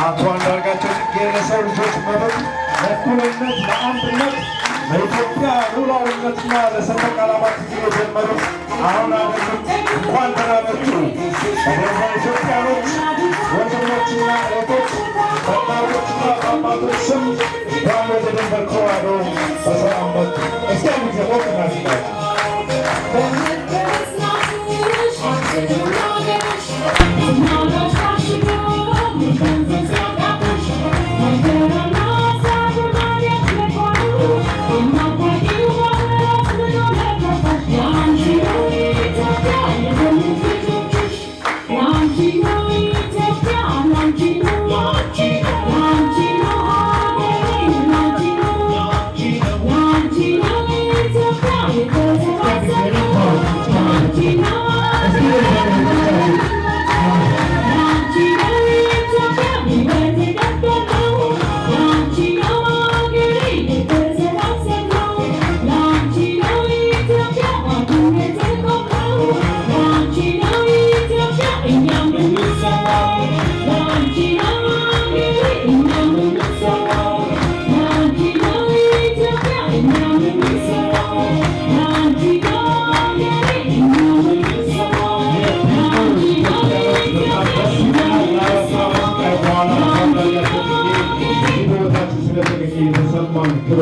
አቶ አንዳርጋቸው ጽጌ ለሰው ልጆች መብት፣ ለእኩልነት፣ ለአንድነት፣ ለኢትዮጵያ ሉዓላዊነትና ለሰንደቅ ዓላማ ትግል የጀመሩት አሁን አይደለም። እንኳን ደህና መጡ። በደንበር ኢትዮጵያኖች ወንድሞችና እህቶች በእናቶችና በአባቶች ስም እንኳን ወደ ደንበር ኮሎራዶ በሰላም መጡ። እስኪ አንድ ጊዜ ሞቅ እናድርጋቸው።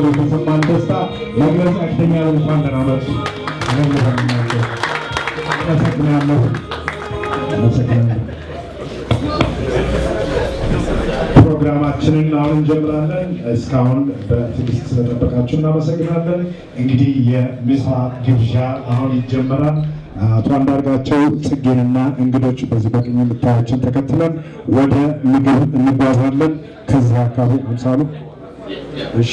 የተሰማን ደስታ መግለጽ ያቅተኛል። እንኳን ደህና መጡ። አመሰግናለሁ። ፕሮግራማችንን አሁን እንጀምራለን። እስካሁን በትዕግስት ስለጠበቃችሁ እናመሰግናለን። እንግዲህ የምሳ ግብዣ አሁን ይጀመራል። አቶ አንዳርጋቸው ጽጌንና እንግዶች በዚህ በቀኝ የምታዩትን ተከትለን ወደ ምግብ እንጓዛለን። ከዚህ አካባቢ አምሳሉ እሺ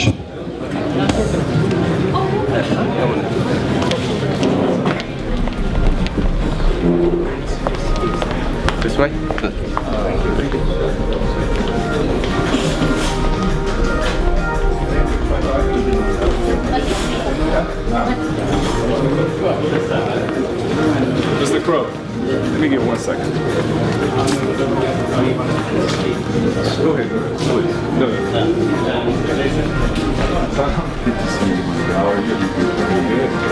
This way? Mr. Crow, let me get 1 second. Go ahead, please. No. How are you? Good.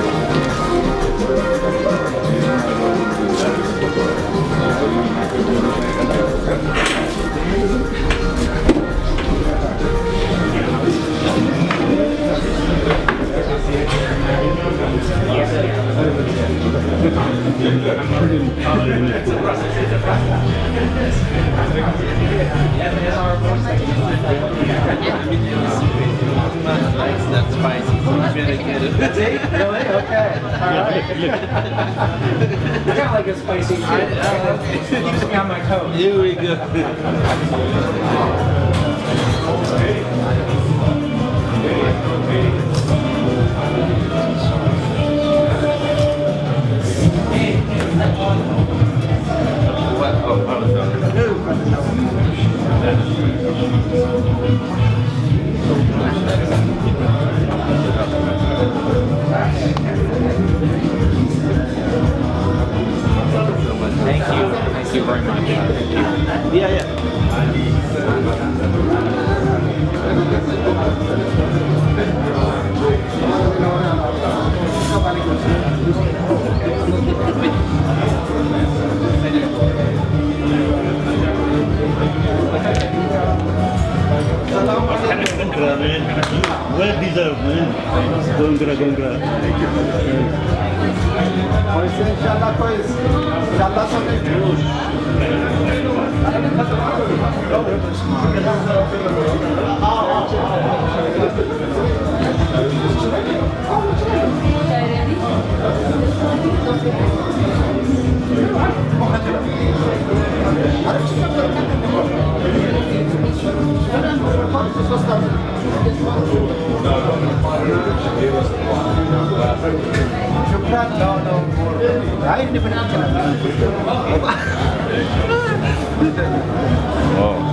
That's spicy. Really good. Really? Okay. All right. I got like a spicy too. Keeps me on my toes. Here we go. Thank you very much. Yeah. Well deserved, man. Gongra. Oh.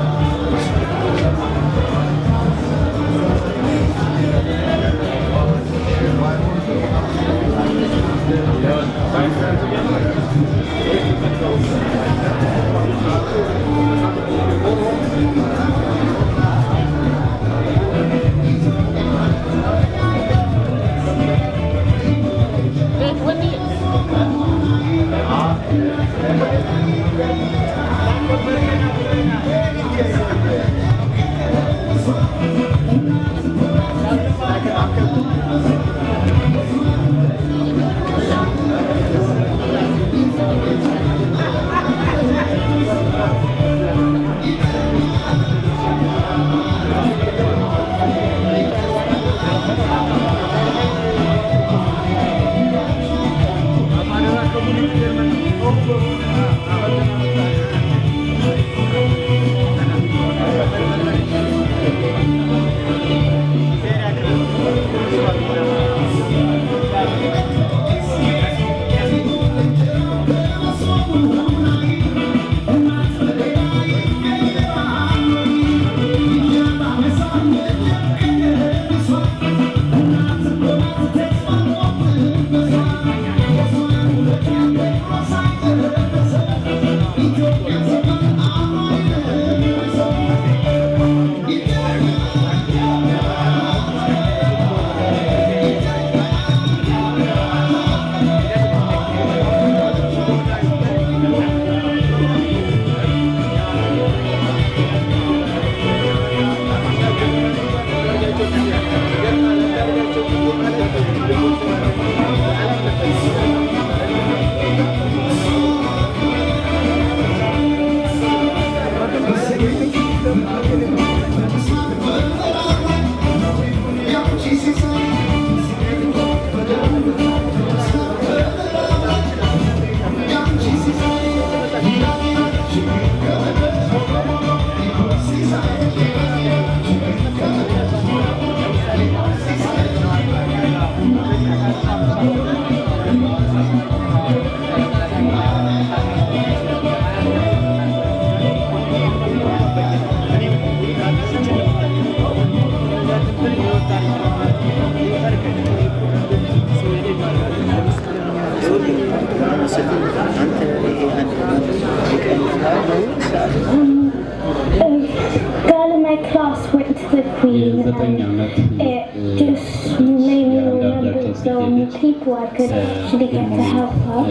girl in my class went to the Queen and it just made me remember the only people I could actually get to help her.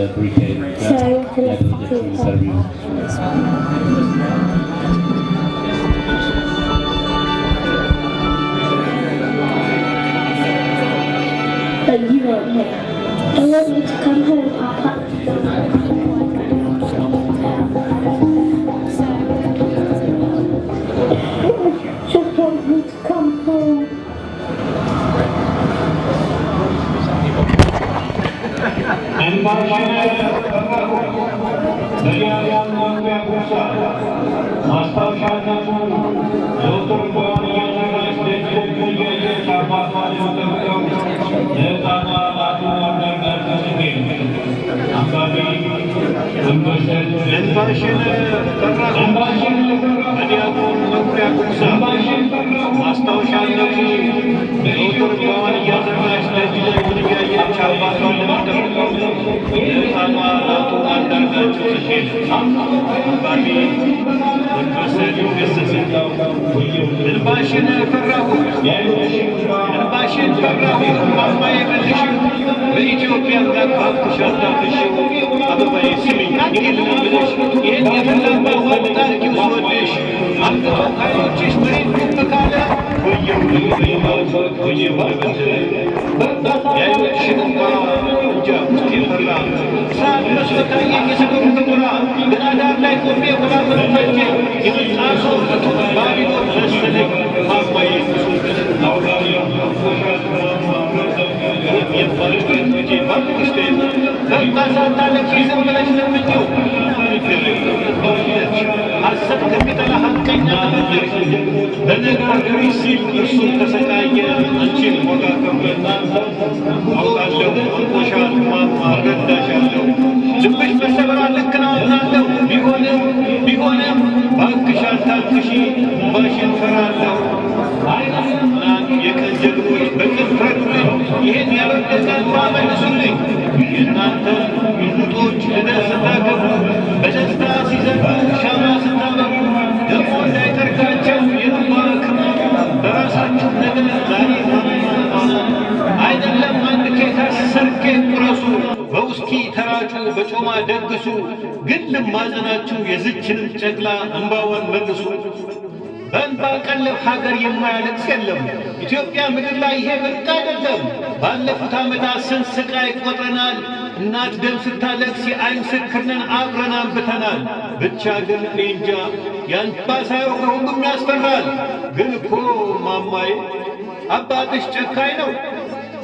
So I want to let her do But you won't hear. I want you to come home, Papa. Just want you to come home. ግን ልማዘናችሁ የዝችንም ጨቅላ እንባዋን መልሱ። በእንባ ቀለብ ሀገር የማያለቅስ የለም። ኢትዮጵያ ምድር ላይ ይሄ ብርቅ አይደለም። ባለፉት ዓመታት ስንት ስቃይ ቆጥረናል። እናት ደም ስታለቅስ የዓይን ምስክር ነን፣ አብረን አንብተናል። ብቻ ግን እኔ እንጃ ያንባ ሳየው ከሁሉም ያስፈራል። ግን እኮ ማማዬ አባትሽ ጨካኝ ነው።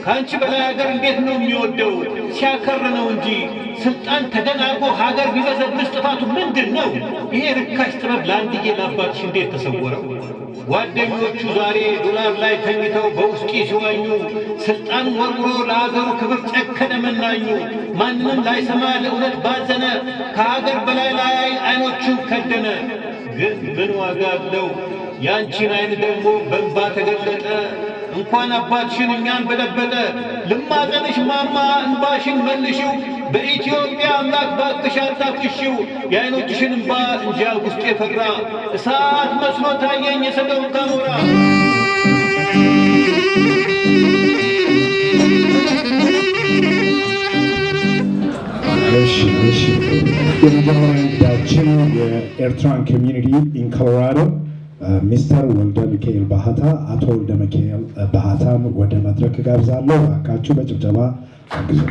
ካንቺ በላይ ሀገር እንዴት ነው የሚወደው? ሲያከር ነው እንጂ ስልጣን ተገናጎ ሀገር ቢበዘብዝ ጥፋቱ ምንድን ነው? ይሄ ርካሽ ጥበብ ለአንድዬ ለአባትሽ እንዴት ተሰወረው? ጓደኞቹ ዛሬ ዶላር ላይ ተኝተው በውስጪ ሲዋኙ ስልጣን ወርውሮ ለሀገሩ ክብር ጨከነ መናኙ። ማንንም ላይሰማ ለእውነት ባዘነ ከሀገር በላይ ላይ አይኖቹን ከደነ። ግን ምን ዋጋ አለው? ያንቺን አይን ደግሞ በእንባ ተገለጠ። እንኳን አባትሽን እኛን በለበጠ። ልማጸንሽ ማማ እንባሽን መልሽው። በኢትዮጵያ አምላክ ባክሽ አታፍሽው። የዓይኖችሽን እንባ እንጃ ውስጥ የፈራ እሳት መስሎ ታየኝ የሰዶም ገሞራ። እሺ የመጀመሪያ እንግዳችን የኤርትራን ኮሚኒቲ ኢን ኮሎራዶ ሚስተር ወልደ ሚካኤል ባህታ አቶ ወልደ ሚካኤል ባህታን ወደ መድረክ ጋብዛለሁ። እባካችሁ በጭብጨባ አግዙ።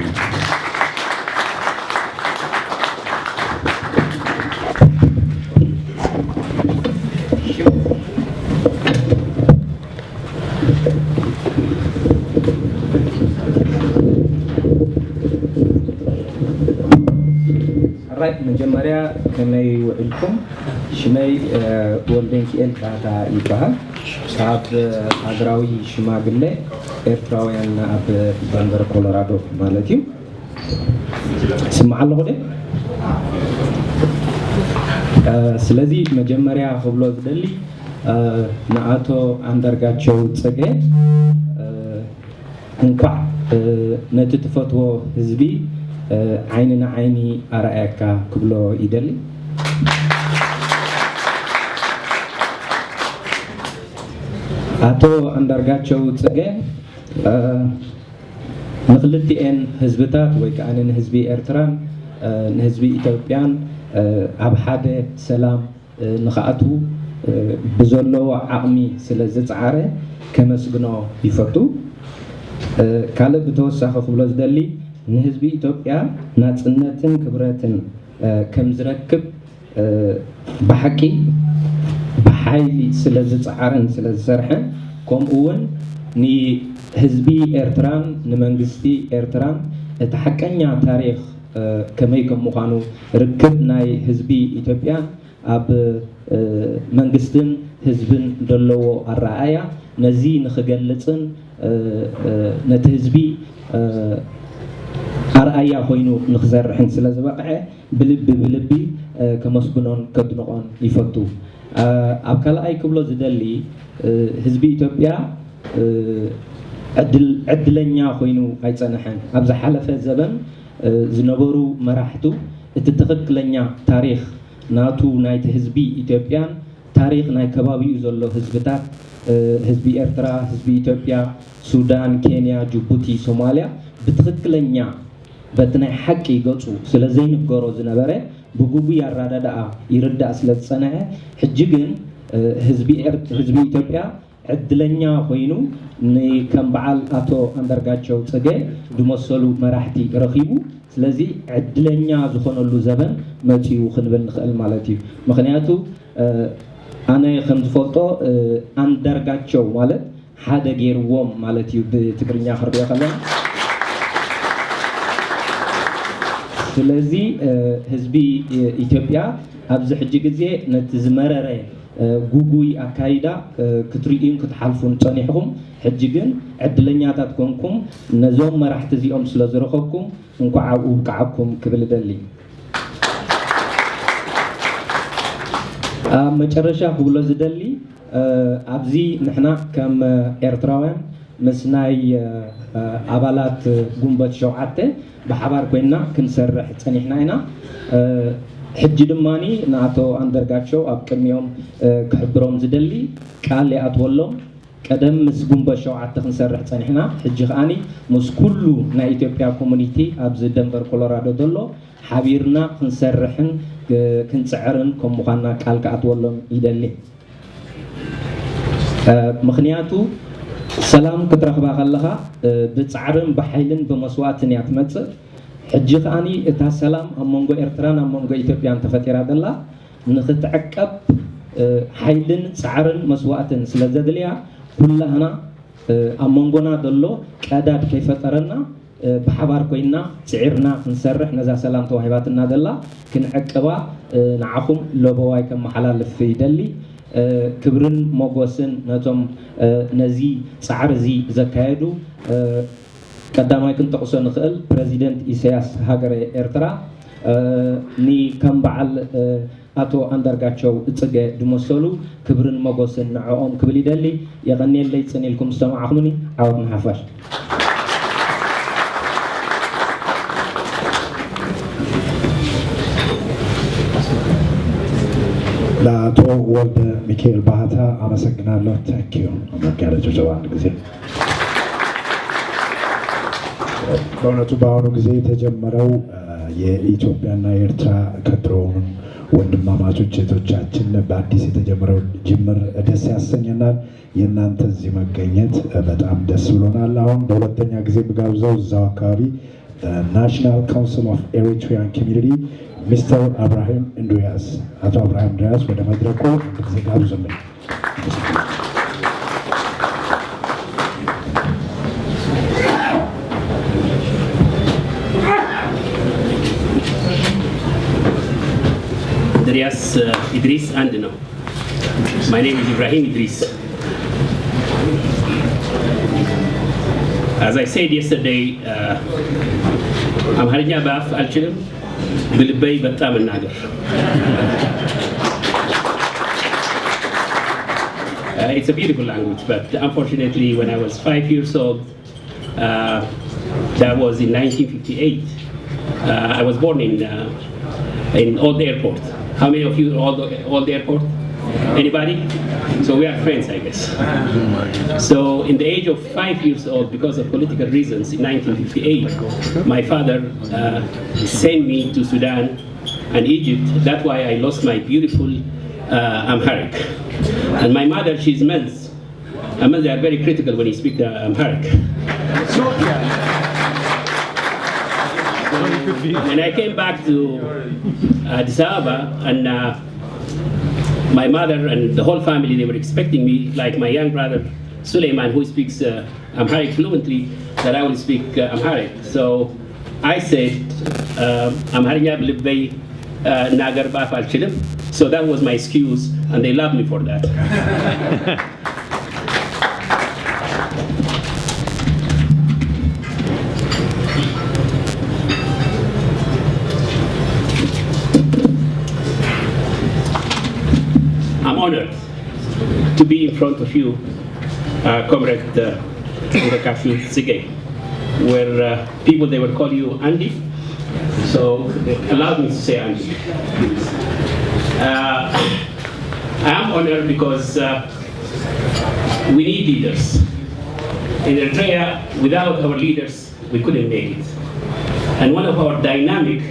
መጀመሪያ ከመይ ውዕልኩም ሽመይ ወልደ ሚካኤል ባህታ ይባሃል። ካብ ሃገራዊ ሽማግሌ ኤርትራውያን ኣብ ዴንቨር ኮሎራዶ ማለት እዩ። ስምዓ ኣለኹ ደ ስለዚ መጀመሪያ ክብሎ ዝደሊ ንኣቶ አንዳርጋቸው ጽጌ እንኳዕ ነቲ ትፈትዎ ህዝቢ ዓይንና ዓይኒ ኣርኣያካ ክብሎ ይደሊ። አቶ አንዳርጋቸው ጽጌ ንክልቲኤን ህዝብታት ወይ ከዓ ንህዝቢ ኤርትራን ንህዝቢ ኢትዮጵያን ኣብ ሓደ ሰላም ንኽኣቱ ብዘለዎ ዓቕሚ ስለ ዝፀዓረ ከመስግኖ ይፈቱ። ካልእ ብተወሳኺ ክብሎ ዝደሊ ንህዝቢ ኢትዮጵያ ናጽነትን ክብረትን ከም ዝረክብ ብሓቂ ብሓይሊ ስለ ዝፀዓረን ስለ ዝሰርሐን ከምኡ እውን ንህዝቢ ኤርትራን ንመንግስቲ ኤርትራን እቲ ሓቀኛ ታሪክ ከመይ ከም ምዃኑ ርክብ ናይ ህዝቢ ኢትዮጵያ ኣብ መንግስትን ህዝብን ዘለዎ ኣረኣያ ነዚ ንክገልፅን ነቲ ህዝቢ ኣርኣያ ኮይኑ ንክሰርሕን ስለ ዝበቕዐ ብልቢ ከመስግኖን ከድንቆን ይፈቱ። ኣብ ካልኣይ ክብሎ ዝደሊ ህዝቢ ኢትዮጵያ ዕድለኛ ኮይኑ ኣይፀንሐን። ኣብ ዝሓለፈ ዘበን ዝነበሩ መራሕቱ እቲ ትክክለኛ ታሪክ ናቱ ናይቲ ህዝቢ ኢትዮጵያን ታሪክ ናይ ከባቢኡ ዘሎ ህዝብታት ህዝቢ ኤርትራ፣ ህዝቢ ኢትዮጵያ፣ ሱዳን፣ ኬንያ፣ ጅቡቲ፣ ሶማልያ ብትክክለኛ በቲ ናይ ሓቂ ገፁ ስለ ዘይንገሮ ዝነበረ ብጉቡይ ኣረዳድኣ ይርዳእ ስለ ዝፀንሐ ሕጂ ግን ህዝቢ ኢትዮጵያ ዕድለኛ ኮይኑ ከም በዓል ኣቶ አንዳርጋቸው ጽጌ ዝመሰሉ መራሕቲ ረኺቡ። ስለዚ ዕድለኛ ዝኾነሉ ዘበን መፅኡ ክንብል ንኽእል ማለት እዩ። ምክንያቱ ኣነ ከም ዝፈልጦ አንዳርጋቸው ማለት ሓደ ገይርዎም ማለት እዩ ብትግርኛ ክርድዮ ከለና። ስለዚ ህዝቢ ኢትዮጵያ ኣብዚ ሕጂ ግዜ ነቲ ዝመረረ ጉጉይ ኣካይዳ ክትርእዩን ክትሓልፉን ፀኒሕኩም። ሕጂ ግን ዕድለኛታት ኮንኩም ነዞም መራሕቲ እዚኦም ስለ ዝረኸብኩም እንኳዕ ኣብኡ ብቅዓኩም ክብል ደሊ። ኣብ መጨረሻ ክብሎ ዝደሊ ኣብዚ ንሕና ከም ኤርትራውያን ምስ ናይ ኣባላት ጉንበት 7 ብሓባር ኮይና ክንሰርሕ ፀኒሕና ኢና። ሕጂ ድማኒ ንኣቶ አንዳርጋቸው ኣብ ቅድሚኦም ክሕብሮም ዝደሊ ቃል ይኣትወሎም። ቀደም ምስ ጉንበት 7 ክንሰርሕ ፀኒሕና፣ ሕጂ ከዓኒ ምስ ኩሉ ናይ ኢትዮጵያ ኮሚኒቲ ኣብዚ ዴንቨር ኮሎራዶ ዘሎ حبيرنا خنسرحن كنسعرن كم مخانا قال كأتولم يدلي مخنياتو سلام كترخبا خلها بتسعرن بحيلن بمسواتن ياتمص حجي خاني اتا سلام امونغو ኤርትራን امونغو ኢትዮጵያን ተፈጢራ ደላ ንኽትዕቀብ حيلن سعرن مسواتن ስለዘድልያ ኩላህና امونغونا دلو ቀዳድ ከይፈጠረና بحبار كوينا سعرنا نسرح نزا سلام توهيباتنا دلا كنعقبا نعخم لوبواي كم حلال في دلي كبرن موغوسن نتوم نزي سعر زي زكايدو قداماي كنت قصو نخل بريزيدنت إسياس هاجر إرترا ني كم بعل أتو أندرغاتشو تسجى دموسولو كبرن موغوسن نعوم كبلي دلي يغني اللي تسني لكم استماعكمني عاود نحفاش ለአቶ ወልደ ሚካኤል ባህታ አመሰግናለሁ። ታንኪዩ አመጋለች ዘዋን ጊዜ በእውነቱ በአሁኑ ጊዜ የተጀመረው የኢትዮጵያና የኤርትራ ከድሮውንም ወንድማማቾች እህቶቻችን በአዲስ የተጀመረው ጅምር ደስ ያሰኘናል። የእናንተ እዚህ መገኘት በጣም ደስ ብሎናል። አሁን በሁለተኛ ጊዜ ብጋብዘው እዛው አካባቢ ናሽናል ካውንስል ኦፍ ኤሪትሪያን ኮሚኒቲ ሚስተር አብርሃም እንድሪያስ አቶ አብርሃም እንድሪያስ ወደ መድረኩ እንድትጋብዙልን። Idris Idris and no. My name is Ibrahim Idris. As I said yesterday, I'm Harija Baf Al-Chilim, Bilbay Batam and Nagar. It's a beautiful language, but unfortunately, when I was 5 years old, that was in 1958. I was born in Old Airport. How many of you are Old Airport? Anybody? So we are friends, I guess. So in the age of 5 years old, because of political reasons, in 1958, my father sent me to Sudan and Egypt. That's why I lost my beautiful Amharic. And my mother, she's Mens. Mens, they are very critical when you speak Amharic. When I came back to Addis Ababa, and my mother and the whole family, they were expecting me, like my young brother Suleiman, who speaks Amharic fluently, that I will speak Amharic. So I said, Amharic Libbay Nagar Baf Al-Chilim. So that was my excuse, and they loved me for that. I'm honored to be in front of you, Comrade Andargachew Tsige, where people, they would call you Andy, so allow me to say Andy. I am honored because we need leaders. In Eritrea, without our leaders, we couldn't make it. And one of our dynamic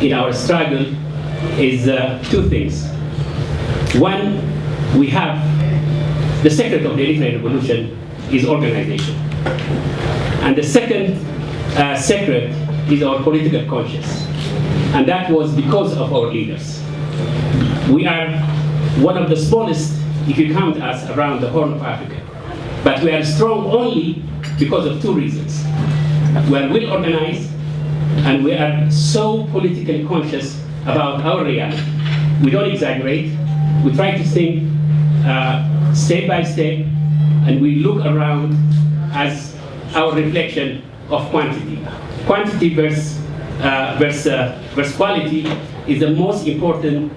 in our struggle is two things. One, we have the secret of the Eritrean revolution is organization. And the second secret is our political conscience. And that was because of our leaders. We are one of the smallest, if you count us, around the Horn of Africa. But we are strong only because of two reasons. We are well organized, and we are so politically conscious about our reality. We don't exaggerate. We try to think step by step, and we look around as our reflection of quantity. Quantity versus quality is the most important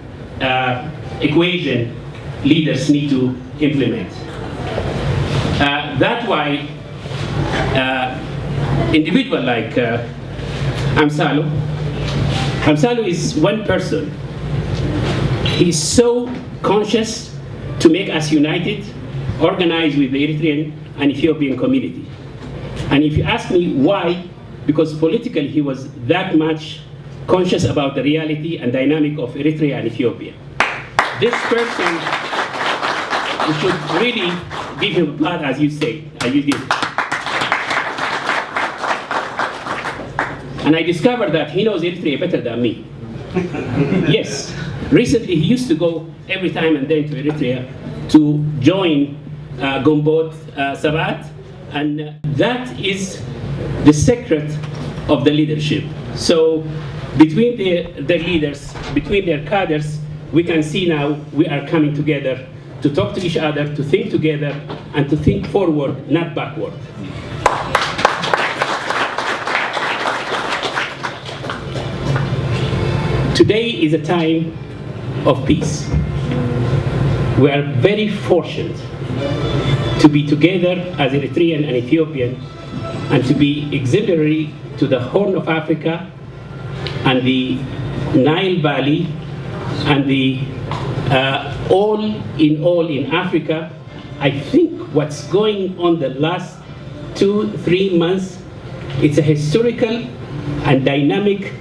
equation leaders need to implement. That's why individual like Hamsalu is one person. He's so conscious to make us united, organized with the Eritrean and Ethiopian community. And if you ask me why, because politically he was that much conscious about the reality and dynamic of Eritrea and Ethiopia. This person, we should really give him a pat, as you say, as you did. And I discovered that he knows Eritrea better than me. Yes, recently he used to go every time and then to Eritrea to join Gombot Sabat, and that is the secret of the leadership. So between their leaders, between their cadres, we can see now we are coming together to talk to each other, to think together, and to think forward, not backward. Today is a time of peace. We are very fortunate to be together as Eritrean and Ethiopian and to be exemplary to the Horn of Africa and the Nile Valley and the all in Africa. I think what's going on the last 2-3 months, it's a historical and dynamic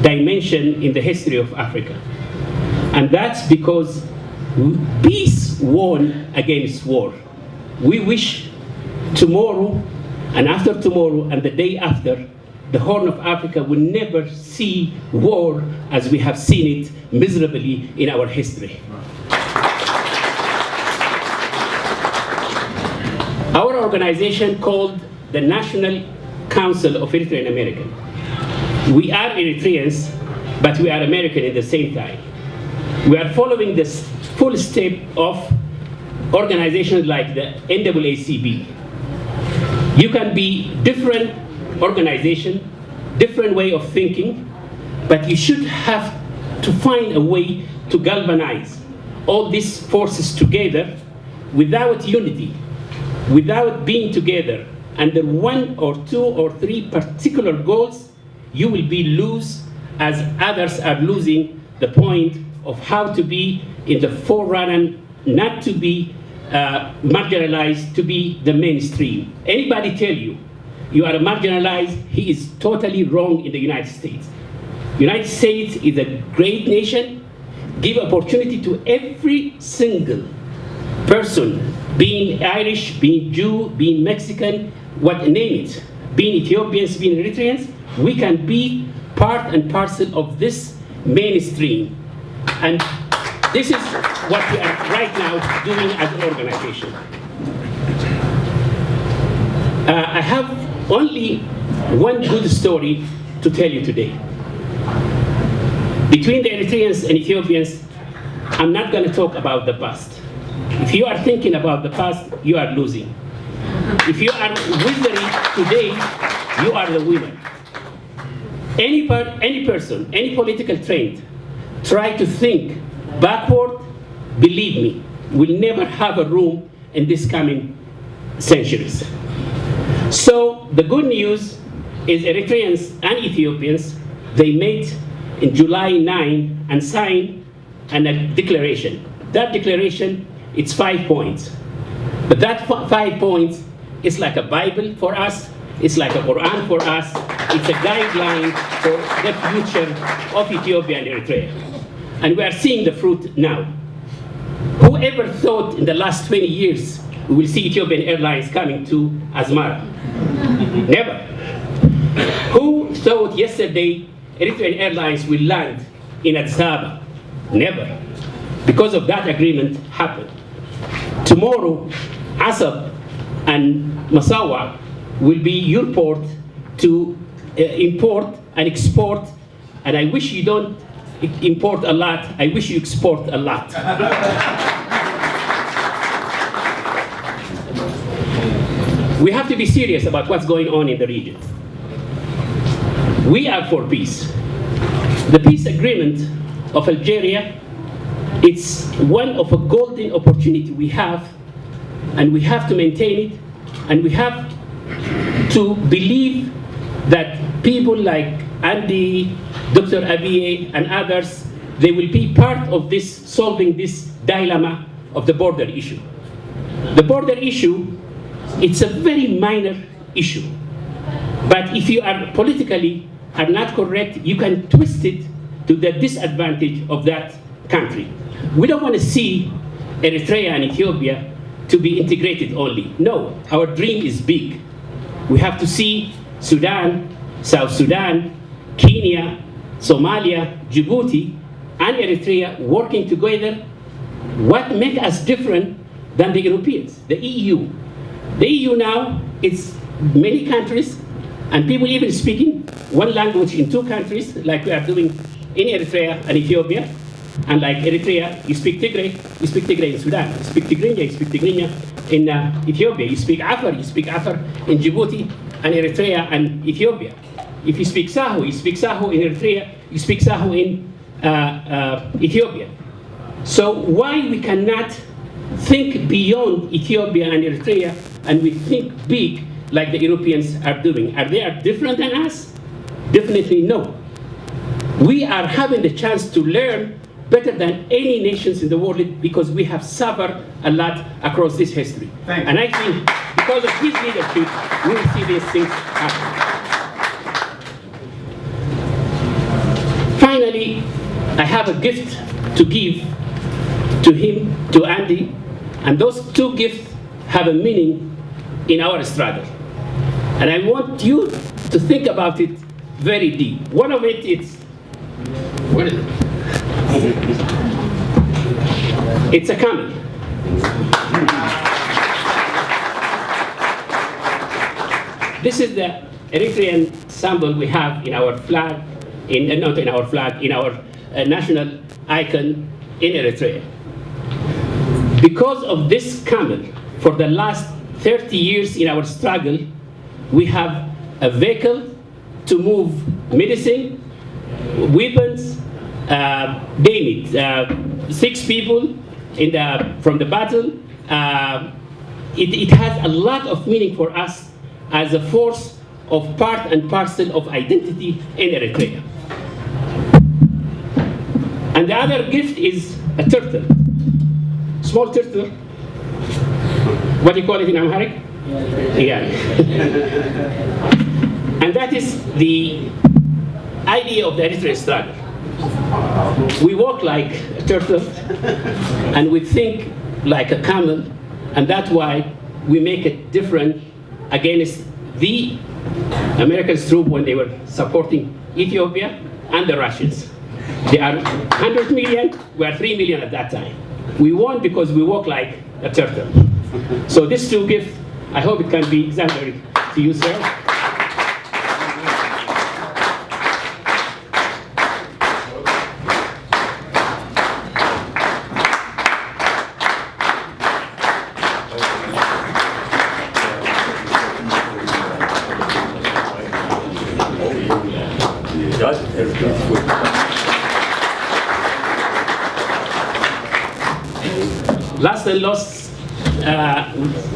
dimension in the history of Africa. And that's because peace won against war. We wish tomorrow and after tomorrow and the day after, the Horn of Africa will never see war as we have seen it miserably in our history. Our organization called the National Council of Eritrean American. We are Eritreans, but we are American at the same time. We are following the full step of organizations like the NAACP. You can be different organization, different way of thinking, but you should have to find a way to galvanize all these forces together. Without unity, without being together under 1 or 2 or 3 particular goals, you will be loose as others are losing the point of how to be in the forerunner, not to be marginalized, to be the mainstream. Anybody tell you you are marginalized, he is totally wrong in the United States. United States is a great nation, give opportunity to every single person, being Irish, being Jew, being Mexican, name it, being Ethiopians, being Eritreans, we can be part and parcel of this mainstream. And this is what we are right now doing as an organization. I have only one good story to tell you today. Between the Eritreans and Ethiopians, I'm not going to talk about the past. If you are thinking about the past, you are losing. If you are withering today, you are the winner. Any person, any political trend, try to think backward, believe me, will never have a room in this coming centuries. So the good news is Eritreans and Ethiopians, they met in July 9 and signed a declaration. That declaration, it's 5 points. But that 5 points is like a Bible for us, it's like a Quran for us, it's a guideline for the future of Ethiopia and Eritrea. And we are seeing the fruit now. Whoever thought in the last 20 years we will see Ethiopian Airlines coming to Asmara? Never. Who thought yesterday Eritrean Airlines will land in Addis Ababa? Never. Because of that agreement happened. Tomorrow, Asab and Masawa will be your port to import and export, and I wish you don't import a lot, I wish you export a lot. We have to be serious about what's going on in the region. We are for peace. The peace agreement of Algeria, it's one of a golden opportunity we have, and we have to maintain it, and we have to believe that people like Andy, Dr. Abiy, and others, they will be part of this, solving this dilemma of the border issue. The border issue, it's a very minor issue. But if you are politically are not correct, you can twist it to the disadvantage of that country. We don't want to see Eritrea and Ethiopia to be integrated only. No, our dream is big. We have to see Sudan, South Sudan, Kenya, Somalia, Djibouti, and Eritrea working together. What makes us different than the Europeans? The EU. The EU now, it's many countries, and people even speaking one language in two countries, like we are doing in Eritrea and Ethiopia. And like Eritrea, you speak Tigray in Sudan. You speak Tigrinya in Ethiopia. You speak Afar in Djibouti and Eritrea and Ethiopia. If you speak Saho in Eritrea, you speak Saho in Ethiopia. So why we cannot think beyond Ethiopia and Eritrea and we think big like the Europeans are doing? Are they different than us? Definitely no. We are having the chance to learn better than any nations in the world because we have suffered a lot across this history. And I think because of his leadership, we will see these things happen. Finally, I have a gift to give to him, to Andy, and those two gifts have a meaning in our struggle. And I want you to think about it very deep. One of it is, what is it? It's a camel. This is the Eritrean symbol we have in our flag, not in our flag, in our national icon in Eritrea. Because of this camel, for the last 30 years in our struggle, we have a vehicle to move medicine, weapons, name it, 6 people from the battle. It has a lot of meaning for us as a force of part and parcel of identity in Eritrea. And the other gift is a turtle, small turtle. What do you call it in Amharic? Yeah. And that is the idea of the Eritrean struggle. We walk like a turtle and we think like a camel, and that's why we make it different against the American troops when they were supporting Ethiopia and the Russians. They are 100 million, we are 3 million at that time. We won because we walk like a turtle. So these two gifts, I hope it can be exemplary to you, sir. Last and last,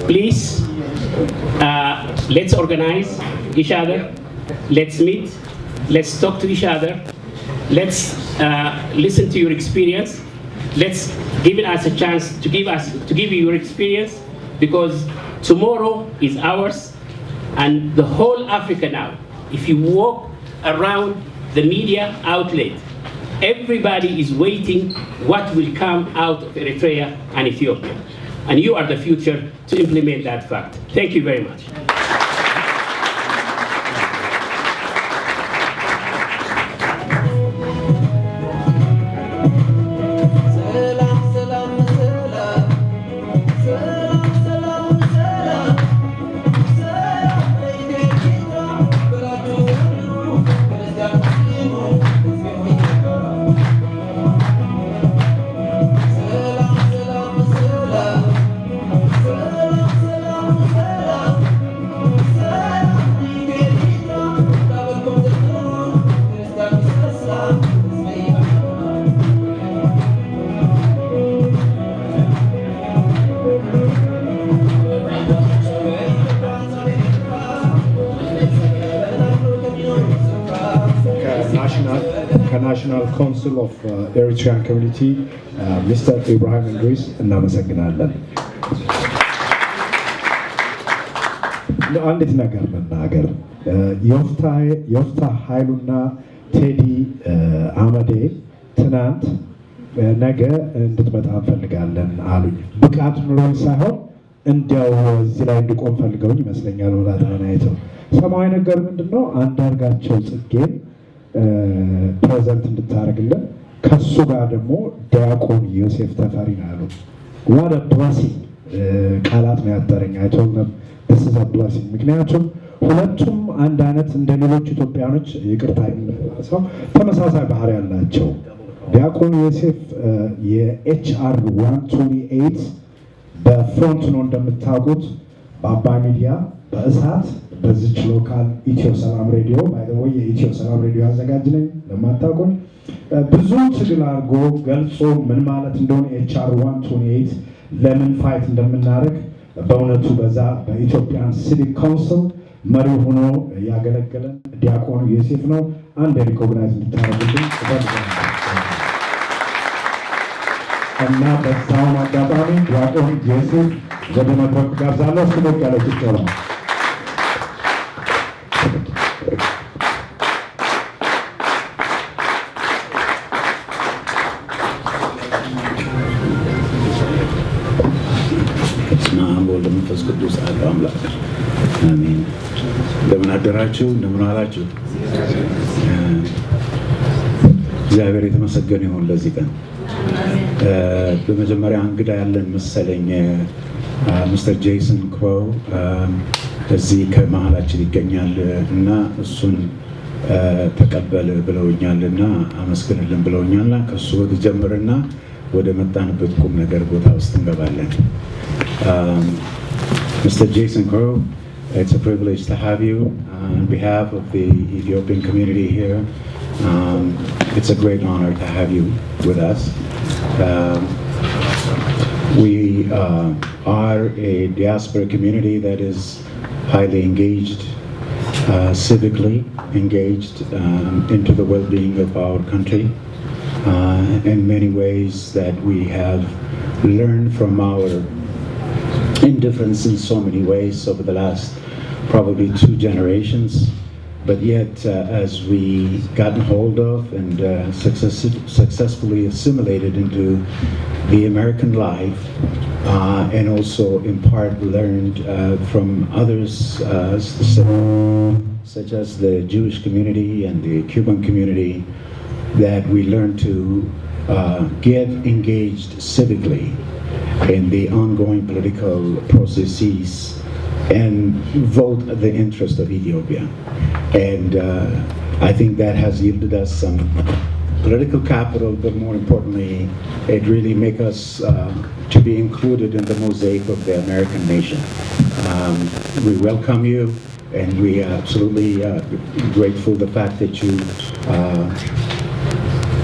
please, let's organize each other, let's meet, let's talk to each other, let's listen to your experience, let's give us a chance to give you your experience, because tomorrow is ours, and the whole Africa now, if you walk around the media outlet, everybody is waiting what will come out of Eritrea and Ethiopia. And you are the future to implement that fact. Thank you very much. National Council of Eritrean Community, Mr. Ibrahim Idris, እናመሰግናለን። አንዲት ነገር ልናገር። የወፍታ ኃይሉና ቴዲ አመዴ ትናንት ነገ እንድትመጣ እንፈልጋለን አሉኝ። ብቃት ኑሮኝ ሳይሆን እንዲያው እዚህ ላይ እንድቆም ፈልገውኝ ይመስለኛል። ወላታና አይተው ሰማያዊ ነገር ምንድነው አንዳርጋቸው ጽጌን ፕሬዘንት እንድታደርግልን ከሱ ጋር ደግሞ ዲያቆን ዮሴፍ ተፈሪ አሉ። ዋት ብለሲንግ ቃላት ነው ያጠረኝ። አይቶልም this is a blessing ምክንያቱም ሁለቱም አንድ አይነት እንደ ሌሎች ኢትዮጵያኖች ይቅርታ ሰው ተመሳሳይ ባህሪ ያላቸው። ዲያቆን ዮሴፍ የኤችአር 128 በፍሮንት ነው እንደምታውቁት በአባይ ሚዲያ በእሳት በዚች ሎካል ኢትዮ ሰላም ሬዲዮ ባይደወይ የኢትዮ ሰላም ሬዲዮ አዘጋጅ ነኝ። ለማታውቁኝ ብዙ ትግል አድርጎ ገልጾ ምን ማለት እንደሆነ ኤችአር 128 ለምን ፋይት እንደምናደርግ በእውነቱ በዛ በኢትዮጵያን ሲቪክ ካውንስል መሪ ሆኖ ያገለገለን ዲያቆን ዮሴፍ ነው። አንድ ሪኮግናይዝ እንድታደርጉልኝ እና በዛውን አጋጣሚ ዲያቆን ዮሴፍ ወደ መድረክ ጋብዛለሁ። ስሞክ ያለች ይቻላል። መንፈስ ቅዱስ አለ አምላክ አሜን። እንደምን አደራችሁ? እንደምን ዋላችሁ? እግዚአብሔር የተመሰገነ ይሁን ለዚህ ቀን። በመጀመሪያ እንግዳ ያለን መሰለኝ ሚስተር ጄሰን ክሮው እዚህ ከመሀላችን ይገኛል እና እሱን ተቀበል ብለውኛልና አመስግንልን ብለውኛልና ከሱ ጀምርና ወደ መጣንበት ቁም ነገር ቦታ ውስጥ እንገባለን። Mr. Jason Crow, it's a privilege to have you on behalf of the Ethiopian community here. It's a great honor to have you with us. We are a diaspora community that is highly engaged, civically engaged into the well-being of our country. In many ways that we have learned from our indifference in so many ways over the last probably 2 generations, but yet as we gotten hold of and successfully assimilated into the American life and also in part learned from others such as the Jewish community and the Cuban community, that we learned to get engaged civically in the ongoing political processes and vote the interest of Ethiopia. And I think that has yielded us some political capital, but more importantly, it really makes us to be included in the mosaic of the American nation. We welcome you, and we are absolutely grateful the fact that you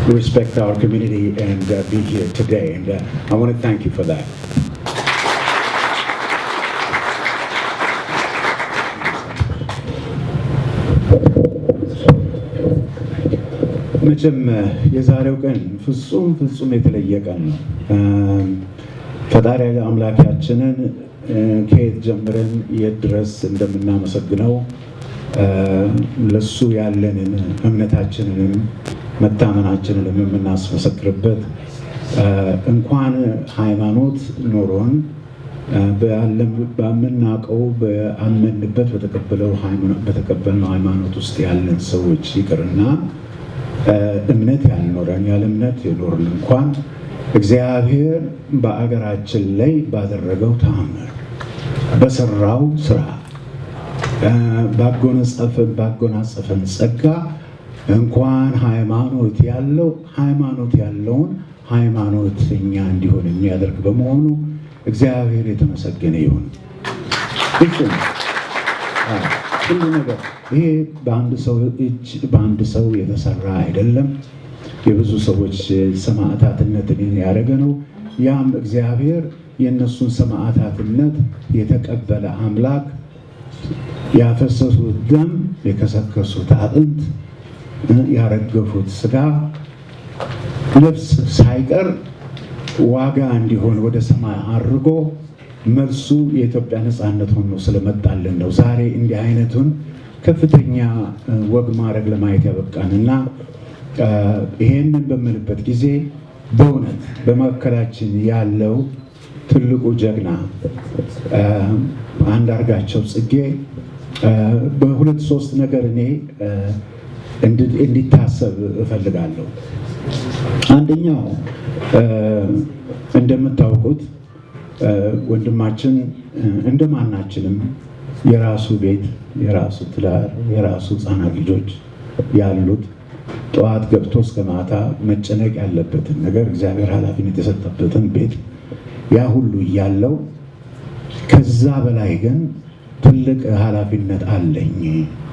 respect our community and be here today, and I want to thank you for that. መቼም የዛሬው ቀን ፍጹም የተለየ ቀን ነው። ፈጣሪ አምላካችንን ከየት ጀምረን የት ድረስ እንደምናመሰግነው ለሱ ያለንን እምነታችንን መታመናችንን የምናስመሰክርበት እንኳን ሃይማኖት ኖሮን በምናውቀው በአመንበት በተቀበልነው ሃይማኖት ውስጥ ያለን ሰዎች ይቅርና እምነት ያልኖረን ያለ እምነት የኖርን እንኳን እግዚአብሔር በአገራችን ላይ ባደረገው ተአምር በሰራው ስራ ባጎናጸፈን ጸጋ እንኳን ሃይማኖት ያለውን ሃይማኖተኛ እንዲሆን የሚያደርግ በመሆኑ እግዚአብሔር የተመሰገነ ይሁን። ሁሉ ነገር ይሄ በአንድ ሰው የተሰራ አይደለም። የብዙ ሰዎች ሰማዕታትነትን ያደረገ ነው። ያም እግዚአብሔር የእነሱን ሰማዕታትነት የተቀበለ አምላክ ያፈሰሱት ደም፣ የከሰከሱት አጥንት፣ ያረገፉት ስጋ ነፍስ ሳይቀር ዋጋ እንዲሆን ወደ ሰማይ አድርጎ መልሱ የኢትዮጵያ ነፃነት ሆኖ ስለመጣልን ነው ዛሬ እንዲህ አይነቱን ከፍተኛ ወግ ማድረግ ለማየት ያበቃንና ይሄንን በምንበት ጊዜ በእውነት በመካከላችን ያለው ትልቁ ጀግና አንዳርጋቸው ጽጌ በሁለት ሶስት ነገር እኔ እንዲታሰብ እፈልጋለሁ። አንደኛው እንደምታውቁት ወንድማችን እንደማናችንም የራሱ ቤት፣ የራሱ ትዳር፣ የራሱ ህፃናት ልጆች ያሉት ጠዋት ገብቶ እስከ ማታ መጨነቅ ያለበትን ነገር እግዚአብሔር ኃላፊነት የሰጠበትን ቤት ያ ሁሉ እያለው ከዛ በላይ ግን ትልቅ ኃላፊነት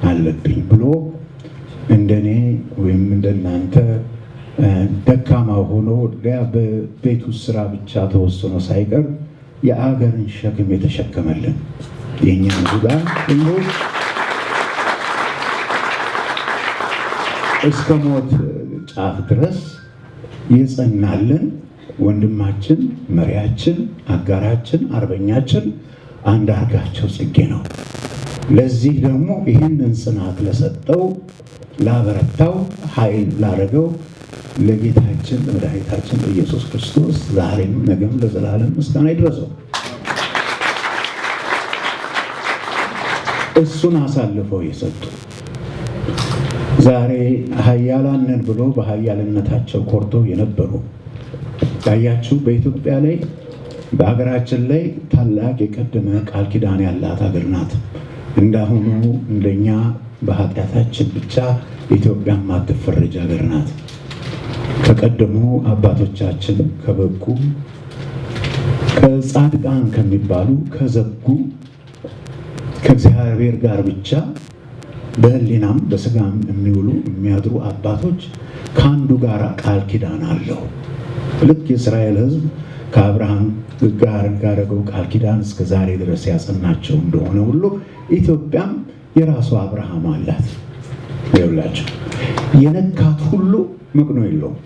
አለብኝ ብሎ እንደኔ ወይም እንደናንተ ደካማ ሆኖ በቤቱ ስራ ብቻ ተወስኖ ሳይቀር የአገርን ሸክም የተሸከመልን የኛ ዙጋ ሁሉ እስከ ሞት ጫፍ ድረስ የጸናልን ወንድማችን፣ መሪያችን፣ አጋራችን፣ አርበኛችን አንዳርጋቸው ጽጌ ነው። ለዚህ ደግሞ ይህንን ጽናት ለሰጠው ላበረታው ኃይል ላደረገው ለጌታችን ለመድኃኒታችን ኢየሱስ ክርስቶስ ዛሬም ነገም ለዘላለም ምስጋና ይድረሰው። እሱን አሳልፈው የሰጡ ዛሬ ኃያላን ነን ብሎ በኃያልነታቸው ኮርተው የነበሩ ታያችሁ። በኢትዮጵያ ላይ በሀገራችን ላይ ታላቅ የቀደመ ቃል ኪዳን ያላት ሀገር ናት። እንዳሁኑ እንደኛ በኃጢአታችን ብቻ ኢትዮጵያ ማትፈረጅ ሀገር ናት። ከቀደሙ አባቶቻችን ከበቁ ከጻድቃን ከሚባሉ ከዘጉ ከእግዚአብሔር ጋር ብቻ በህሊናም በስጋም የሚውሉ የሚያድሩ አባቶች ከአንዱ ጋር ቃል ኪዳን አለው። ልክ የእስራኤል ሕዝብ ከአብርሃም ጋር ያደረገው ቃል ኪዳን እስከ ዛሬ ድረስ ያጸናቸው እንደሆነ ሁሉ ኢትዮጵያም የራሱ አብርሃም አላት። ይኸውላችሁ የነካት ሁሉ መቅኖ የለውም።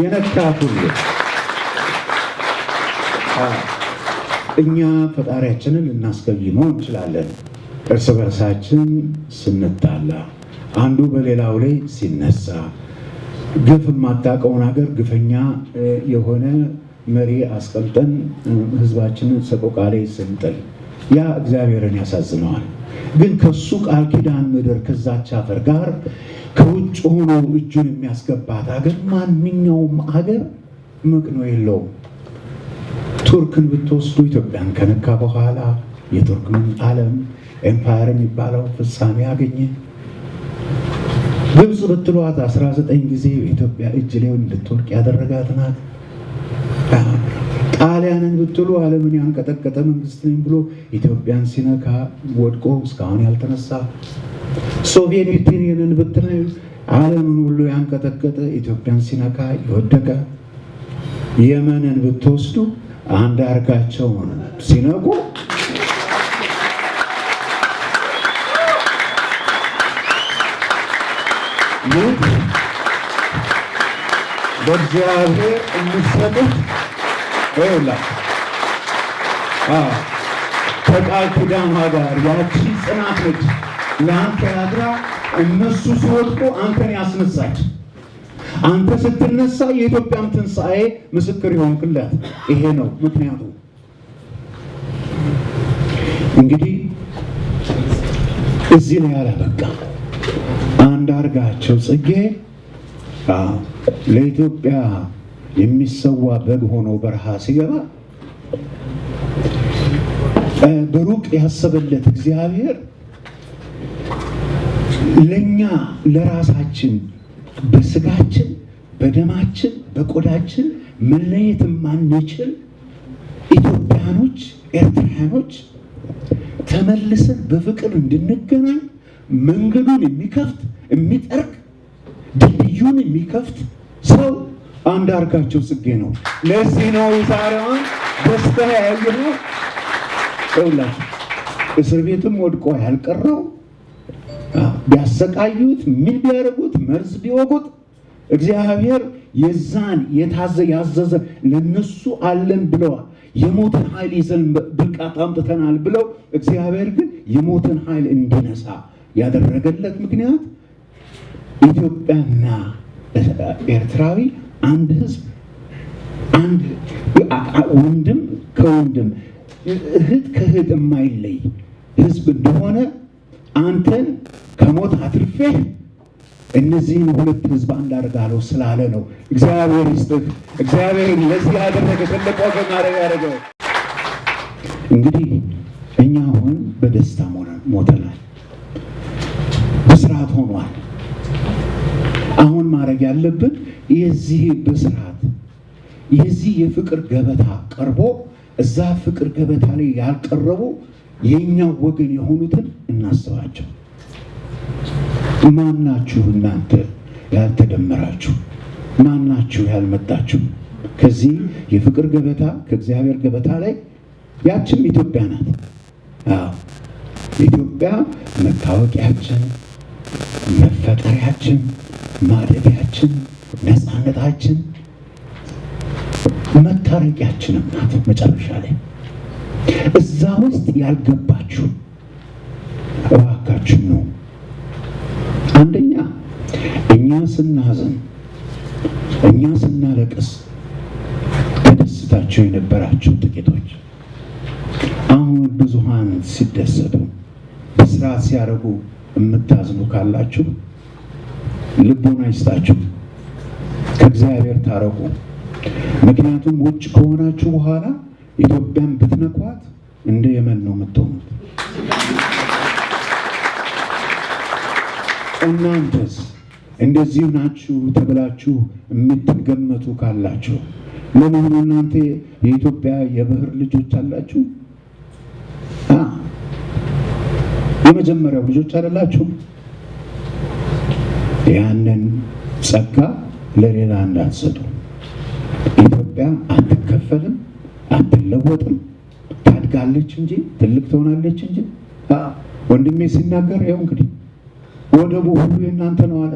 የነካት ሁሉ እኛ ፈጣሪያችንን ልናስቀይመው እንችላለን። እርስ በርሳችን ስንጣላ፣ አንዱ በሌላው ላይ ሲነሳ፣ ግፍ የማታውቀውን ሀገር ግፈኛ የሆነ መሪ አስቀምጠን ህዝባችንን ሰቆቃ ላይ ስንጥል ያ እግዚአብሔርን ያሳዝነዋል። ግን ከሱ ቃል ኪዳን ምድር ከዛች አፈር ጋር ከውጭ ሆኖ እጁን የሚያስገባት ሀገር ማንኛውም ሀገር መቅኖ የለውም። ቱርክን ብትወስዱ ኢትዮጵያን ከነካ በኋላ የቱርክ ዓለም ኤምፓየር የሚባለው ፍጻሜ ያገኘ። ግብፅ ብትሏት 19 ጊዜ በኢትዮጵያ እጅ ላይ እንድትወድቅ ያደረጋት ናት። ጣሊያንን ብትሉ ዓለምን ያንቀጠቀጠ መንግስት ነኝ ብሎ ኢትዮጵያን ሲነካ ወድቆ እስካሁን ያልተነሳ። ሶቪየት ዩኒየንን ብትሉ ዓለምን ሁሉ ያንቀጠቀጠ ኢትዮጵያን ሲነካ የወደቀ። የመንን ብትወስዱ አንዳርጋቸውን ሲነቁ በእግዚአብሔር እንሰጡት ከቃል ኪዳኗ ጋር ያቺ ጽናት ነች ለአንተ ያድራ። እነሱ ሲወድቁ አንተን ያስነሳች፣ አንተ ስትነሳ የኢትዮጵያም ትንሣኤ ምስክር ይሆንክላት። ይሄ ነው ምክንያቱ። እንግዲህ እዚህ ላይ ያላበቃ አንዳርጋቸው ጽጌ ለኢትዮጵያ የሚሰዋ በግ ሆኖ በረሃ ሲገባ በሩቅ ያሰበለት እግዚአብሔር ለኛ ለራሳችን በስጋችን በደማችን በቆዳችን መለየት ማንችል ኢትዮጵያኖች ኤርትራኖች ተመልሰን በፍቅር እንድንገናኝ መንገዱን የሚከፍት የሚጠርግ ድልድዩን የሚከፍት ሰው አንዳርጋቸው ጽጌ ነው። ለዚህ ነው ዛሬዋን ደስታ ያየነው። ይኸውላችሁ እስር ቤትም ወድቆ ያልቀረው ቢያሰቃዩት ምን ቢያደርጉት መርዝ ቢወጉት እግዚአብሔር የዛን ያዘዘ ለነሱ አለን ብለዋል። የሞትን ኃይል ይዘን ብልቃጥ አምጥተናል ብለው እግዚአብሔር ግን የሞትን ኃይል እንዲነሳ ያደረገለት ምክንያት ኢትዮጵያና ኤርትራዊ አንድ ህዝብ፣ አንድ ወንድም ከወንድም እህት ከእህት የማይለይ ህዝብ እንደሆነ አንተን ከሞት አትርፌ እነዚህን ሁለት ህዝብ አንድ አድርጋለሁ ስላለ ነው። እግዚአብሔር ይስጥህ። እግዚአብሔር ለዚህ ያደረገ ትልቅ ወገን ያደረገው። እንግዲህ እኛ አሁን በደስታ ሞተናል፣ ብስራት ሆኗል። አሁን ማድረግ ያለብን የዚህ ብስራት የዚህ የፍቅር ገበታ ቀርቦ እዛ ፍቅር ገበታ ላይ ያልቀረቡ የኛው ወገን የሆኑትን እናስባቸው። ማናችሁ እናንተ ያልተደመራችሁ? ማናችሁ ያልመጣችሁ? ከዚህ የፍቅር ገበታ ከእግዚአብሔር ገበታ ላይ ያችም ኢትዮጵያ ናት። አዎ ኢትዮጵያ መታወቂያችን፣ መፈጠሪያችን፣ ማደቢያችን፣ ነፃነታችን፣ መታረቂያችንም ናት። መጨረሻ ላይ እዛ ውስጥ ያልገባችሁ እባካችሁ ነው። አንደኛ እኛ ስናዝን፣ እኛ ስናለቅስ ተደስታችሁ የነበራችሁ ጥቂቶች አሁን ብዙሃን ሲደሰቱ በስርዓት ሲያደርጉ የምታዝኑ ካላችሁ ልቦና ይስጣችሁ፣ ከእግዚአብሔር ታረቁ። ምክንያቱም ውጭ ከሆናችሁ በኋላ ኢትዮጵያን ብትነኳት እንደ የመን ነው የምትሆኑት። እናንተስ እንደዚህ ናችሁ ተብላችሁ የምትገመቱ ካላችሁ ለመሆኑ እናንተ የኢትዮጵያ የባህር ልጆች አላችሁ? የመጀመሪያው ልጆች አይደላችሁ? ያንን ጸጋ ለሌላ እንዳትሰጡ። ኢትዮጵያ አትከፈልም፣ አትለወጥም፣ ታድጋለች እንጂ ትልቅ ትሆናለች እንጂ። ወንድሜ ሲናገር ያው እንግዲህ ወደቡ ሁሉ የእናንተ ነው አለ።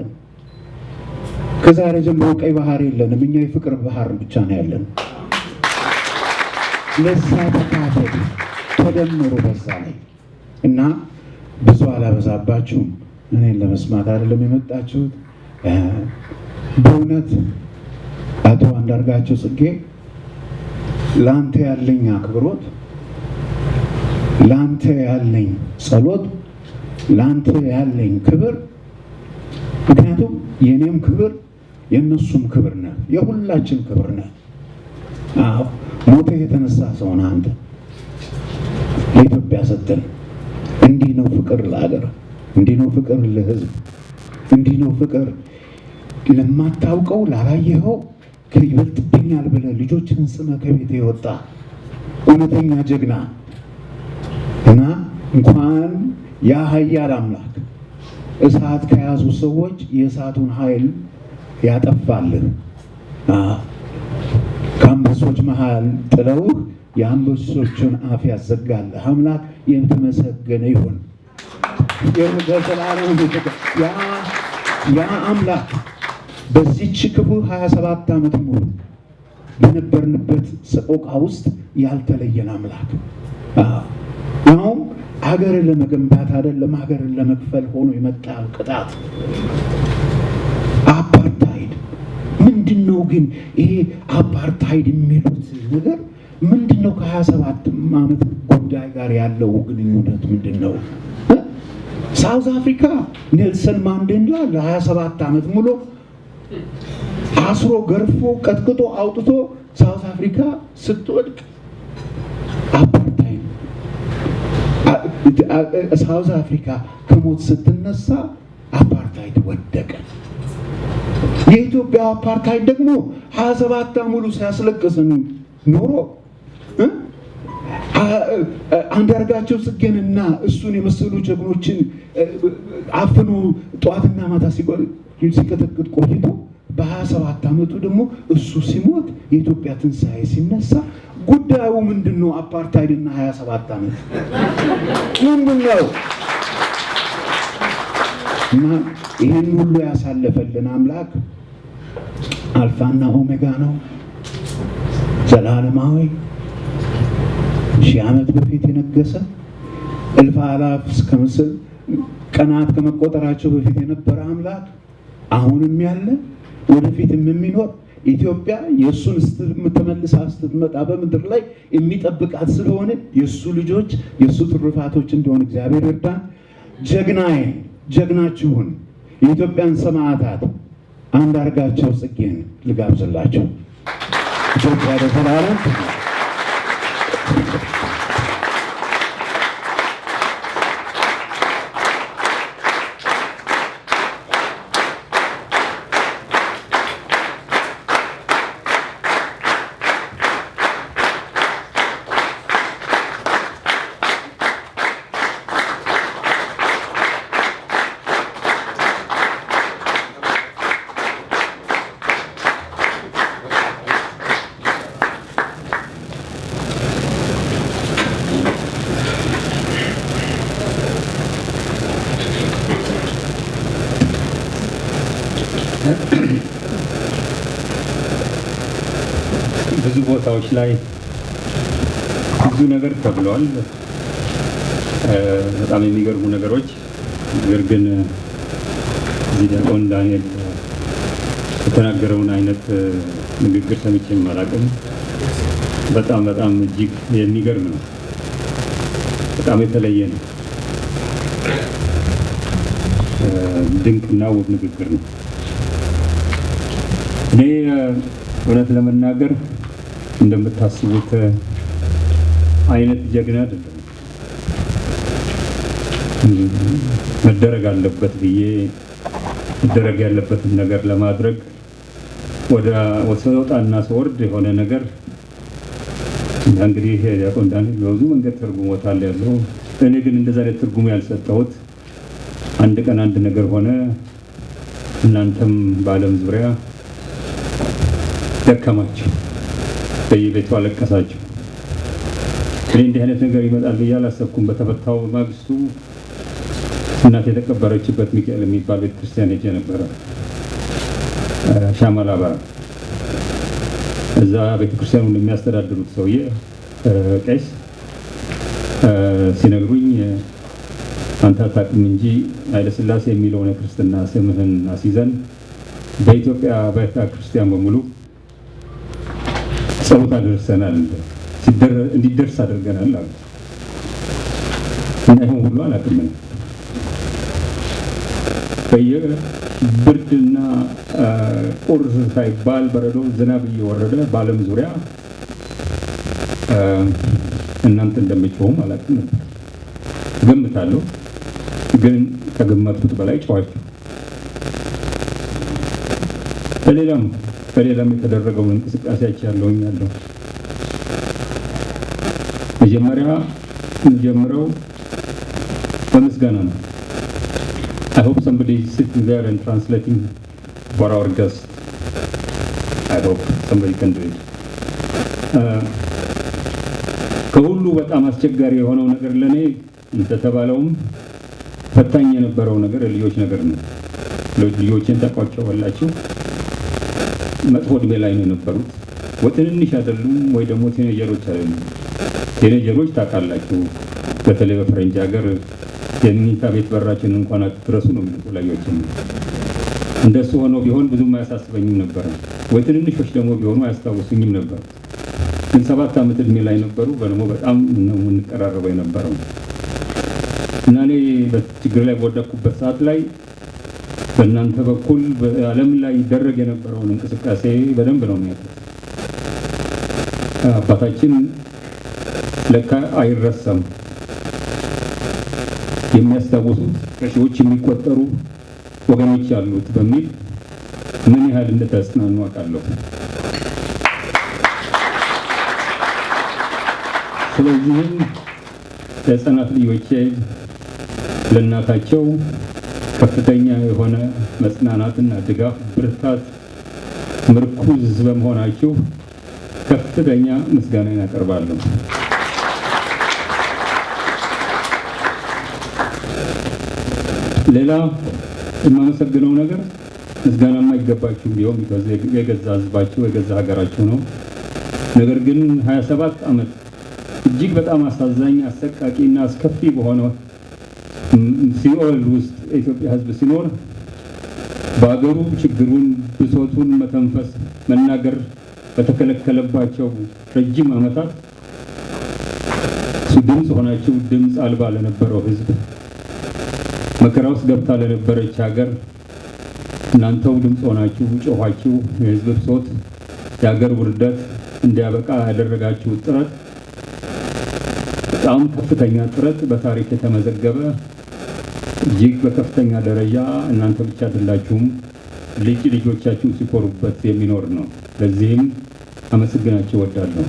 ከዛሬ ጀምሮ ቀይ ባህር የለንም፣ እኛ የፍቅር ባህር ብቻ ነው ያለን። ለዛ ተካፈሉ፣ ተደምሩ በዛ ላይ እና ብዙ አላበዛባችሁም። እኔን ለመስማት አይደለም የመጣችሁት። በእውነት አቶ አንዳርጋቸው ጽጌ ላንተ ያለኝ አክብሮት፣ ላንተ ያለኝ ጸሎት፣ ላንተ ያለኝ ክብር፣ ምክንያቱም የኔም ክብር የነሱም ክብር ነው፣ የሁላችን ክብር ነው። አዎ ሞተህ የተነሳ ሰው ነህ አንተ ለኢትዮጵያ ስትል። እንዲህ ነው ፍቅር ለሀገር፣ እንዲህ ነው ፍቅር ለህዝብ፣ እንዲህ ነው ፍቅር ለማታውቀው ላላየኸው ይበልጥብኛል ብለህ ልጆችን ስመህ ከቤት የወጣ እውነተኛ ጀግና እና እንኳን ያ ኃያል አምላክ እሳት ከያዙ ሰዎች የእሳቱን ኃይል ያጠፋልህ፣ ከአንበሶች መሃል ጥለውህ የአንበሶችን አፍ ያዘጋልህ አምላክ የተመሰገነ ይሁን። ያ አምላክ በዚህች ክፉ 27 ዓመት ሙሉ በነበርንበት ሰቆቃ ውስጥ ያልተለየን አምላክ አሁን ሀገርን ለመገንባት አይደለም ሀገርን ለመክፈል ሆኖ የመጣ ቅጣት አፓርታይድ ምንድነው? ግን ይሄ አፓርታይድ የሚሉት ነገር ምንድነው? ከ27 ዓመት ጉዳይ ጋር ያለው ግንኙነት ምንድነው? ሳውዝ አፍሪካ ኔልሰን ማንዴላ ለ27 ዓመት ሙሉ አስሮ ገርፎ ቀጥቅጦ አውጥቶ ሳውዝ አፍሪካ ስትወድቅ አፓርታይድ፣ ሳውዝ አፍሪካ ከሞት ስትነሳ አፓርታይድ ወደቀ። የኢትዮጵያ አፓርታይድ ደግሞ 27 ዓመት ሙሉ ሲያስለቅስን ኖሮ አንዳርጋቸው ጽጌንና እሱን የመሰሉ ጀግኖችን አፍኖ ጠዋትና ማታ ሲቀጠቅጥ ቆይቶ በ27 ዓመቱ ደግሞ እሱ ሲሞት የኢትዮጵያ ትንሣኤ ሲነሳ ጉዳዩ ምንድነው? አፓርታይድ እና 27 ዓመት ምንድነው? እና ይህን ሁሉ ያሳለፈልን አምላክ አልፋና ኦሜጋ ነው። ዘላለማዊ ሺህ ዓመት በፊት የነገሰ እልፍ አላፍ እስከ ቀናት ከመቆጠራቸው በፊት የነበረ አምላክ አሁንም ያለ ወደፊትም የሚኖር ኢትዮጵያ የሱን ተመልሳ ስትመጣ በምድር ላይ የሚጠብቃት ስለሆነ የሱ ልጆች የሱ ትሩፋቶች እንደሆነ እግዚአብሔር ይርዳን። ጀግናችሁን የኢትዮጵያን ሰማዕታት አንዳርጋቸው ጽጌን ልጋብዝላችሁ። ኢትዮጵያ ለዘላለም ብዙ ቦታዎች ላይ ብዙ ነገር ተብሏል። በጣም የሚገርሙ ነገሮች። ነገር ግን እዚህ ዲያቆን ዳንኤል የተናገረውን አይነት ንግግር ሰምቼ አላውቅም። በጣም እጅግ የሚገርም ነው። በጣም የተለየ ነው። ድንቅና ውብ ንግግር ነው። እኔ እውነት ለመናገር እንደምታስቡት አይነት ጀግና አይደለም። መደረግ አለበት ብዬ መደረግ ያለበትን ነገር ለማድረግ ወደ ወጣና ስወርድ የሆነ ነገር እንግዲህ ዲያቆን ዳንኤል በብዙ መንገድ ተርጉሞታል ያለው። እኔ ግን እንደዛ አይነት ትርጉም ያልሰጠሁት አንድ ቀን አንድ ነገር ሆነ። እናንተም በዓለም ዙሪያ ደከማችሁ፣ በየቤቱ አለቀሳችሁ። እኔ እንዲህ አይነት ነገር ይመጣል ብዬ አላሰብኩም። በተፈታው ማግስቱ እናት የተቀበረችበት ሚካኤል የሚባል ቤተክርስቲያን ሄጄ ነበረ፣ ሻማላባራ። እዛ ቤተክርስቲያኑን የሚያስተዳድሩት ሰውዬ ቄስ ሲነግሩኝ አንተ አታውቅም እንጂ ኃይለሥላሴ የሚለውን የክርስትና ስምህን አስይዘን በኢትዮጵያ ቤተክርስቲያን በሙሉ ጸሎት አድርሰናል፣ እንዲደርስ አድርገናል አሉ። እና ይሁን ሁሉ አላውቅም። በየብርድና ቁርስ ሳይባል በረዶ ዝናብ እየወረደ በዓለም ዙሪያ እናንተ እንደምትጮሁም አላውቅም ነበር። ገምታለሁ፣ ግን ከገመትኩት በላይ ጨዋችሁ። በሌላም የተደረገውን እንቅስቃሴያቸው ያለው መጀመሪያ ጀምረው በምስጋና ነው። I hope somebody is sitting there and translating for our guest. I hope somebody can do it. ከሁሉ በጣም አስቸጋሪ የሆነው ነገር ለኔ እንደተባለውም ፈታኝ የነበረው ነገር ልጆች ነገር ነው። ልጆችን ተቋጨዋላችሁ። መጥፎ ዕድሜ ላይ ነው የነበሩት። ወትንንሽ አይደሉም ወይ ደግሞ ቲኔጀሮች አይደሉም። ቲኔጀሮች ታውቃላችሁ፣ በተለይ በፈረንጅ ሀገር የመኝታ ቤት በራችን እንኳን አትድረሱ ነው የሚሉት ወላጆችን። እንደሱ ሆኖ ቢሆን ብዙም አያሳስበኝም ነበር። ወይ ትንንሾች ደግሞ ቢሆኑ አያስታውሱኝም ነበር። ግን 7 ዓመት ዕድሜ ላይ ነበሩ። ደግሞ በጣም ነው እንቀራረበው የነበረው እና እኔ በችግር ላይ በወደቅኩበት ሰዓት ላይ በእናንተ በኩል በዓለም ላይ ይደረግ የነበረውን እንቅስቃሴ በደንብ ነው የሚያውቁት። አባታችን ለካ አይረሳም። የሚያስታውሱት ከሺዎች የሚቆጠሩ ወገኖች ያሉት በሚል ምን ያህል እንደተጽናኑ አውቃለሁ። ስለዚህም ለሕፃናት ልጆቼ ለእናታቸው ከፍተኛ የሆነ መጽናናትና ድጋፍ፣ ብርታት፣ ምርኩዝ በመሆናችሁ ከፍተኛ ምስጋናን አቀርባለሁ። ሌላ የማመሰግነው ነገር ምስጋናማ አይገባችሁም ቢሆን የገዛ ህዝባችሁ የገዛ ሀገራችሁ ነው። ነገር ግን 27 ዓመት እጅግ በጣም አሳዛኝ አሰቃቂና አስከፊ በሆነ ሲኦል ውስጥ የኢትዮጵያ ህዝብ ሲኖር በአገሩ ችግሩን ብሶቱን መተንፈስ መናገር በተከለከለባቸው ረጅም ዓመታት ድምፅ ሆናችሁ ድምፅ አልባ ለነበረው ህዝብ መከራ ውስጥ ገብታ ለነበረች ሀገር እናንተው ድምፅ ሆናችሁ ጮኻችሁ የህዝብ ብሶት የሀገር ውርደት እንዲያበቃ ያደረጋችሁ ጥረት በጣም ከፍተኛ ጥረት በታሪክ የተመዘገበ እጅግ በከፍተኛ ደረጃ እናንተ ብቻ አይደላችሁም ልጆቻችሁ ሲኮሩበት የሚኖር ነው። ለዚህም አመሰግናችሁ እወዳለሁ።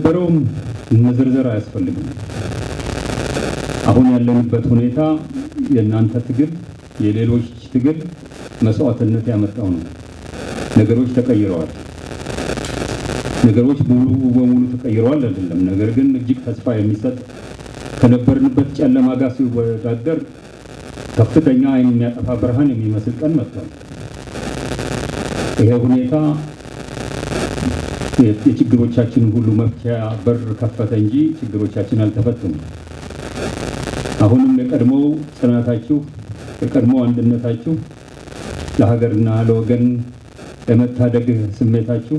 የነበረውም መዘርዘር አያስፈልግም። አሁን ያለንበት ሁኔታ የእናንተ ትግል የሌሎች ትግል መስዋዕትነት ያመጣው ነው። ነገሮች ተቀይረዋል። ነገሮች ሙሉ በሙሉ ተቀይረዋል አይደለም። ነገር ግን እጅግ ተስፋ የሚሰጥ ከነበርንበት ጨለማ ጋር ሲወዳደር ከፍተኛ ዓይን የሚያጠፋ ብርሃን የሚመስል ቀን መጥቷል። ይሄ ሁኔታ የችግሮቻችን ሁሉ መፍቻ በር ከፈተ እንጂ ችግሮቻችን አልተፈቱም። አሁንም የቀድሞው ጽናታችሁ የቀድሞው አንድነታችሁ ለሀገርና ለወገን ለመታደግ ስሜታችሁ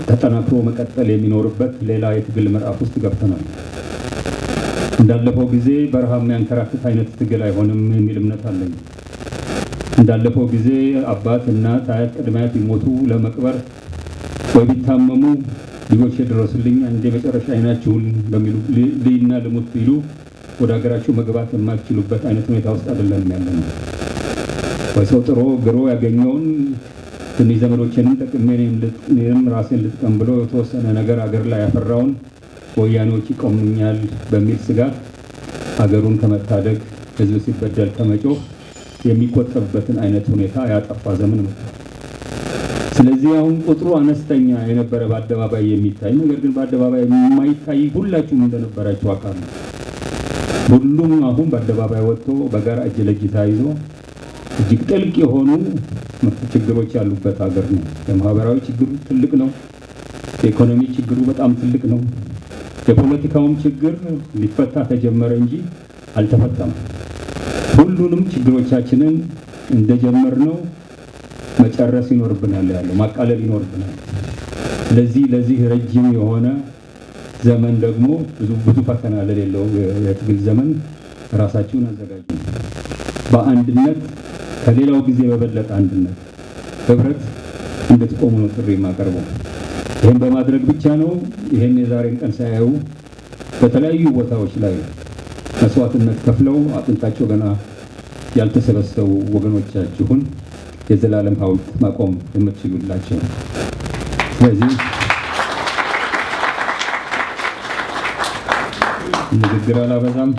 ተጠናክሮ መቀጠል የሚኖርበት ሌላ የትግል ምዕራፍ ውስጥ ገብተናል። እንዳለፈው ጊዜ በረሃ የሚያንከራትት አይነት ትግል አይሆንም የሚል እምነት አለኝ። እንዳለፈው ጊዜ አባት፣ እናት፣ አያት፣ ቅድመ አያት ይሞቱ ለመቅበር ወይ ቢታመሙ ልጆች የደረሱልኝ አንዴ መጨረሻ አይናችሁን በሚሉ ልይና ልሙት ቢሉ ወደ ሀገራችሁ መግባት የማትችሉበት አይነት ሁኔታ ውስጥ አይደለም ያለነው። ወይ ሰው ጥሮ ግሮ ያገኘውን ትንሽ ዘመዶችንም ጠቅሜ እኔም ራሴን ልጥቀም ብሎ የተወሰነ ነገር አገር ላይ ያፈራውን ወያኔዎች ይቆሙኛል በሚል ስጋት ሀገሩን ከመታደግ ህዝብ ሲበደል ከመጮህ የሚቆጠብበትን አይነት ሁኔታ ያጠፋ ዘመን መጥቷል። ስለዚህ አሁን ቁጥሩ አነስተኛ የነበረ በአደባባይ የሚታይ ነገር ግን በአደባባይ የማይታይ ሁላችሁም እንደነበራችሁ አካል ነው። ሁሉም አሁን በአደባባይ ወጥቶ በጋራ እጅ ለእጅ ተያይዞ እጅግ ጥልቅ የሆኑ ችግሮች ያሉበት ሀገር ነው። የማህበራዊ ችግሩ ትልቅ ነው። የኢኮኖሚ ችግሩ በጣም ትልቅ ነው። የፖለቲካውም ችግር ሊፈታ ተጀመረ እንጂ አልተፈታም። ሁሉንም ችግሮቻችንን እንደጀመርነው መጨረስ ይኖርብናል፣ ያለው ማቃለል ይኖርብናል። ለዚህ ረጅም የሆነ ዘመን ደግሞ ብዙ ፈተና ለሌለው የትግል ዘመን ራሳችሁን አዘጋጁ። በአንድነት ከሌላው ጊዜ በበለጠ አንድነት ህብረት እንድትቆሙ ነው ጥሪ የማቀርበው። ይህን በማድረግ ብቻ ነው ይህን የዛሬን ቀን ሳያዩ በተለያዩ ቦታዎች ላይ መስዋዕትነት ከፍለው አጥንታቸው ገና ያልተሰበሰቡ ወገኖቻችሁን የዘላለም ሐውልት ማቆም የምትችሉላቸው። ስለዚህ ንግግር አላበዛም።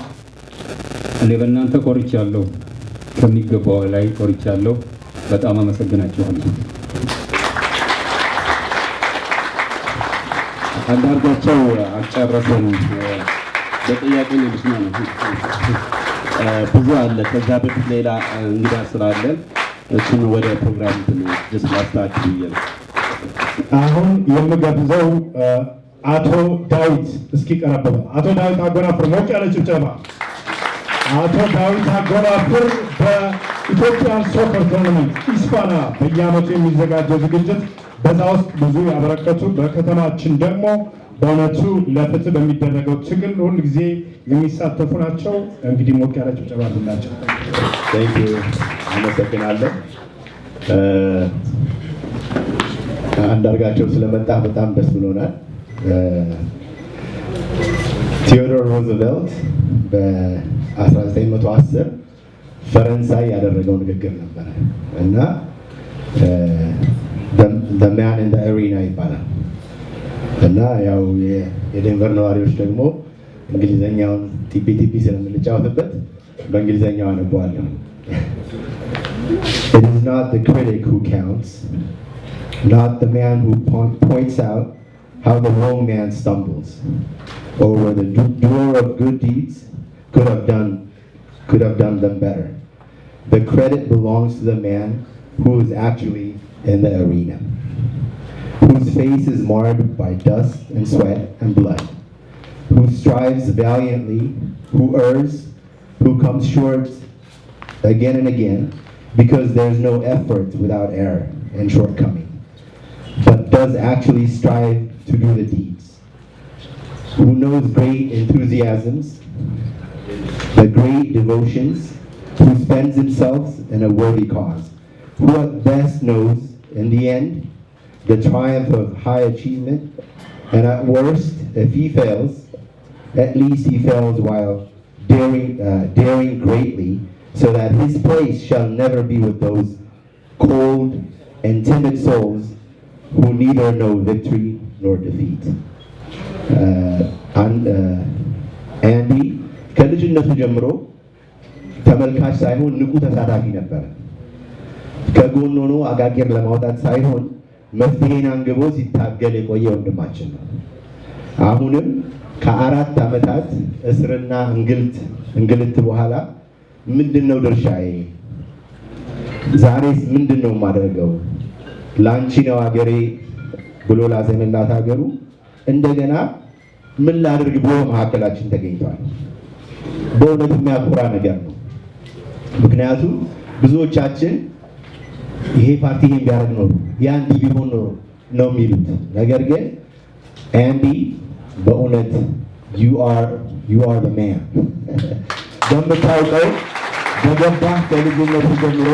እኔ በእናንተ ኮርቻለሁ፣ ከሚገባው ላይ ኮርቻለሁ። በጣም አመሰግናችኋለሁ። አንዳርጋቸው አልጨረሰም። በጥያቄ ነው ልስማ ነው ብዙ አለ። ከዛ በፊት ሌላ እንግዳ ስላለን እሱን ወደ ፕሮግራም ጀስት ላስታክ ይያል። አሁን የምጋብዘው አቶ ዳዊት እስኪ ቀረበ። አቶ ዳዊት አጎናፍር ሞቅ ያለ ጭብጨባ። አቶ ዳዊት አጎናፍር በኢትዮጵያን ሶከር ቶርናመንት ኢስፓና በየዓመቱ የሚዘጋጀው ዝግጅት በዛ ውስጥ ብዙ ያበረከቱ በከተማችን ደግሞ በእውነቱ ለፍትህ በሚደረገው ትግል ሁል ጊዜ የሚሳተፉ ናቸው። እንግዲህ ሞቅ ያለ ጭብጨባ አላቸው። ታንክ ዩ አመሰግናለሁ። አንዳርጋቸው ስለመጣ በጣም ደስ ብሎናል። ቴዎዶር ሮዝቬልት በ1910 ፈረንሳይ ያደረገው ንግግር ነበረ እና the man in the arena ይባላል እና ያው የዴንቨር ነዋሪዎች ደግሞ እንግሊዘኛውን ቲፒ ስለምንጫወትበት በእንግሊዘኛው አነበዋለሁ። It is not the critic who counts, not the man who points out how the wrong man stumbles, or where the doer of good deeds could have done them better. The credit belongs to the man who is actually in the arena, whose face is marred by dust and sweat and blood, who strives valiantly, who errs, who comes short again and again, because there's no effort without error and shortcoming, but does actually strive to do the deeds, who knows great enthusiasms, the great devotions, who spends himself in a worthy cause, who at best knows, in the end, the triumph of high achievement, and at worst, if he fails, at least he fails while daring greatly, so that his place shall never be with those cold and timid souls who neither know victory nor defeat. አንዲ ከልጅነቱ ጀምሮ ተመልካች ሳይሆን ንቁ ተሳታፊ ነበር። ከጎን ሆኖ አጋጌር ለማውጣት ሳይሆን መፍትሄን አንግቦ ሲታገል የቆየ ወንድማችን ነው። አሁንም ከ4 ዓመታት እስርና እንግልት በኋላ ምንድነው ድርሻዬ? ዛሬስ ምንድነው ማደርገው? ላንቺ ነው አገሬ ብሎ ላዘነላት ሀገሩ እንደገና ምን ላድርግ ብሎ መሀከላችን ተገኝቷል። በእውነት የሚያኮራ ነገር ነው። ምክንያቱም ብዙዎቻችን ይሄ ፓርቲ ይሄን ቢያደርግ ነው ያንዲ ቢሆን ነው የሚሉት። ነገር ግን አንዲ በእውነት you are the man በምታውቀው በገባህ ከልጅነቱ ጀምሮ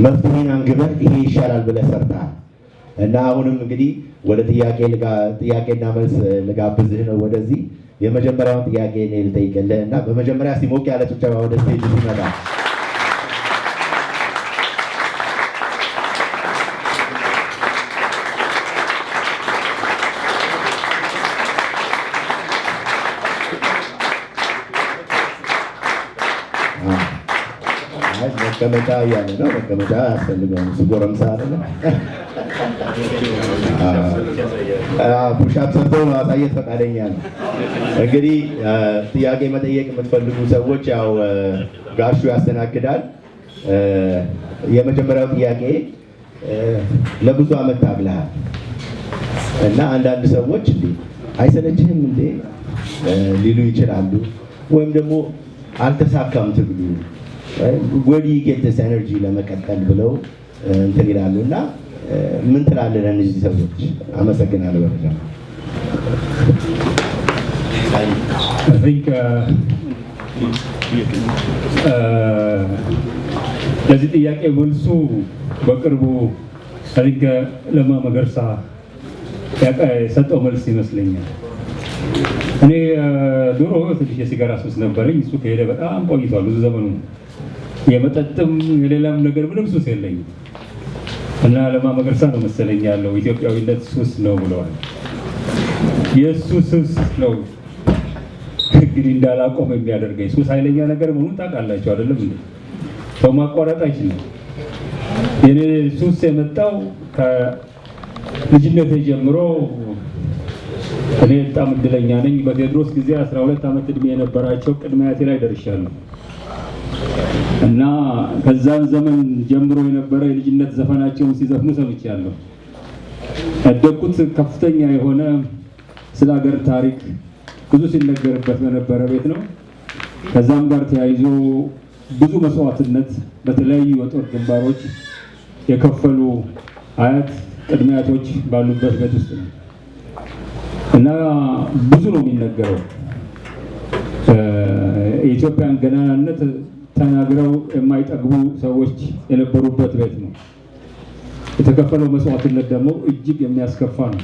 መፍትሄን አንግበህ ይሄ ይሻላል ብለህ ሰርተሃል እና አሁንም እንግዲህ ወደ ጥያቄና መልስ ልጋብዝህ ነው ወደዚህ። የመጀመሪያውን ጥያቄ እኔ ልጠይቅልህ እና በመጀመሪያ ሲሞቅ ያለ ጭብጨባ ወደ ስቴጅ ሲመጣ መቀመጫ እያለ ነው። መቀመጫ ያስፈልገው ጎረምሳ አይደለም። ፑሻፕ ሰርቶ ማሳየት ፈቃደኛ ነው። እንግዲህ ጥያቄ መጠየቅ የምትፈልጉ ሰዎች ያው ጋሹ ያስተናግዳል። የመጀመሪያው ጥያቄ ለብዙ ዓመት ታግለሃል እና አንዳንድ ሰዎች እንዴ አይሰለችህም እንዴ ሊሉ ይችላሉ። ወይም ደግሞ አልተሳካም ትግሉ where do you get this energy ለመቀጠል ብለው እንትን ይላሉ እና ምን ትላለህ ለእነዚህ ሰዎች? አመሰግናለሁ። በረጃ I think ለዚህ ጥያቄ መልሱ በቅርቡ ለማ መገርሳ የሰጠው መልስ ይመስለኛል። እኔ ድሮ ትንሽ የሲጋራ ሱስ ነበረኝ። እሱ ከሄደ በጣም ቆይቷል፣ ብዙ ዘመኑ። የመጠጥም የሌላም ነገር ምንም ሱስ የለኝም እና ለማ መገርሳ ነው መሰለኝ ያለው ኢትዮጵያዊነት ሱስ ነው ብለዋል። የሱ ሱስ ነው እንግዲህ እንዳላቆም የሚያደርገኝ። ሱስ ኃይለኛ ነገር መሆኑን ታውቃላችሁ አይደለም እንዴ? ሰው ማቋረጥ አይችልም። የኔ ሱስ የመጣው ከልጅነቴ ጀምሮ እኔ በጣም እድለኛ ነኝ። በቴዎድሮስ ጊዜ 12 ዓመት እድሜ የነበራቸው ቅድመ አያቴ ላይ ደርሻለሁ እና ከዛን ዘመን ጀምሮ የነበረ የልጅነት ዘፈናቸውን ሲዘፍኑ ሰምቻለሁ። ያደግኩት ከፍተኛ የሆነ ስለ ሀገር ታሪክ ብዙ ሲነገርበት በነበረ ቤት ነው። ከዛም ጋር ተያይዞ ብዙ መስዋዕትነት በተለያዩ የጦር ግንባሮች የከፈሉ አያት ቅድመ አያቶች ባሉበት ቤት ውስጥ ነው እና ብዙ ነው የሚነገረው። የኢትዮጵያን ገናናነት ተናግረው የማይጠግቡ ሰዎች የነበሩበት ቤት ነው። የተከፈለው መስዋዕትነት ደግሞ እጅግ የሚያስከፋ ነው።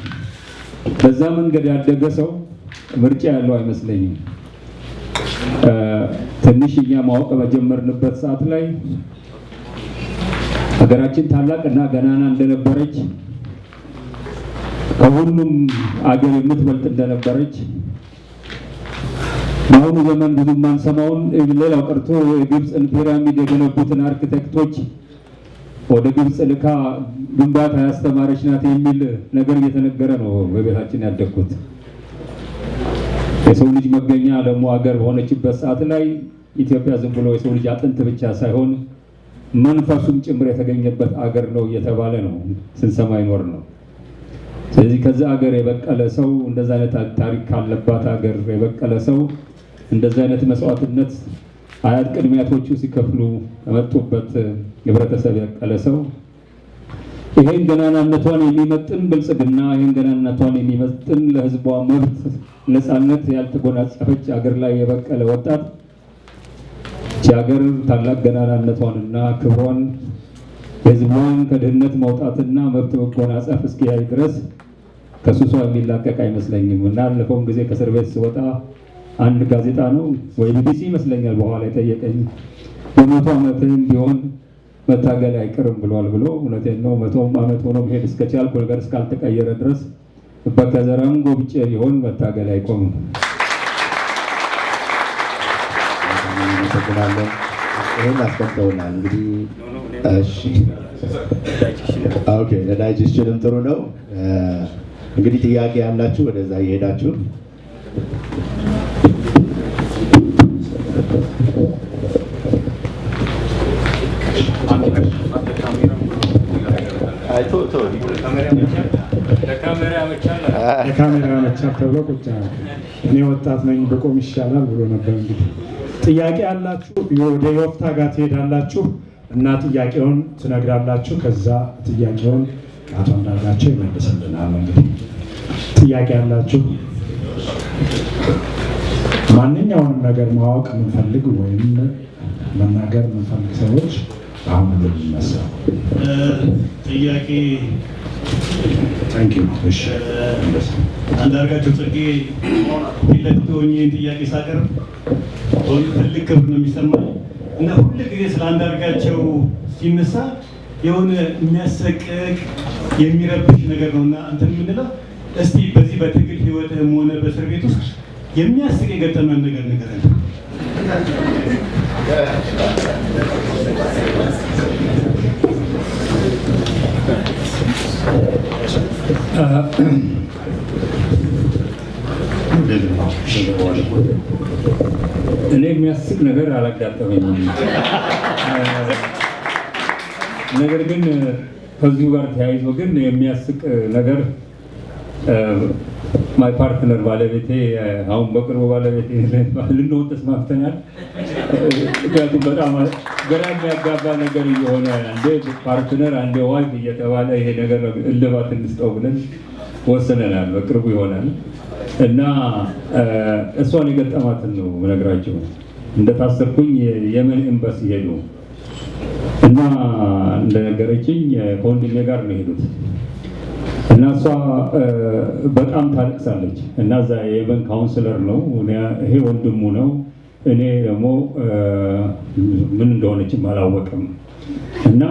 በዛ መንገድ ያደገ ሰው ምርጫ ያለው አይመስለኝም። ትንሽ እኛ ማወቅ በጀመርንበት ሰዓት ላይ ሀገራችን ታላቅና ገናና እንደነበረች፣ ከሁሉም አገር የምትበልጥ እንደነበረች፣ በአሁኑ ዘመን ብዙ ማንሰማውን ሌላው ቀርቶ የግብፅን ፒራሚድ የገነቡትን አርኪቴክቶች ወደ ግብጽ ልካ ግንባታ ያስተማረች ናት የሚል ነገር እየተነገረ ነው በቤታችን ያደግኩት። የሰው ልጅ መገኛ ደግሞ ሀገር በሆነችበት ሰዓት ላይ ኢትዮጵያ ዝም ብሎ የሰው ልጅ አጥንት ብቻ ሳይሆን መንፈሱም ጭምር የተገኘበት አገር ነው እየተባለ ነው ስንሰማ ይኖር ነው። ስለዚህ ከዛ ሀገር የበቀለ ሰው እንደዛ አይነት ታሪክ ካለባት ሀገር የበቀለ ሰው እንደዛ አይነት መስዋዕትነት አያት ቅድሚያቶቹ ሲከፍሉ ከመጡበት ህብረተሰብ የበቀለ ሰው ይሄን ገናናነቷን የሚመጥን ብልጽግና ይሄን ገናናነቷን የሚመጥን ለህዝቧ መብት ነፃነት ያልተጎናጸፈች ሀገር ላይ የበቀለ ወጣት ሀገር ታላቅ ገናናነቷንና ክብሯን ህዝቧን ከድህነት መውጣትና መብት መጎናጸፍ እስኪያይ ድረስ ከሱሷ የሚላቀቅ አይመስለኝም። እና አለፈውም ጊዜ ከእስር ቤት ስወጣ አንድ ጋዜጣ ነው ወይ ቢቢሲ ይመስለኛል በኋላ የጠየቀኝ በመቶ ዓመትም ቢሆን መታገል አይቀርም ብሏል ብሎ እውነቴን ነው። 100 ዓመት ሆኖ መሄድ እስከቻልኩ ነገር እስካልተቀየረ ድረስ በከዘራም ጎብጬ ቢሆን መታገል አይቆምም። እናመሰግናለን። ይሄን አስቀምጠውናል እንግዲህ። እሺ ኦኬ፣ ለዳይጀሽንም ጥሩ ነው። እንግዲህ ጥያቄ ያላችሁ ወደዛ እየሄዳችሁ ለካሜራ መቻ ተብሎ ቁጭ ነው። እኔ ወጣት ነኝ በቆም ይሻላል ብሎ ነበር። እንግዲህ ጥያቄ ያላችሁ ወደ ዮፍታ ጋር ትሄዳላችሁ እና ጥያቄውን ትነግራላችሁ። ከዛ ጥያቄውን አቶ አንዳርጋቸው ይመልስልናል። እንግዲህ ጥያቄ ያላችሁ ማንኛውንም ነገር ማወቅ የምንፈልግ ወይም መናገር የምንፈልግ ሰዎች አሁን ልንነሳ ጥያቄ ታንኪዩ። እሺ አንዳርጋቸው ጽጌ ፊት ሆኜ ጥያቄ ሳቀርብ ትልቅ ክብር ነው የሚሰማኝ እና ሁሉ ጊዜ ስለ አንዳርጋቸው ሲነሳ የሆነ የሚያሰቅቅ የሚረብሽ ነገር ነውና እንትን የምንለው እስቲ በዚህ በትግል ህይወትህም ሆነ በእስር ቤት ውስጥ የሚያስቅ የገጠመን ነገር ንገረን። እኔ የሚያስቅ ነገር አላጋጠመኝም። ነገር ግን ከዚሁ ጋር ተያይዞ ግን የሚያስቅ ነገር ማይ ፓርትነር ባለቤቴ አሁን በቅርቡ ባለቤቴ ልንሆን ተስማምተናል። ምክንያቱም በጣም ግራ የሚያጋባ ነገር እየሆነ አንዴ ፓርትነር አንዴ ዋይፍ እየተባለ ይሄ ነገር እልባት እንስጠው ብለን ወሰነናል። በቅርቡ ይሆናል እና እሷን የገጠማትን ነው የምነግራቸው። እንደታሰርኩኝ የመን ኤምባሲ ሄዱ እና እንደነገረችኝ ከወንድሜ ጋር ነው የሄዱት እና እሷ በጣም ታለቅሳለች እና እዛ የመን ካውንስለር ነው፣ ይሄ ወንድሙ ነው። እኔ ደግሞ ምን እንደሆነችም አላወቅም እና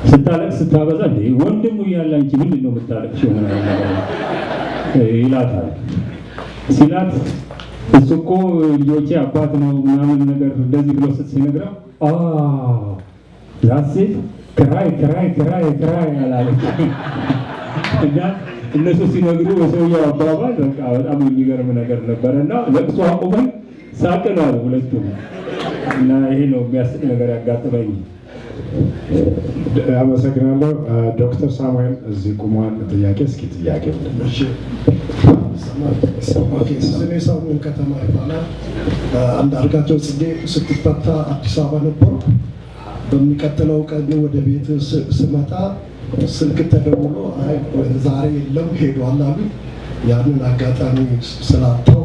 ስታለቅስ ስታበዛ ወንድሙ እያለ አንቺ ምንድን ነው የምታለቅሽው ይላታል። ሲላት እሱ እኮ ልጆቼ አባት ነው ምናምን ነገር እንደዚህ ብሎ ሲነግረው ዛሴ ክራይ አላለች እና እነሱ ሲነግሩ በሰውየው አባባል በቃ በጣም የሚገርም ነገር ነበረ እና ለቅሶ አቁመን ሳቅን አሉ ሁለቱም እና ይሄ ነው የሚያስቅ ነገር ያጋጥመኝ። አመሰግናለሁ። ዶክተር ሳሙኤል እዚህ ቁሟል። ጥያቄ እስኪ ጥያቄ እሺ ስሜ ሳሙኤል ከተማ ይባላል። አንዳርጋቸው ጽጌ ስትፈታ አዲስ አበባ ነበሩ። በሚቀጥለው ቀን ወደ ቤት ስመጣ ስልክ ተደውሎ አይ ዛሬ የለም ሄዷል አሉ። ያንን አጋጣሚ ስላጣው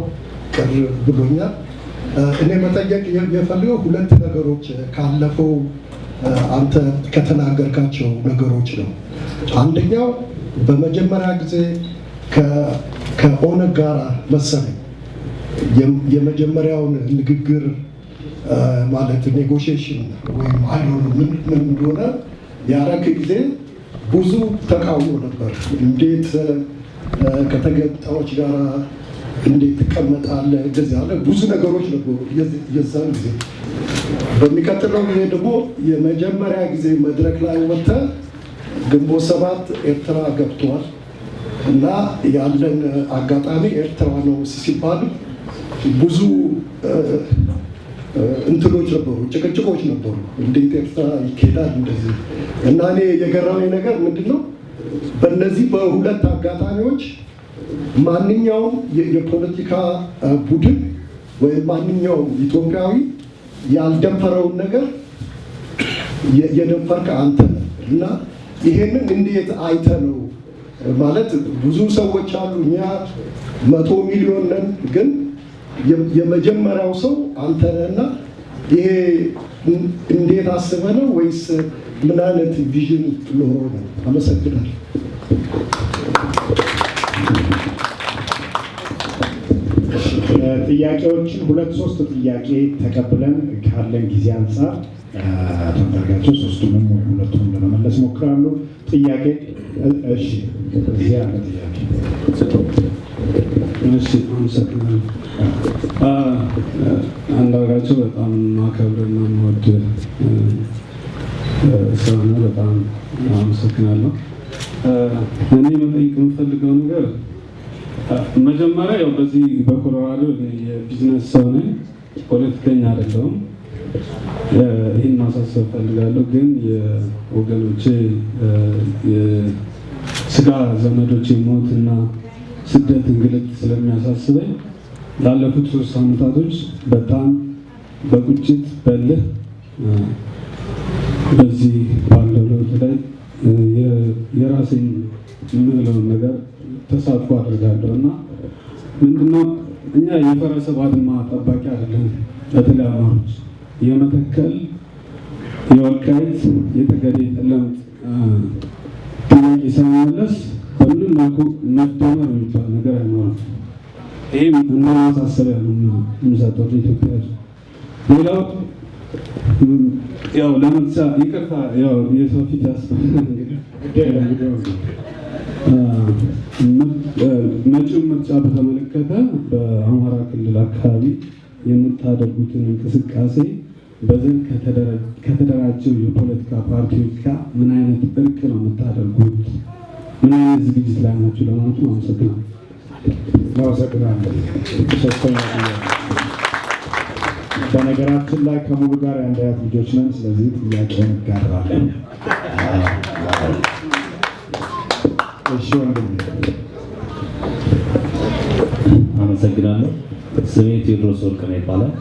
ቅር ብሎኛል። እኔ መጠየቅ የፈልገው ሁለት ነገሮች ካለፈው አንተ ከተናገርካቸው ነገሮች ነው። አንደኛው በመጀመሪያ ጊዜ ከኦነግ ጋር መሰለኝ የመጀመሪያውን ንግግር ማለት ኔጎሽዬሽን ወይም አይዶን ምን እንደሆነ ያረክ ጊዜ ብዙ ተቃውሞ ነበር። እንዴት ከተገንጣዮች ጋር እንዴት ትቀመጣለህ? እንደዚህ ያለ ብዙ ነገሮች ነበሩ የዛን ጊዜ። በሚቀጥለው ጊዜ ደግሞ የመጀመሪያ ጊዜ መድረክ ላይ ወጥተህ ግንቦት ሰባት ኤርትራ ገብቷል እና ያለን አጋጣሚ ኤርትራ ነው ሲባል ብዙ እንትኖች ነበሩ፣ ጭቅጭቆች ነበሩ። እንዴት ኤርትራ ይኬዳል እንደዚህ? እና እኔ የገረመኝ ነገር ምንድነው በእነዚህ በሁለት አጋጣሚዎች ማንኛውም የፖለቲካ ቡድን ወይም ማንኛውም ኢትዮጵያዊ ያልደፈረውን ነገር የደፈርክ አንተ ነህ እና ይሄንን እንዴት አይተህ ነው ማለት ብዙ ሰዎች አሉ እኛ 100 ሚሊዮን ነን ግን የመጀመሪያው ሰው አንተ ነህና ይሄ እንዴት አስበህ ነው ወይስ ምን አይነት ቪዥን ኖሮ ነው? አመሰግናለሁ። ጥያቄዎችን 2-3 ጥያቄ ተቀብለን ካለን ጊዜ አንጻር አቶ አንዳርጋቸው ሶስቱንም ወይ ሁለቱንም ለመመለስ ሞክራሉ። ጥያቄ እሺ፣ እዚህ ያለ ጥያቄ እሺ፣ አመሰግናለሁ። አንዳርጋቸው በጣም ማከብርና የምወድ ሰው ነው። በጣም አመሰግናለሁ። እኔ መጠየቅ የምፈልገው ነገር መጀመሪያ ያው በዚህ በኮሎራዶ የቢዝነስ ሰው ነኝ፣ ፖለቲከኛ አይደለሁም። ይህን ማሳሰብ ፈልጋለሁ። ግን የወገኖቼ የስጋ ዘመዶቼ ሞትና ስደት እንግልት ስለሚያሳስበኝ ላለፉት 3 ዓመታቶች በጣም በቁጭት በልህ በዚህ ባለው ለውጥ ላይ የራሴን የምለውን ነገር ተሳትፎ አድርጋለሁ እና ምንድነው እኛ የፈረሰ ባድማ ጠባቂ አይደለም። በተለይ አማሮች የመተከል የወልቃይት የጠገዴ ጠለምት ጥያቄ ሳይመለስ በምንም መልኩ መደመር የሚባል ነገር አይኖርም። ይህም እንደ ማሳሰቢያ ነው የምሰጠው ለኢትዮጵያ። ሌላው ያው ለምርጫ ይቅርታ ያው የሰው ፊት ያስፈልጋል። መጪው ምርጫ በተመለከተ በአማራ ክልል አካባቢ የምታደርጉትን እንቅስቃሴ በዘን ከተደራጀው የፖለቲካ ፓርቲዎች ጋር ምን አይነት እርቅ ነው የምታደርጉት? ምን አይነት ዝግጅት ላይ ናችሁ ለማለት ነው። አመሰግናለሁ። ሶስተኛ በነገራችን ላይ ከሙሉ ጋር የአንድ አያት ልጆች ነን። ስለዚህ ጥያቄውን እንጋራለን። እሺ ወንድም። አመሰግናለሁ። ስሜ ቴዎድሮስ ወርቅነህ ይባላል።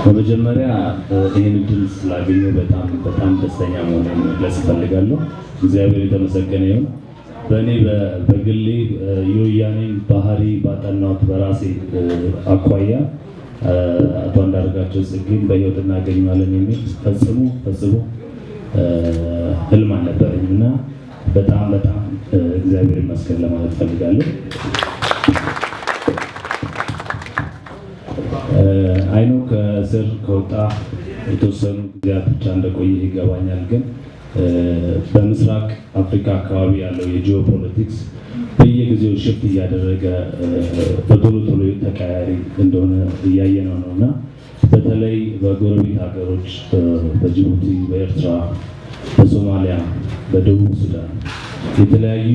በመጀመሪያ ይህን እድል ስላገኘሁ በጣም ደስተኛ መሆኔን መግለጽ እፈልጋለሁ። እግዚአብሔር የተመሰገነ ይሁን። በእኔ በግሌ የወያኔን ባህሪ ባጠናሁት በራሴ አኳያ አቶ አንዳርጋቸው ጽጌን በህይወት እናገኘዋለን የሚል ፈጽሞ ህልም አልነበረኝም እና በጣም እግዚአብሔር ይመስገን ለማለት ፈልጋለሁ። አይኖ ከእስር ከወጣ የተወሰኑ ጊዜያት ብቻ እንደቆየ ይገባኛል። ግን በምስራቅ አፍሪካ አካባቢ ያለው የጂኦፖለቲክስ በየጊዜው ሽፍት እያደረገ በቶሎ ተቀያሪ እንደሆነ እያየነው ነው እና በተለይ በጎረቤት ሀገሮች በጅቡቲ፣ በኤርትራ፣ በሶማሊያ፣ በደቡብ ሱዳን የተለያዩ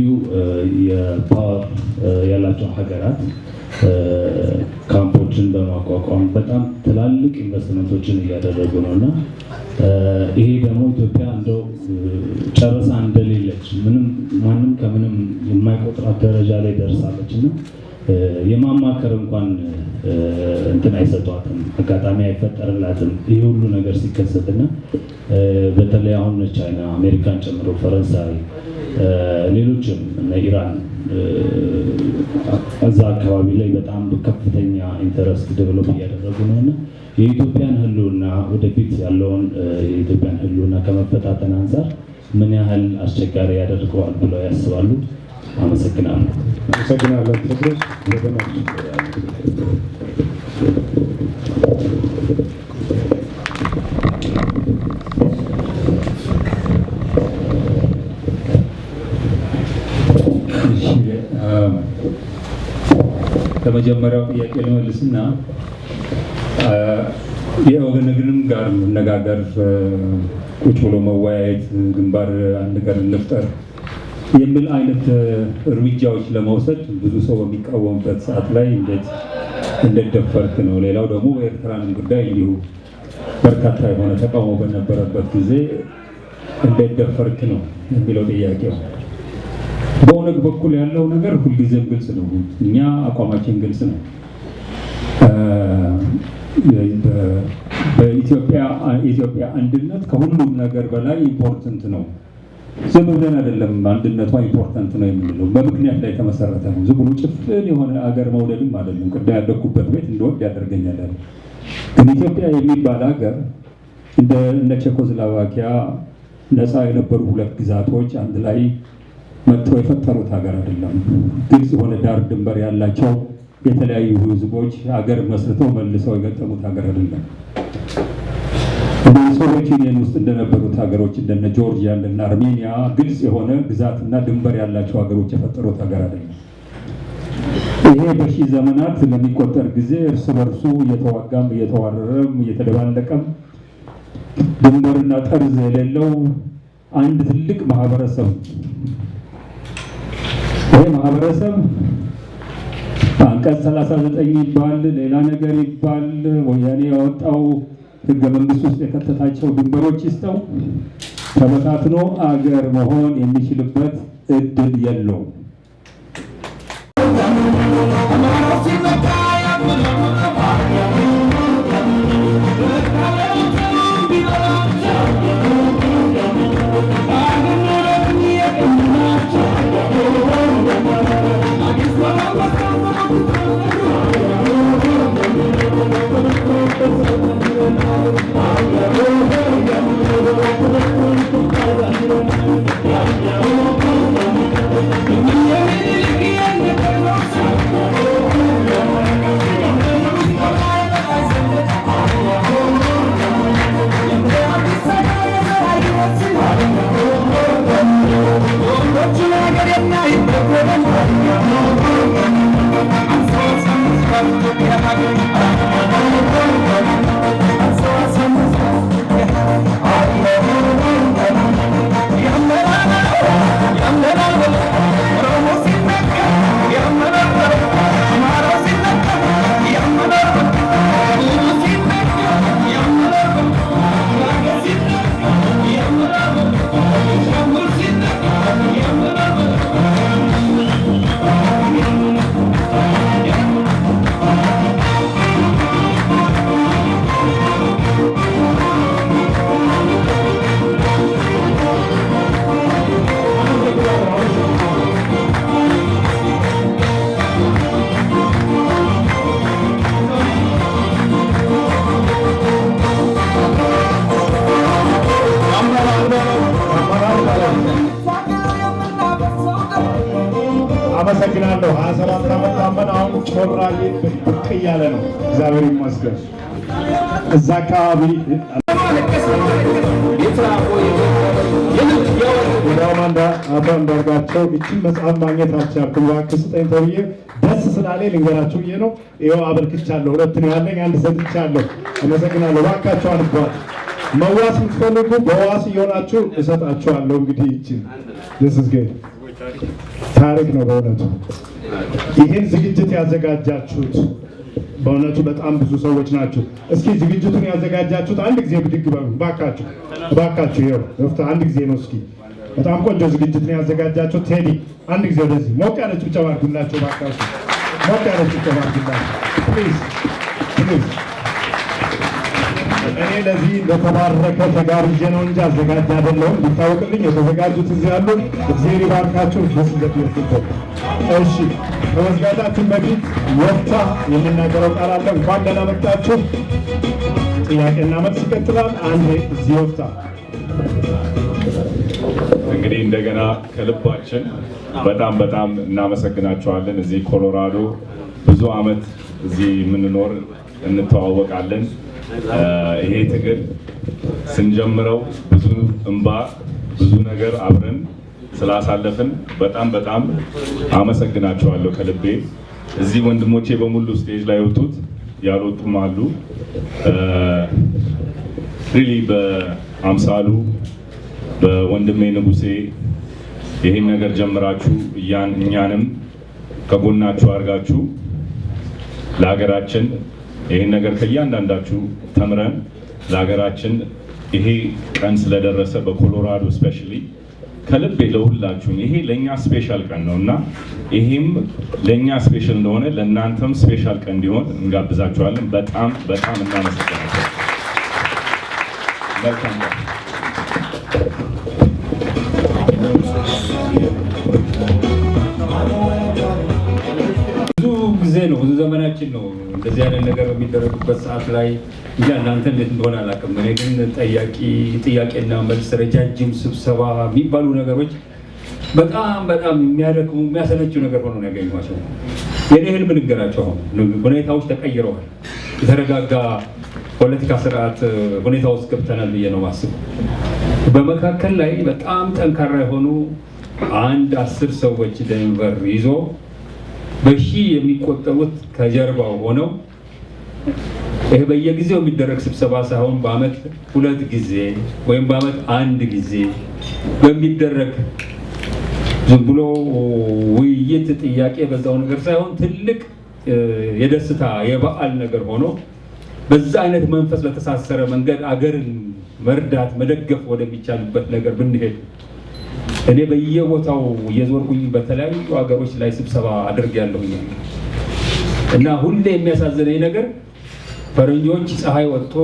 የፓወር ያላቸው ሀገራት ካምፖችን በማቋቋም በጣም ትላልቅ ኢንቨስትመንቶችን እያደረጉ ነው እና ይሄ ደግሞ ኢትዮጵያ እንደው ጨርሳ እንደሌለች ማንም ከምንም የማይቆጥራት ደረጃ ላይ ደርሳለች እና የማማከር እንኳን እንትን አይሰጧትም፣ አጋጣሚ አይፈጠርላትም። ይሄ ሁሉ ነገር ሲከሰትና በተለይ አሁን ቻይና፣ አሜሪካን ጨምሮ ፈረንሳይ፣ ሌሎችም እነ ኢራን እዛ አካባቢ ላይ በጣም ከፍተኛ ኢንተረስት ዴቨሎፕ እያደረጉ ነው እና የኢትዮጵያን ሕልውና ወደፊት ያለውን የኢትዮጵያን ሕልውና ከመፈታተን አንጻር ምን ያህል አስቸጋሪ ያደርገዋል ብለው ያስባሉ? አመሰግናለሁ። አመሰግናለሁ። ቴድሮስ ከመጀመሪያው ጥያቄ ልመልስና የኦገነግንም ጋር መነጋገር ቁጭ ብሎ መወያየት ግንባር አንድ ጋር እንፍጠር የሚል አይነት እርምጃዎች ለመውሰድ ብዙ ሰው በሚቃወምበት ሰዓት ላይ እንዴት ደፈርክ ነው። ሌላው ደግሞ ኤርትራን ጉዳይ እንዲሁ በርካታ የሆነ ተቃውሞ በነበረበት ጊዜ እንዴት ደፈርክ ነው የሚለው ጥያቄው። በኦነግ በኩል ያለው ነገር ሁልጊዜም ግልጽ ነው። እኛ አቋማችን ግልጽ ነው። በኢትዮጵያ አንድነት ከሁሉም ነገር በላይ ኢምፖርታንት ነው። ዝም ብለን አይደለም አንድነቷ ኢምፖርታንት ነው የምንለው፣ በምክንያት ላይ የተመሰረተ ነው። ዝም ብሎ ጭፍን የሆነ አገር መውደድም አይደለም። ቅድም ያደኩበት ቤት እንደወድ ያደርገኛል። ግን ኢትዮጵያ የሚባል ሀገር እንደ ቼኮስሎቫኪያ ነፃ የነበሩ ሁለት ግዛቶች አንድ ላይ መጥተው የፈጠሩት ሀገር አይደለም። ግልጽ የሆነ ዳር ድንበር ያላቸው የተለያዩ ህዝቦች ሀገር መስርተው መልሰው የገጠሙት ሀገር አይደለም። እንደ ሶቪየት ዩኒየን ውስጥ እንደነበሩት ሀገሮች እንደነ ጆርጂያ እንደነ አርሜኒያ ግልጽ የሆነ ግዛትና ድንበር ያላቸው ሀገሮች የፈጠሩት ሀገር አይደለም። ይሄ በሺህ ዘመናት ለሚቆጠር ጊዜ እርስ በርሱ እየተዋጋም እየተዋረረም እየተደባለቀም ድንበርና ጠርዝ የሌለው አንድ ትልቅ ማህበረሰብ። ይሄ ማህበረሰብ አንቀጽ 39 ይባል ሌላ ነገር ይባል ወያኔ ያወጣው ህገ መንግስት ውስጥ የከተታቸው ድንበሮች ይስተው ተበታትኖ አገር መሆን የሚችልበት እድል የለውም። አመሰግናለሁ። 27 ዓመት ታመን አሁን ጮራሌ ብቅ እያለ ነው። እግዚአብሔር ይመስገን። እዛ አካባቢ አቶ አንዳርጋቸው እቺን መጽሐፍ ማግኘት አልቻልኩም፣ እባክህ ስጠኝ ተብዬ ደስ ስላለኝ ልንገራችሁ ብዬ ነው። ይኸው አበርክቻለሁ። ሁለት ነው ያለኝ፣ አንድ ሰጥቻለሁ። አመሰግናለሁ። እባካችሁ አንቧት። መዋስ የምትፈልጉ በዋስ እየሆናችሁ እሰጣችኋለሁ። እንግዲህ እቺን ታሪክ ነው በእውነቱ። ይህን ዝግጅት ያዘጋጃችሁት በእውነቱ በጣም ብዙ ሰዎች ናቸው። እስኪ ዝግጅቱን ያዘጋጃችሁት አንድ ጊዜ ብድግ በሉ እባካችሁ፣ እባካችሁ። ይኸው ዶክተር አንድ ጊዜ ነው። እስኪ በጣም ቆንጆ ዝግጅት ነው ያዘጋጃችሁት። ቴዲ አንድ ጊዜ ወደዚህ ሞቅ ያለ ጭብጨባ አድርጉላቸው እባካችሁ፣ ሞቅ ያለ ጭብጨባ አድርጉላቸው ፕሊዝ፣ ፕሊዝ። እኔ ለዚህ ለተባረከ ተጋብዤ ነው እንጂ አዘጋጅ አይደለሁም። እንዲታወቅልኝ የተዘጋጁት እዚህ ያሉ እግዚአብሔር ይባርካችሁ። ደስለት ይርክበት። እሺ ከመዝጋታችን በፊት ወጥታ የምናገረው ቃል አለ። እንኳን ደህና መጣችሁ። ጥያቄና መልስ ይቀጥላል። አንዴ እዚህ ወጥታ እንግዲህ እንደገና ከልባችን በጣም በጣም እናመሰግናቸዋለን። እዚህ ኮሎራዶ ብዙ አመት እዚህ የምንኖር እንተዋወቃለን። ይሄ ትግል ስንጀምረው ብዙ እንባ ብዙ ነገር አብረን ስላሳለፍን በጣም በጣም አመሰግናቸዋለሁ ከልቤ። እዚህ ወንድሞቼ በሙሉ ስቴጅ ላይ ወጡት ያልወጡም አሉ። ሪሊ በአምሳሉ በወንድሜ ንጉሴ ይሄን ነገር ጀምራችሁ እኛንም ከጎናችሁ አድርጋችሁ ለሀገራችን ይሄን ነገር ከእያንዳንዳችሁ ተምረን ለሀገራችን ይሄ ቀን ስለደረሰ በኮሎራዶ ስፔሻሊ ከልቤ ለሁላችሁም ይሄ ለኛ ስፔሻል ቀን ነውና ይሄም ለኛ ስፔሻል እንደሆነ ለእናንተም ስፔሻል ቀን እንዲሆን እንጋብዛችኋለን። በጣም በጣም እናመሰግናለን። መልካም ብዙ ጊዜ ነው ብዙ ዘመናችን ነው እንደዚህ አይነት ነገር በሚደረግበት ሰዓት ላይ እንጂ እናንተ እንዴት እንደሆነ አላውቅም። እኔ ግን ጥያቄና መልስ ረጃጅም ስብሰባ የሚባሉ ነገሮች በጣም የሚያደክሙ የሚያሰለችው ነገር ሆኖ ነው ያገኘኋቸው። የኔ ህልም ልንገራቸው። አሁን ሁኔታዎች ተቀይረዋል። የተረጋጋ ፖለቲካ ስርዓት ሁኔታ ውስጥ ገብተናል ብዬ ነው ማስብ። በመካከል ላይ በጣም ጠንካራ የሆኑ 10 ሰዎች ዴንቨር ይዞ በሺህ የሚቆጠሩት ከጀርባው ሆነው ይሄ በየጊዜው የሚደረግ ስብሰባ ሳይሆን በአመት 2 ጊዜ ወይም በአመት 1 ጊዜ በሚደረግ ዝም ብሎ ውይይት ጥያቄ በዛው ነገር ሳይሆን ትልቅ የደስታ የበዓል ነገር ሆኖ በዛ አይነት መንፈስ ለተሳሰረ መንገድ አገርን መርዳት መደገፍ ወደሚቻልበት ነገር ብንሄድ እኔ በየቦታው እየዞርኩኝ በተለያዩ ሀገሮች ላይ ስብሰባ አድርጌያለሁኝ እና ሁሌ የሚያሳዝነኝ ነገር ፈረንጆች ፀሐይ ወጥቶ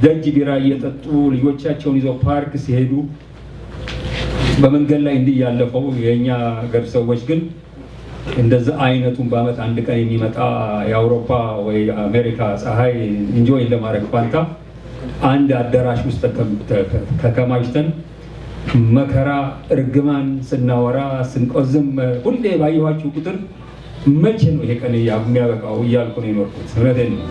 ደጅ ቢራ እየጠጡ ልጆቻቸውን ይዘው ፓርክ ሲሄዱ በመንገድ ላይ እንዲህ ያለፈው የኛ ሀገር ሰዎች ግን እንደዛ አይነቱን በአመት 1 ቀን የሚመጣ የአውሮፓ ወይ አሜሪካ ፀሐይ ኢንጆይ ለማድረግ ፋንታ አንድ አዳራሽ ውስጥ ተከማችተን መከራ እርግማን ስናወራ ስንቆዝም ሁሌ ባየኋችሁ ቁጥር መቼ ነው ይሄ ቀን የሚያበቃው እያልኩ ነው የኖርኩት። እውነቴን ነው።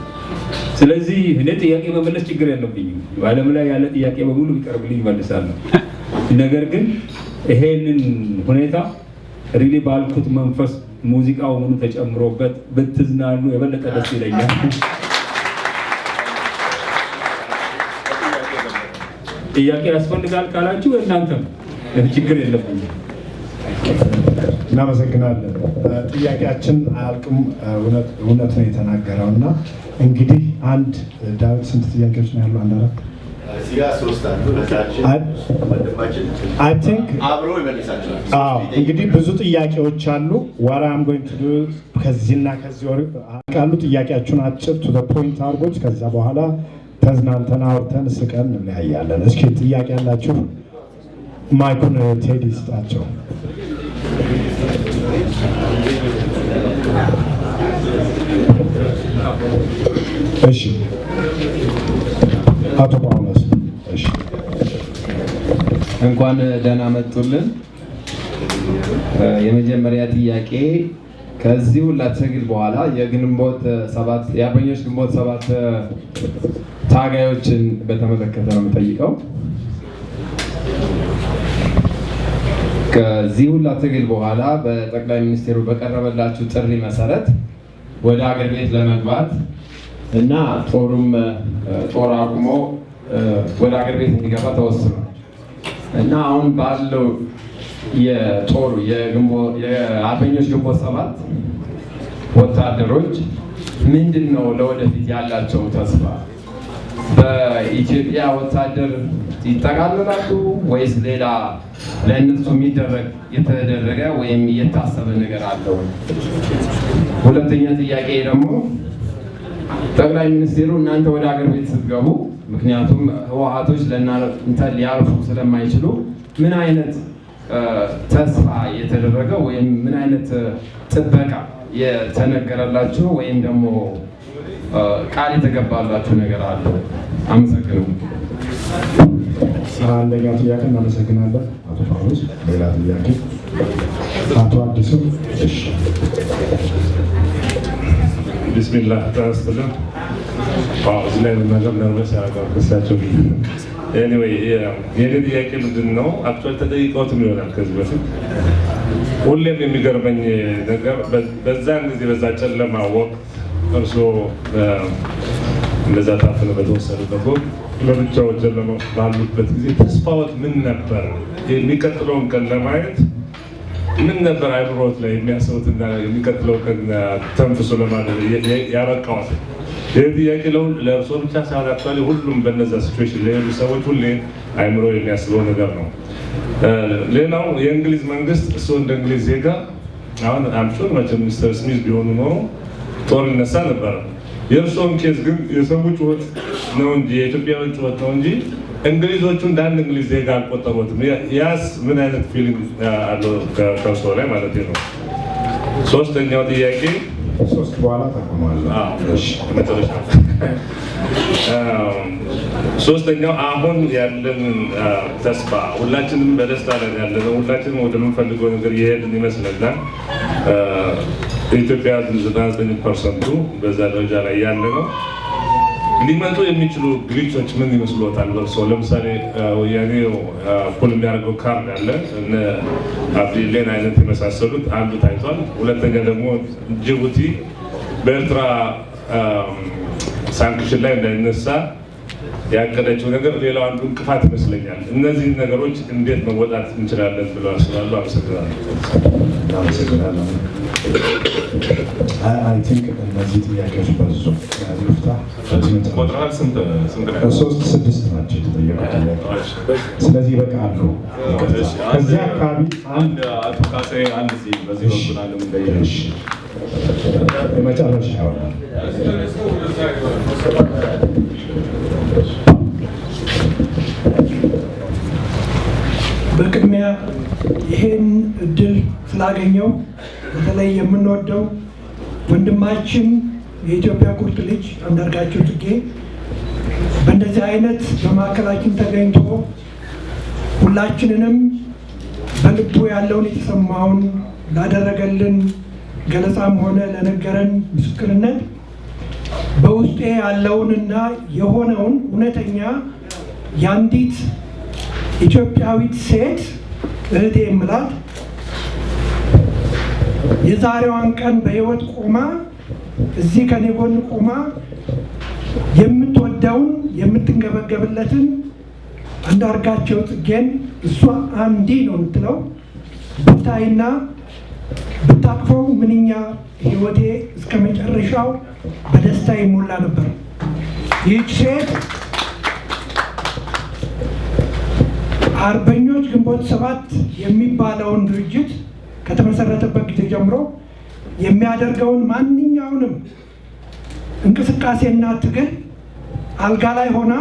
ስለዚህ እኔ ጥያቄ መመለስ ችግር የለብኝም። በዓለም ላይ ያለ ጥያቄ በሙሉ ቢቀርብልኝ እመልሳለሁ። ነገር ግን ይሄንን ሁኔታ ሪሊ ባልኩት መንፈስ ሙዚቃው ምኑ ተጨምሮበት ብትዝናኑ የበለጠ ደስ ይለኛል። ጥያቄ ያስፈልጋል ካላችሁ እናንተም ችግር የለብኝም። እናመሰግናለን። ጥያቄያችን አያልቅም። እውነት ነው የተናገረው እና እንግዲህ አንድ ዳዊት ስንት ጥያቄዎች ነው ያሉ? አንድ አራት I think እንግዲህ ብዙ ጥያቄዎች አሉ። what I'm going to do ከዚህና ከዚህ ወር ቃሉ ጥያቄያችሁን አጭር to the point አድርጎት ከዛ በኋላ ተዝናንተን አውርተን ስቀን እንለያያለን። እስኪ ጥያቄ ያላችሁ ማይኩን ቴዲ ስጣቸው። እሺ አቶ ጳውሎስ እሺ፣ እንኳን ደህና መጡልን። የመጀመሪያ ጥያቄ ከዚህ ሁላ ትግል በኋላ የአርበኞች ግንቦት 7 ታጋዮችን በተመለከተ ነው የምጠይቀው። ከዚህ ሁላ ትግል በኋላ በጠቅላይ ሚኒስትሩ በቀረበላችሁ ጥሪ መሰረት ወደ ሀገር ቤት ለመግባት እና ጦር አቁሞ ወደ ሀገር ቤት እንዲገባ ተወስኗል እና አሁን ባለው የአርበኞች ግንቦት 7 ወታደሮች ምንድን ነው ለወደፊት ያላቸው ተስፋ? በኢትዮጵያ ወታደር ይጠቃልላሉ ወይስ ሌላ ለእነሱ የተደረገ ወይም የታሰበ ነገር አለው? ሁለተኛ ጥያቄ ደግሞ ጠቅላይ ሚኒስትሩ እናንተ ወደ ሀገር ቤት ስትገቡ ምክንያቱም ህወሓቶች ለእናንተ ሊያርፉ ስለማይችሉ ምን አይነት ተስፋ የተደረገ ወይም ምን አይነት ጥበቃ የተነገረላችሁ ወይም ደግሞ ቃል የተገባላችሁ ነገር አለ? አመሰግናለሁ። አንደኛ ጥያቄ እናመሰግናለን አቶ ጳውሎስ። ሌላ ጥያቄ አቶ አዲሱ። እሺ ቢስሚላህ ተነስተን እዚህ ላይ ነገር ነርቨስ ያደርጋል ክሳቸው። ኤኒዌይ የኔ ጥያቄ ምንድን ነው አክቹዋሊ ተጠይቀውትም ይሆናል ከዚህ በፊት ሁሌም የሚገርመኝ ነገር በዛን ጊዜ በዛ ጨለማ ወቅት እርስዎ እንደዛ ታፍነው በተወሰዱበት ወቅት ለብቻው ጨለማ ባሉበት ጊዜ ተስፋዎት ምን ነበር? የሚቀጥለውን ቀን ለማየት ምን ነበር አይምሮት ላይ የሚያስቡትና የሚቀጥለው ቀን ተንፍሶ ለማድረግ ያበቃዎት? ይህ ጥያቄ ለእርስዎ ብቻ ሳይሆን አክቹዋሊ ሁሉም በነዛ ሲቹዌሽን ላይ ያሉ ሰዎች ሁሌ አይምሮ የሚያስበው ነገር ነው። ሌላው የእንግሊዝ መንግስት እርስዎ እንደ እንግሊዝ ዜጋ አሁን አምሹር መቼም ሚስተር ስሚዝ ቢሆኑ ኖሮ ጦር ይነሳ ነበር። የእርስዎን ኬዝ ግን የሰው ጩኸት ነው እንጂ የኢትዮጵያውያን ጩኸት ነው እንጂ እንግሊዞቹ እንደ አንድ እንግሊዝ ዜጋ አልቆጠሩትም። ያስ ምን አይነት ፊሊንግ አለው ከእርስዎ ላይ ማለት ነው? ሶስተኛው ጥያቄ ሶስት በኋላ ተቆማል። እሺ መጨረሻ ሶስተኛው አሁን ያለን ተስፋ ሁላችንም በደስታ ላይ ያለነው ሁላችንም ወደምንፈልገው ነገር እየሄድን ይመስለናል። የኢትዮጵያ 99% በዛ ደረጃ ላይ ያለ ነው። ሊመጡ የሚችሉ ግሊቾች ምን ይመስሎታል? በእርስዎ ለምሳሌ ወያኔ ፑል የሚያደርገው ካርድ አለ እነ አብዲሌን አይነት የመሳሰሉት አንዱ ታይቷል። ሁለተኛ ደግሞ ጅቡቲ በኤርትራ ሳንክሽን ላይ እንዳይነሳ ያቀደችው ነገር ሌላው አንዱ እንቅፋት ይመስለኛል። እነዚህን ነገሮች እንዴት መወጣት እንችላለን ብለው ያስባሉ? አመሰግናለሁ። አይ ቲንክ እነዚህ ጥያቄዎች በዙ ልፍታ ቆጥረሃል? ስንት 6 ናቸው የተጠየቁት ጥያቄዎች። ስለዚህ ይበቃሉ። ከዚህ አካባቢ አንድ አቶ ካሳዬ አንድ በዚህ በኩል አለ እንደየሽ የመጨረሻ ይሆናል። በቅድሚያ ይሄን እድል ስላገኘው በተለይ የምንወደው ወንድማችን የኢትዮጵያ ቁርጥ ልጅ አንዳርጋቸው ጽጌ በእንደዚህ አይነት በማዕከላችን ተገኝቶ ሁላችንንም በልቡ ያለውን የተሰማውን ላደረገልን ገለጻም ሆነ ለነገረን ምስክርነት በውስጤ ያለውንና የሆነውን እውነተኛ የአንዲት ኢትዮጵያዊት ሴት እህቴ የምላት የዛሬዋን ቀን በህይወት ቆማ እዚህ ከኔ ጎን ቆማ የምትወደውን የምትንገበገብለትን አንዳርጋቸው ጽጌን እሷ አንዲ ነው የምትለው ብታይና ብታቅፈው ምንኛ ህይወቴ እስከ መጨረሻው በደስታ ይሞላ ነበር። ይህች ሴት አርበኞች ግንቦት 7 የሚባለውን ድርጅት ከተመሰረተበት ጊዜ ጀምሮ የሚያደርገውን ማንኛውንም እንቅስቃሴና ትግል አልጋ ላይ ሆና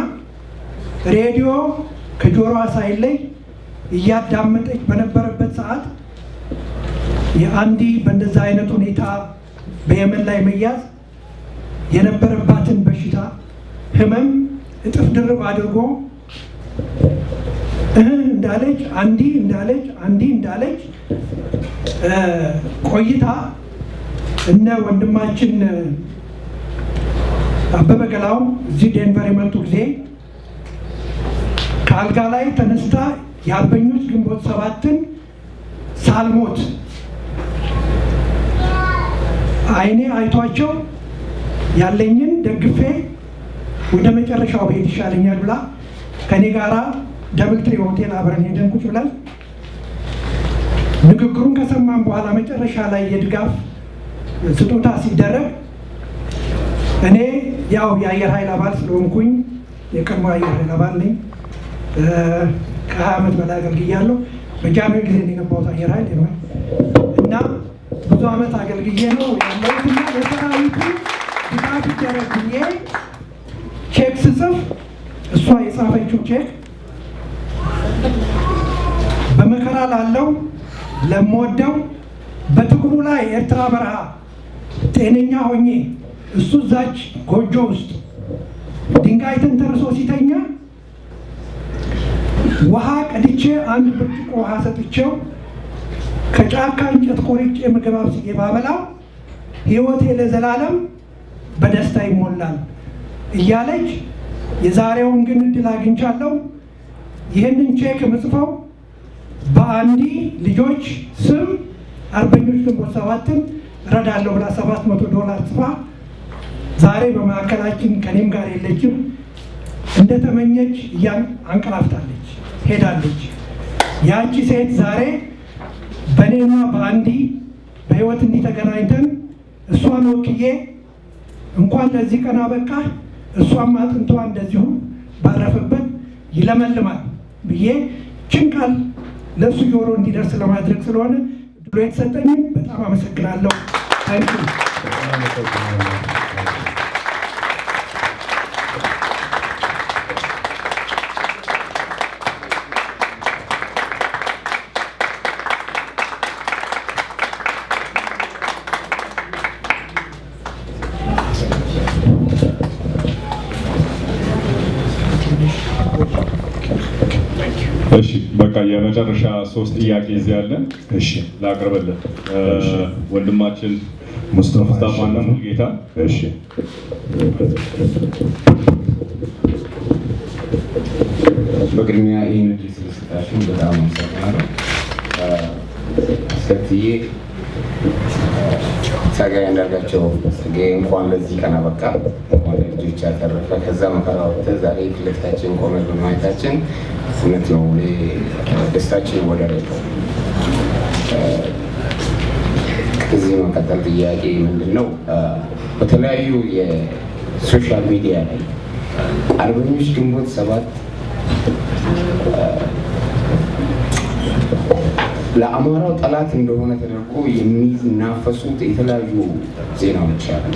ሬዲዮ ከጆሮዋ ሳይለይ እያዳመጠች በነበረበት ሰዓት የአንዲ በእንደዛ አይነት ሁኔታ በየመን ላይ መያዝ የነበረባትን በሽታ ህመም እጥፍ ድርብ አድርጎ እንዳለች አንዲ እንዳለች ቆይታ እነ ወንድማችን አበበ ገላው እዚህ ዴንቨር የመጡ ጊዜ ከአልጋ ላይ ተነስታ የአርበኞች ግንቦት 7ን ሳልሞት አይኔ አይቷቸው ያለኝን ደግፌ ወደ መጨረሻው ቤት ይሻለኛል ብላ ከኔ ጋራ ደብል ትሪ ሆቴል አብረን ሄደን ቁጭ ብለን ንግግሩን ከሰማን በኋላ መጨረሻ ላይ የድጋፍ ስጦታ ሲደረግ እኔ ያው የአየር ኃይል አባል ስለሆንኩኝ የቀድሞ አየር ኃይል አባል ነኝ። ከ20 ዓመት በላይ አገልግያለሁ። በጃንሆይ ጊዜ የገባሁት አየር ኃይል ነው እና ብዙ ዓመት አገልግዬ ነው ያለሁትና ለሰራዊቱ ድጋፍ ይደረግ ብዬ ቼክ ስጽፍ እሷ የጻፈችው ቼክ በመከራ ላለው ለምወደው በትግሉ ላይ ኤርትራ በረሃ ጤነኛ ሆኜ እሱ እዛች ጎጆ ውስጥ ድንጋይ ተንተርሶ ሲተኛ ውሃ ቀድቼ አንድ ብርጭቆ ውሃ ሰጥቼው ከጫካ እንጨት ቆርጬ ምግብ አብስዬ ባበላው ህይወቴ ለዘላለም በደስታ ይሞላል እያለች የዛሬውን ግን እድል አግኝቻለሁ። ይህንን ቼክ የምጽፈው በአንዲ ልጆች ስም አርበኞች ግንቦት 7ን እረዳለሁ ብላ $700 ጽፋ ዛሬ በማዕከላችን ከኔም ጋር የለችም። እንደተመኘች አንቀላፍታለች ሄዳለች። ያቺ ሴት ዛሬ በእኔና በአንዲ በህይወት እንዲህ ተገናኝተን እሷን ወክዬ እንኳን ለዚህ ቀን አበቃ እሷም አጥንቷ እንደዚሁ ባረፈበት ይለመልማል ብዬ ጭንቃል ለሱ ጆሮ እንዲደርስ ለማድረግ ስለሆነ ድሎ የተሰጠኝ በጣም አመሰግናለሁ። ታንኪ እሺ በቃ የመጨረሻ 3 ጥያቄ እዚህ ያለ እሺ ላቅርብልህ ወንድማችን ሙስጠፋና ሙሉጌታ እሺ በቅድሚያ ይህን እድል ስለሰጣችሁ በጣም አመሰግናለሁ። አስከትዬ ጸጋ አንዳርጋቸው ጽጌ እንኳን ለዚህ ቀን አበቃ፣ እንኳን ለልጆች ያተረፈ፣ ከዛ መከራ ወጥተህ ዛሬ ፊት ለፊታችን ቆመን በማየታችን እውነት ነው ደስታችን ወደር የለውም። ከዚህ መቀጠል ጥያቄ ምንድን ነው? በተለያዩ የሶሻል ሚዲያ ላይ አርበኞች ግንቦት 7 ለአማራው ጠላት እንደሆነ ተደርጎ የሚናፈሱት የተለያዩ ዜናዎች አሉ።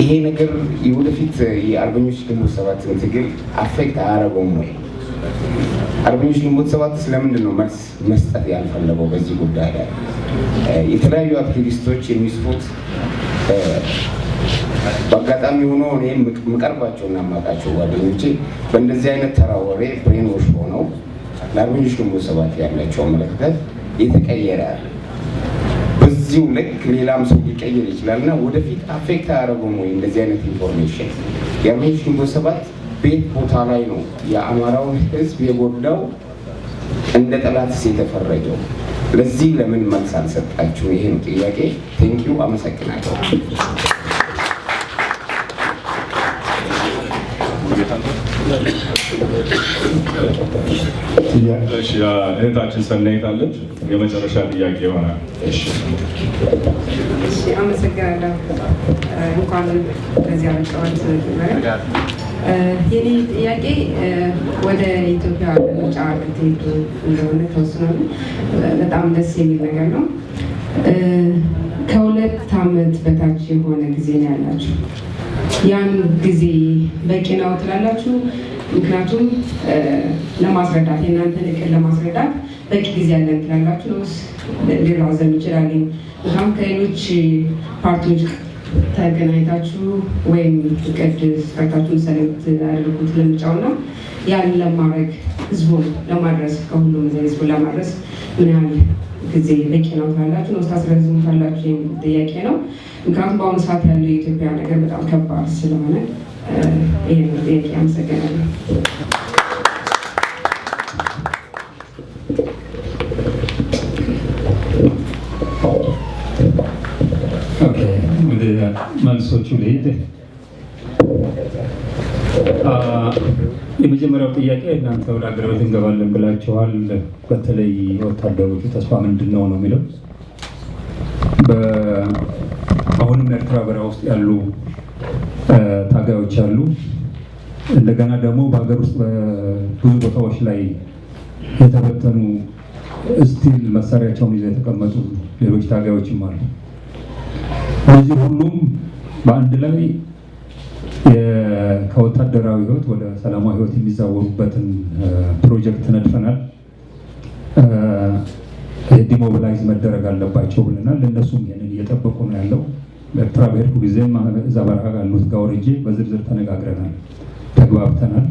ይሄ ነገር የወደፊት የአርበኞች ግንቦት 7 ትግል አፌክት አያደርገውም ወይ? አርበኞች ግንቦት 7 ስለምንድን ነው መልስ መስጠት ያልፈለገው በዚህ ጉዳይ ላይ? የተለያዩ አክቲቪስቶች የሚጽፉት በአጋጣሚ ሆኖ እኔም የምቀርባቸውና የማውቃቸው ጓደኞቼ በእንደዚህ አይነት ተራ ወሬ ብሬን ዎሽ ሆነው ለአርበኞች ግንቦት 7 ያላቸው አመለካከት የተቀየረ በዚሁ ልክ ሌላም ሰው ሊቀየር ይችላል እና ወደፊት አፌክት አያደርጉም ወይ እንደዚህ አይነት ኢንፎርሜሽን? የአርበኞች ግንቦት 7 ቤት ቦታ ላይ ነው የአማራውን ሕዝብ የጎዳው እንደ ጠላትስ የተፈረጀው? ለዚህ ለምን መልስ አልሰጣችሁ? ይሄ ነው ጥያቄ። ቴንኪዩ፣ አመሰግናለሁ። እህታችን ሰናይት አለች። የመጨረሻ ጥያቄ ይሆናል። እሺ አመሰግናለሁ። እንኳን በዚህ አመጣሁት። የኔ ጥያቄ ወደ ኢትዮጵያ ምርጫ ልትሄዱ እንደሆነ ተወስኗል። በጣም ደስ የሚል ነገር ነው። ከ2 ዓመት በታች የሆነ ጊዜ ነው ያላችሁ። ያን ጊዜ በቂ ነው ትላላችሁ? ምክንያቱም ለማስረዳት የእናንተን እቅድ ለማስረዳት በቂ ጊዜ ያለን ትላላችሁ ነውስ ሊራዘም ይችላል? ምክንያቱም ከሌሎች ፓርቲዎች ተገናኝታችሁ ወይም እቅድ ሰርታችሁ ሰለምት ያደርጉት ለምርጫውና ያን ለማድረግ ህዝቡን ለማድረስ ከሁሉም ህዝቡን ለማድረስ ምን ያህል ጊዜ በቂ ነው ትላላችሁ ነው ታስረዝሙታላችሁ? የሚል ጥያቄ ነው። ምክንያቱም በአሁኑ ሰዓት ያለው የኢትዮጵያ ነገር በጣም ከባድ ስለሆነ ይህን ጥያቄ አመሰግናለሁ። ወደ መልሶቹ ልሄድ። የመጀመሪያው ጥያቄ እናንተ ወደ አገር ቤት እንገባለን ብላችኋል። በተለይ ወታደሮቹ ተስፋ ምንድን ነው ነው የሚለው። አሁንም ኤርትራ በረሃ ውስጥ ያሉ ታጋዮች አሉ። እንደገና ደግሞ በሀገር ውስጥ ብዙ ቦታዎች ላይ የተበተኑ ስቲል መሳሪያቸውን ይዘው የተቀመጡ ሌሎች ታጋዮችም አሉ። እነዚህ ሁሉም በአንድ ላይ ከወታደራዊ ህይወት ወደ ሰላማዊ ህይወት የሚዛወሩበትን ፕሮጀክት ነድፈናል። ዲሞቢላይዝ መደረግ አለባቸው ብለናል። እነሱም ይህንን እየጠበቁ ነው ያለው። ኤርትራ በሄድኩ ጊዜም እዛ በረሃ ካሉት ጋር ወርጄ በዝርዝር ተነጋግረናል፣ ተግባብተናል።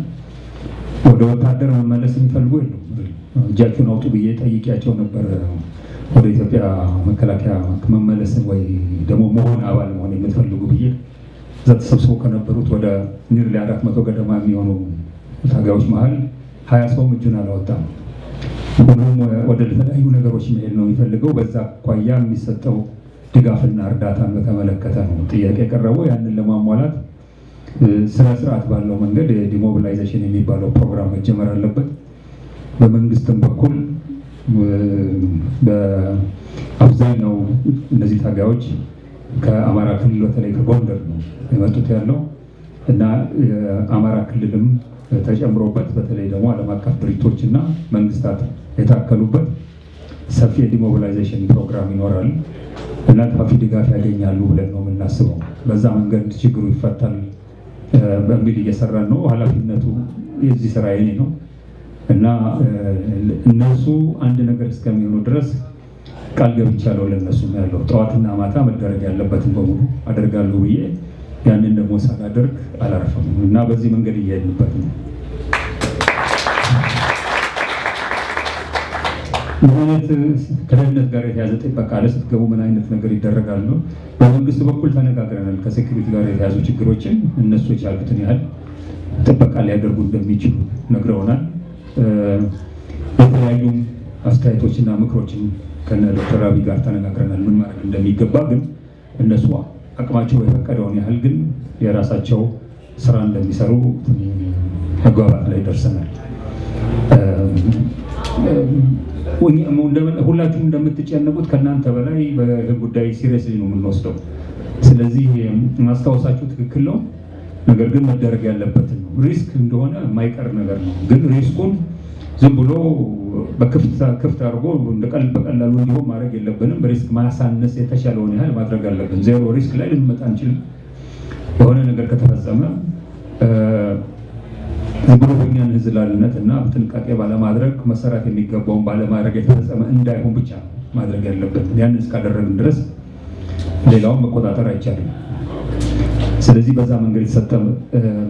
ወደ ወታደር መመለስ የሚፈልጉ የሉም። እጃችሁን አውጡ ብዬ ጠይቄያቸው ነበር። ወደ ኢትዮጵያ መከላከያ መመለስን ወይ ደግሞ መሆን አባል መሆን የምትፈልጉ ብዬ እዛ ተሰብስበው ከነበሩት ወደ ኒርሊ 400 ገደማ የሚሆኑ ታጋዮች መሀል 20 ሰውም እጁን አላወጣም። ሁሉም ወደ ተለያዩ ነገሮች መሄድ ነው የሚፈልገው። በዛ አኳያ የሚሰጠው ድጋፍና እርዳታን በተመለከተ ነው ጥያቄ የቀረበው። ያንን ለማሟላት ስነ ስርዓት ባለው መንገድ ዲሞቢላይዜሽን የሚባለው ፕሮግራም መጀመር አለበት። በመንግስትም በኩል በአብዛኛው እነዚህ ታጋዮች ከአማራ ክልል በተለይ ከጎንደር ነው የመጡት ያለው እና የአማራ ክልልም ተጨምሮበት በተለይ ደግሞ ዓለም አቀፍ ድርጅቶች እና መንግስታት የታከሉበት ሰፊ የዲሞቢላይዜሽን ፕሮግራም ይኖራል እና ካፊ ድጋፍ ያገኛሉ ብለን ነው የምናስበው። በዛ መንገድ ችግሩ ይፈታል በሚል እየሰራን ነው። ኃላፊነቱ የዚህ ስራ የኔ ነው እና እነሱ አንድ ነገር እስከሚሆኑ ድረስ ቃል ገብቻለሁ ለነሱ ያለው ጠዋትና ማታ መደረግ ያለበትን በሙሉ አደርጋለሁ ብዬ ያንን ደግሞ ሳላደርግ አላረፈም እና በዚህ መንገድ እየሄድንበት ነው። ምን አይነት ከደህንነት ጋር የተያዘ ጥበቃ ስትገቡ ምን አይነት ነገር ይደረጋል ነው። በመንግስት በኩል ተነጋግረናል። ከሴኩሪቲ ጋር የተያዙ ችግሮችን እነሱ የቻሉትን ያህል ጥበቃ ሊያደርጉ እንደሚችሉ ነግረውናል። የተለያዩ አስተያየቶችና ምክሮችን ከነ ዶክተር አብይ ጋር ተነጋግረናል ምን ማድረግ እንደሚገባ። ግን እነሱ አቅማቸው የፈቀደውን ያህል ግን የራሳቸው ስራ እንደሚሰሩ መግባባት ላይ ደርሰናል። ሁላችሁም እንደምትጨነቁት ከእናንተ በላይ በጉዳይ ሲሪየስሊ ነው የምንወስደው። ስለዚህ ማስታወሳችሁ ትክክል ነው። ነገር ግን መደረግ ያለበትን ነው። ሪስክ እንደሆነ የማይቀር ነገር ነው። ግን ሪስኩን ዝም ብሎ በክፍት አድርጎ በቀላሉ እንዲሆን ማድረግ የለብንም። ሪስክ ማሳነስ የተሻለውን ያህል ማድረግ አለብን። ዜሮ ሪስክ ላይ ልንመጣ አንችልም። የሆነ ነገር ከተፈጸመ ዝም ብሎ በእኛን ህዝላልነት እና በጥንቃቄ ባለማድረግ መሰራት የሚገባውን ባለማድረግ የተፈጸመ እንዳይሆን ብቻ ማድረግ ያለብን። ያንን እስካደረግን ድረስ ሌላውን መቆጣጠር አይቻልም። ስለዚህ በዛ መንገድ የተሰጠ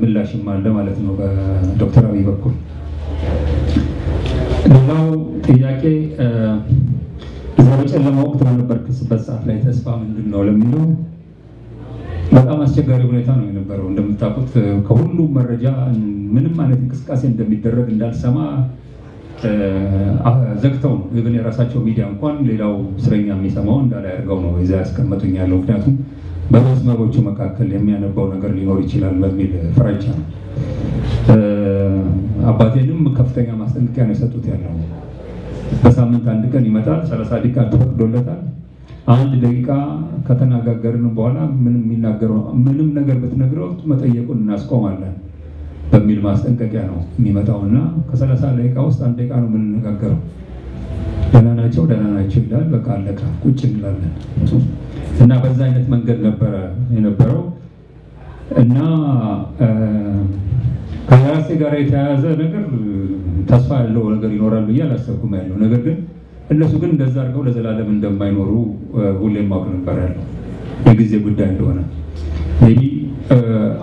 ምላሽም አለ ማለት ነው በዶክተር አብይ በኩል። ሌላው ጥያቄ እዛ በጨለማ ወቅት በነበርክበት ሰዓት ላይ ተስፋ ምንድን ነው ለሚለው በጣም አስቸጋሪ ሁኔታ ነው የነበረው። እንደምታውቁት ከሁሉም መረጃ ምንም አይነት እንቅስቃሴ እንደሚደረግ እንዳልሰማ ዘግተው ነው። ኢቭን የራሳቸው ሚዲያ እንኳን ሌላው እስረኛ የሚሰማው እንዳላይ አድርገው ነው እዛ ያስቀመጡኝ ያለው። ምክንያቱም በመስመሮቹ መካከል የሚያነባው ነገር ሊኖር ይችላል በሚል ፍራቻ ነው። አባቴንም ከፍተኛ ማስጠንቀቂያ ነው የሰጡት ያለው። በሳምንት አንድ ቀን ይመጣል፣ 30 ደቂቃ ተፈቅዶለታል። 1 ደቂቃ ከተነጋገርን በኋላ ምንም ነገር ብትነግረው መጠየቁን እናስቆማለን በሚል ማስጠንቀቂያ ነው የሚመጣውና ከ30 ደቂቃ ውስጥ 1 ደቂቃ ነው የምንነጋገረው። ደህና ናቸው ይላል። በቃ አለቀ፣ ቁጭ እንላለን እና በዛ አይነት መንገድ ነበረ የነበረው እና ከራሴ ጋር የተያያዘ ነገር ተስፋ ያለው ነገር ይኖራል ብዬ አላሰብኩም ያለው ነገር ግን እነሱ ግን እንደዛ አድርገው ለዘላለም እንደማይኖሩ ሁሌም ማወቅ ነበር ያለው የጊዜ ጉዳይ እንደሆነ። ሜቢ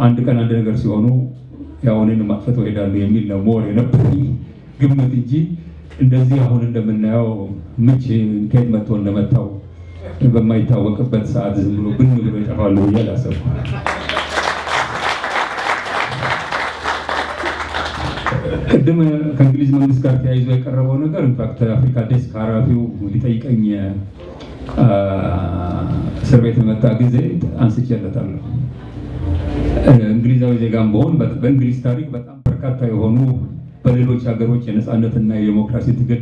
አንድ ቀን አንድ ነገር ሲሆኑ ያው እኔን ማጥፈተው ሄዳሉ የሚል ነው ሞር የነበረኝ ግምት እንጂ እንደዚህ አሁን እንደምናየው ምች ከየት መጥቶ እንደመታው በማይታወቅበት ሰዓት ዝም ብሎ ብን ብሎ ይጠፋሉ ብዬ አላሰብኩም። ቅድም ከእንግሊዝ መንግስት ጋር ተያይዞ የቀረበው ነገር ኢንፋክት አፍሪካ ዴስክ ኃላፊው ሊጠይቀኝ እስር ቤት በመጣ ጊዜ አንስቼለታለሁ። እንግሊዛዊ ዜጋም በሆን በእንግሊዝ ታሪክ በጣም በርካታ የሆኑ በሌሎች ሀገሮች የነፃነትና የዲሞክራሲ ትግል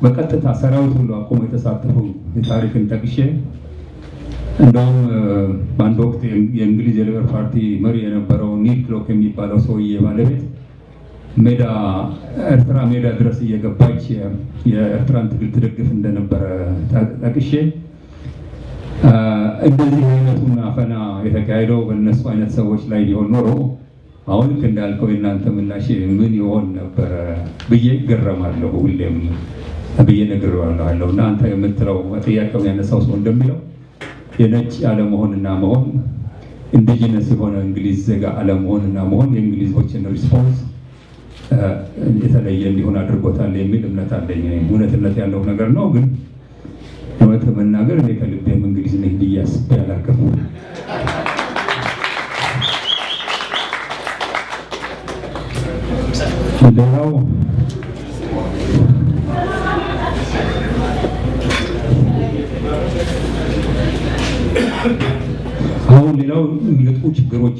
በቀጥታ ሰራዊት ሁሉ አቁሞ የተሳተፉ የታሪክን ጠቅሼ እንደውም በአንድ ወቅት የእንግሊዝ የሌበር ፓርቲ መሪ የነበረው ኒል ክሎክ የሚባለው ሰውዬ ባለቤት ኤርትራ ሜዳ ድረስ እየገባች የኤርትራን ትግል ትደግፍ እንደነበረ ጠቅሼ እንደዚህ አይነቱን አፈና የተካሄደው በእነሱ አይነት ሰዎች ላይ ሊሆን ኖሮ አሁን ልክ እንዳልከው የእናንተ ምላሽ ምን ይሆን ነበረ ብዬ እገረማለሁ። ሁሌም ብዬ ነግሬዋለሁ እና አንተ የምትለው ጥያቄውን ያነሳው ሰው እንደሚለው የነጭ አለመሆንና መሆን ኢንዲጂነስ የሆነ እንግሊዝ ዜጋ አለመሆንና መሆን የእንግሊዞችን ሪስፖንስ የተለየ እንዲሆን አድርጎታል የሚል እምነት አለኝ። እውነትነት ያለው ነገር ነው። ግን እውነት መናገር እኔ ከልቤም እንግሊዝ ነኝ ብዬ አስቤ አላውቅም። ሌላው አሁን ሌላው የሚገጥሙ ችግሮች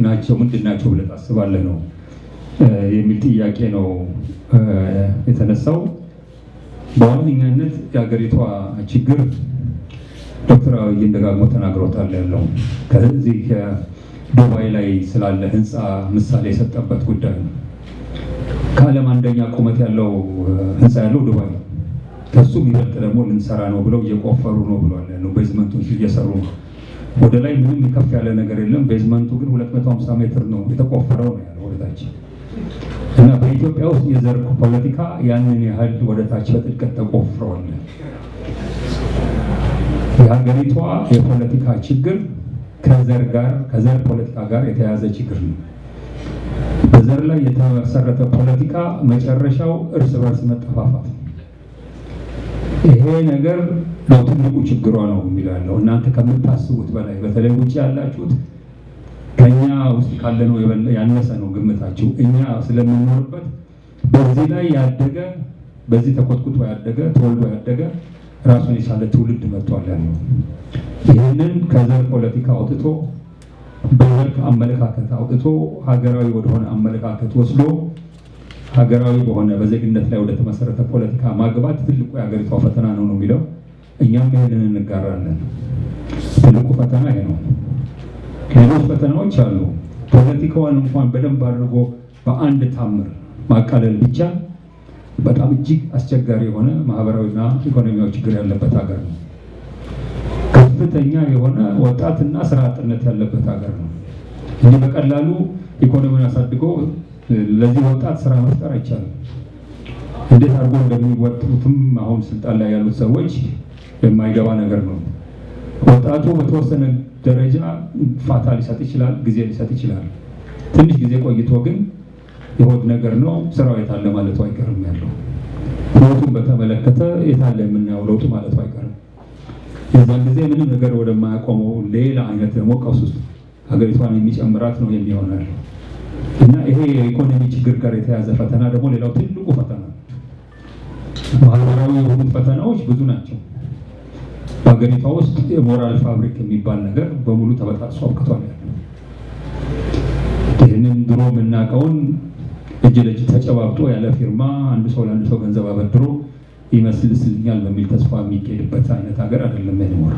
ናቸው ምንድን ናቸው ብለህ ታስባለህ ነው የሚል ጥያቄ ነው የተነሳው። በዋነኛነት የሀገሪቷ ችግር ዶክተር አብይ ደጋግሞ ተናግሮታል ያለው ከዚህ ዱባይ ላይ ስላለ ህንፃ ምሳሌ የሰጠበት ጉዳይ ነው። ከዓለም አንደኛ ቁመት ያለው ህንፃ ያለው ዱባይ ነው። ከሱ የሚበልጥ ደግሞ ልንሰራ ነው ብለው እየቆፈሩ ነው ብሏል ያለው። ቤዝመንቱን እየሰሩ ነው። ወደ ላይ ምንም ከፍ ያለ ነገር የለም። ቤዝመንቱ ግን 250 ሜትር ነው የተቆፈረው ነው ያለው ወደታች። እና በኢትዮጵያ ውስጥ የዘር ፖለቲካ ያንን ያህል ወደታች በጥልቀት ተቆፍረዋል። የሀገሪቷ የፖለቲካ ችግር ከዘር ፖለቲካ ጋር የተያያዘ ችግር ነው። በዘር ላይ የተመሰረተ ፖለቲካ መጨረሻው እርስ በርስ መጠፋፋት ነው። ይሄ ነገር ነው ትልቁ ችግሯ ነው የሚላለው። እናንተ ከምታስቡት በላይ በተለይ ውጭ ያላችሁት ከኛ ውስጥ ካለነው ያነሰ ነው ግምታችሁ። እኛ ስለምንኖርበት በዚህ ላይ ያደገ በዚህ ተኮትኩቶ ያደገ ተወልዶ ያደገ ራሱን የቻለ ትውልድ መጥቷል ያለው። ይህንን ከዘር ፖለቲካ አውጥቶ በዘር አመለካከት አውጥቶ ሀገራዊ ወደሆነ አመለካከት ወስዶ ሀገራዊ በሆነ በዜግነት ላይ ወደ ተመሰረተ ፖለቲካ ማግባት ትልቁ የሀገሪቷ ፈተና ነው የሚለው። እኛም ይህንን እንጋራለን። ትልቁ ፈተና ይሄ ነው። ሌሎች ፈተናዎች አሉ። ፖለቲካውን እንኳን በደንብ አድርጎ በአንድ ታምር ማቃለል ብቻ በጣም እጅግ አስቸጋሪ የሆነ ማህበራዊና ኢኮኖሚያዊ ችግር ያለበት ሀገር ነው። ከፍተኛ የሆነ ወጣትና ስራ አጥነት ያለበት ሀገር ነው። እንዲህ በቀላሉ ኢኮኖሚውን አሳድጎ ለዚህ ወጣት ስራ መፍጠር አይቻልም። እንዴት አድርጎ እንደሚወጡትም አሁን ስልጣን ላይ ያሉት ሰዎች የማይገባ ነገር ነው። ወጣቱ በተወሰነ ደረጃ ፋታ ሊሰጥ ይችላል፣ ጊዜ ሊሰጥ ይችላል። ትንሽ ጊዜ ቆይቶ ግን የሆድ ነገር ነው ስራው የታለ ማለቱ አይቀርም ያለው። ህይወቱን በተመለከተ የታለ የምናየው ለውጡ ማለቱ አይቀርም። የዛን ጊዜ ምንም ነገር ወደማያቆመው ሌላ አይነት ደግሞ ቀውስ ውስጥ ሀገሪቷን የሚጨምራት ነው የሚሆናል። እና ይሄ የኢኮኖሚ ችግር ጋር የተያዘ ፈተና ደግሞ ሌላው ትልቁ ፈተና ነው። ማህበራዊ የሆኑ ፈተናዎች ብዙ ናቸው። በሀገሪቷ ውስጥ የሞራል ፋብሪክ የሚባል ነገር በሙሉ ተበጣጥሶ አብቅቷል ያለው። ይህንን ድሮ የምናውቀውን እጅ ለእጅ ተጨባብጦ ያለ ፊርማ አንድ ሰው ለአንድ ሰው ገንዘብ አበድሮ ይመስልስልኛል በሚል ተስፋ የሚካሄድበት አይነት ሀገር አይደለም የሚኖር።